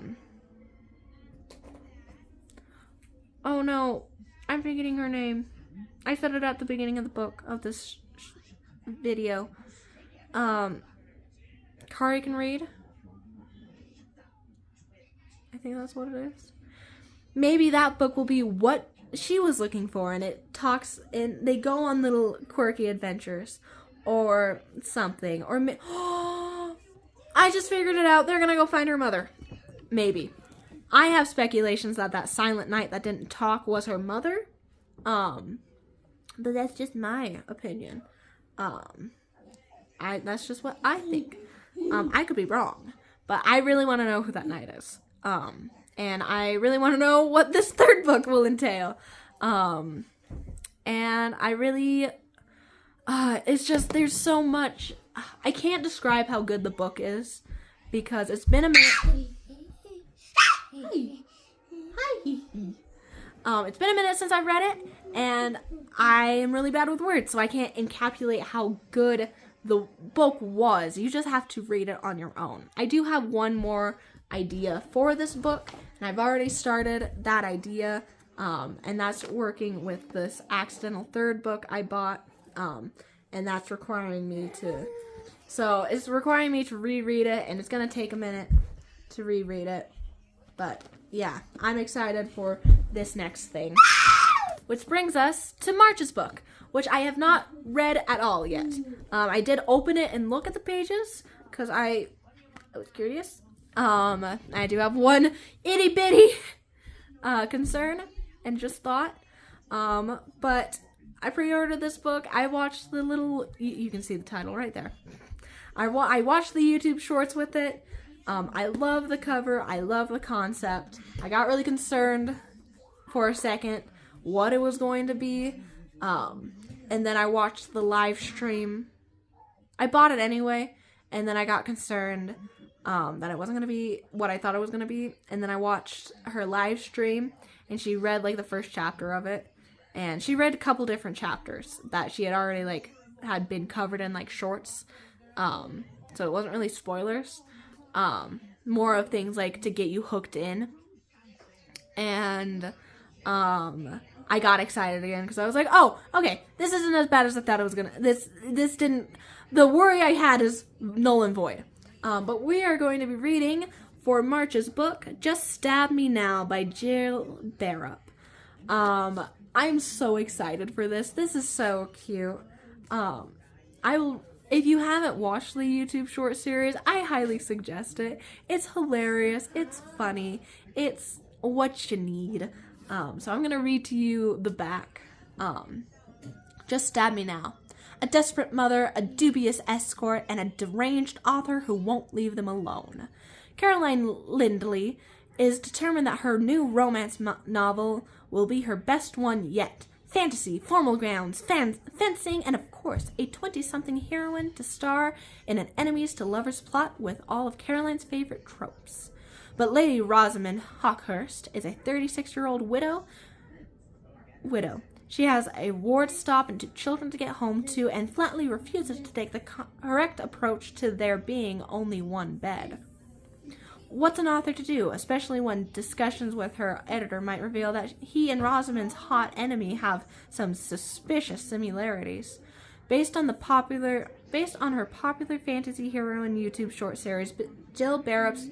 no, I'm forgetting her name. I said it at the beginning of the book, of this video. Kari can read. I think that's what it is. Maybe that book will be what she was looking for, and it talks, and they go on little quirky adventures or something. Or I just figured it out. They're gonna go find her mother. Maybe. I have speculations that silent night that didn't talk was her mother. But that's just my opinion. That's just what I think. I could be wrong, but I really want to know who that knight is. And I really want to know what this third book will entail. And I really, it's just, there's so much. I can't describe how good the book is because it's been a minute. It's been a minute since I've read it, and I am really bad with words, so I can't encapsulate how good the book was. You just have to read it on your own. I do have one more idea for this book, and I've already started that idea, and that's working with this accidental third book I bought, and that's requiring me to, so it's requiring me to reread it, and it's gonna take a minute to reread it, but yeah, I'm excited for this next thing. Which brings us to March's book, which I have not read at all yet. I did open it and look at the pages, because I was curious. I do have one itty bitty concern and just thought. But I pre-ordered this book. I watched the little, you can see the title right there. I watched the YouTube shorts with it. I love the cover. I love the concept. I got really concerned for a second what it was going to be. And then I watched the live stream. I bought it anyway. And then I got concerned that it wasn't going to be what I thought it was going to be. And then I watched her live stream. And she read like the first chapter of it. And she read a couple different chapters that she had already like had been covered in like shorts. So it wasn't really spoilers. More of things like to get you hooked in. And I got excited again because I was like, oh, okay, this isn't as bad as I thought it was gonna. This didn't. The worry I had is null and void. But we are going to be reading for March's book, Just Stab Me Now by Jill Barup. I'm so excited for this. This is so cute. If you haven't watched the YouTube short series, I highly suggest it. It's hilarious. It's funny. It's what you need. So I'm gonna read to you the back. Just Stab Me Now. A desperate mother, a dubious escort, and a deranged author who won't leave them alone. Caroline Lindley is determined that her new romance novel will be her best one yet. Fantasy, formal grounds, fencing, and of course, a 20-something heroine to star in an enemies to lovers plot with all of Caroline's favorite tropes. But Lady Rosamond Hawkhurst is a 36-year-old widow. She has a ward stop and 2 children to get home to, and flatly refuses to take the correct approach to there being only one bed. What's an author to do, especially when discussions with her editor might reveal that he and Rosamond's hot enemy have some suspicious similarities? Based on her popular fantasy heroine YouTube short series, Jill Barup's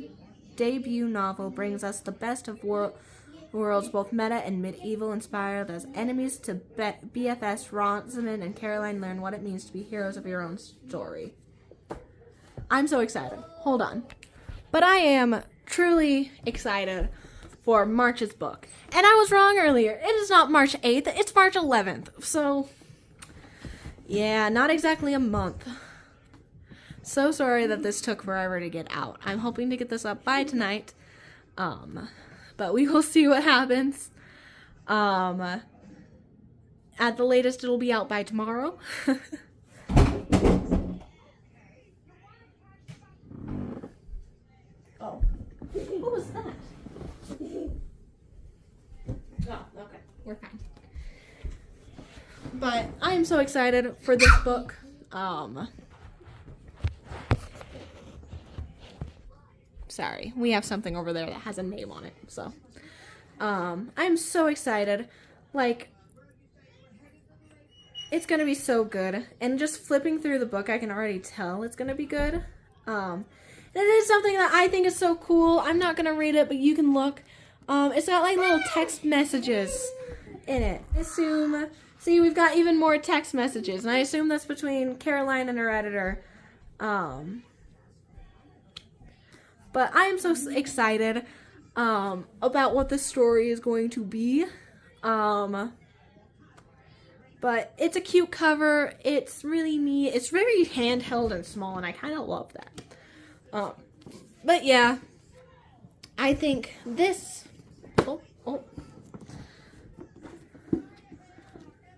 debut novel brings us the best of worlds, both meta and medieval inspired, as enemies to BFS Rosamond and Caroline learn what it means to be heroes of your own story. I'm so excited. Hold on. But I am truly excited for March's book. And I was wrong earlier. It is not March 8th. It's March 11th. So, yeah, not exactly a month. So sorry that this took forever to get out. I'm hoping to get this up by tonight. But we will see what happens. At the latest, it'll be out by tomorrow. Oh, what was that? Oh, okay, we're fine. But I am so excited for this book. Sorry, we have something over there that has a name on it, so. I'm so excited. Like, it's gonna be so good. And just flipping through the book, I can already tell it's gonna be good. It is something that I think is so cool. I'm not gonna read it, but you can look. It's got like little text messages in it. See, we've got even more text messages, and I assume that's between Caroline and her editor. But I am so excited about what this story is going to be. But it's a cute cover. It's really neat. It's very handheld and small, and I kind of love that. But yeah, I think this.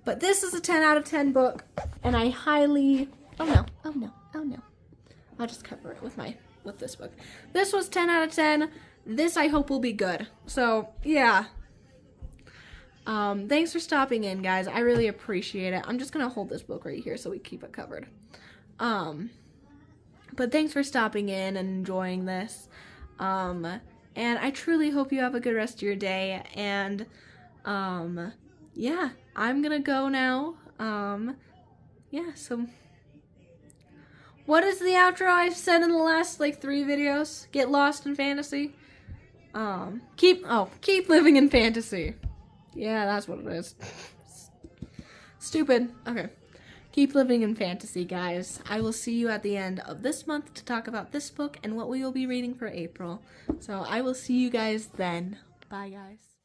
But this is a 10 out of 10 book, and I highly. Oh no. I'll just cover it with this book. This was 10 out of 10. This I hope will be good. So yeah. Thanks for stopping in, guys. I really appreciate it. I'm just gonna hold this book right here so we keep it covered. But thanks for stopping in and enjoying this. And I truly hope you have a good rest of your day. And yeah, I'm gonna go now. Yeah, so what is the outro I've said in the last like 3 videos? Get lost in fantasy. Keep living in fantasy. Yeah, that's what it is. Stupid. Okay. Keep living in fantasy, guys. I will see you at the end of this month to talk about this book and what we will be reading for April. So I will see you guys then. Bye, guys.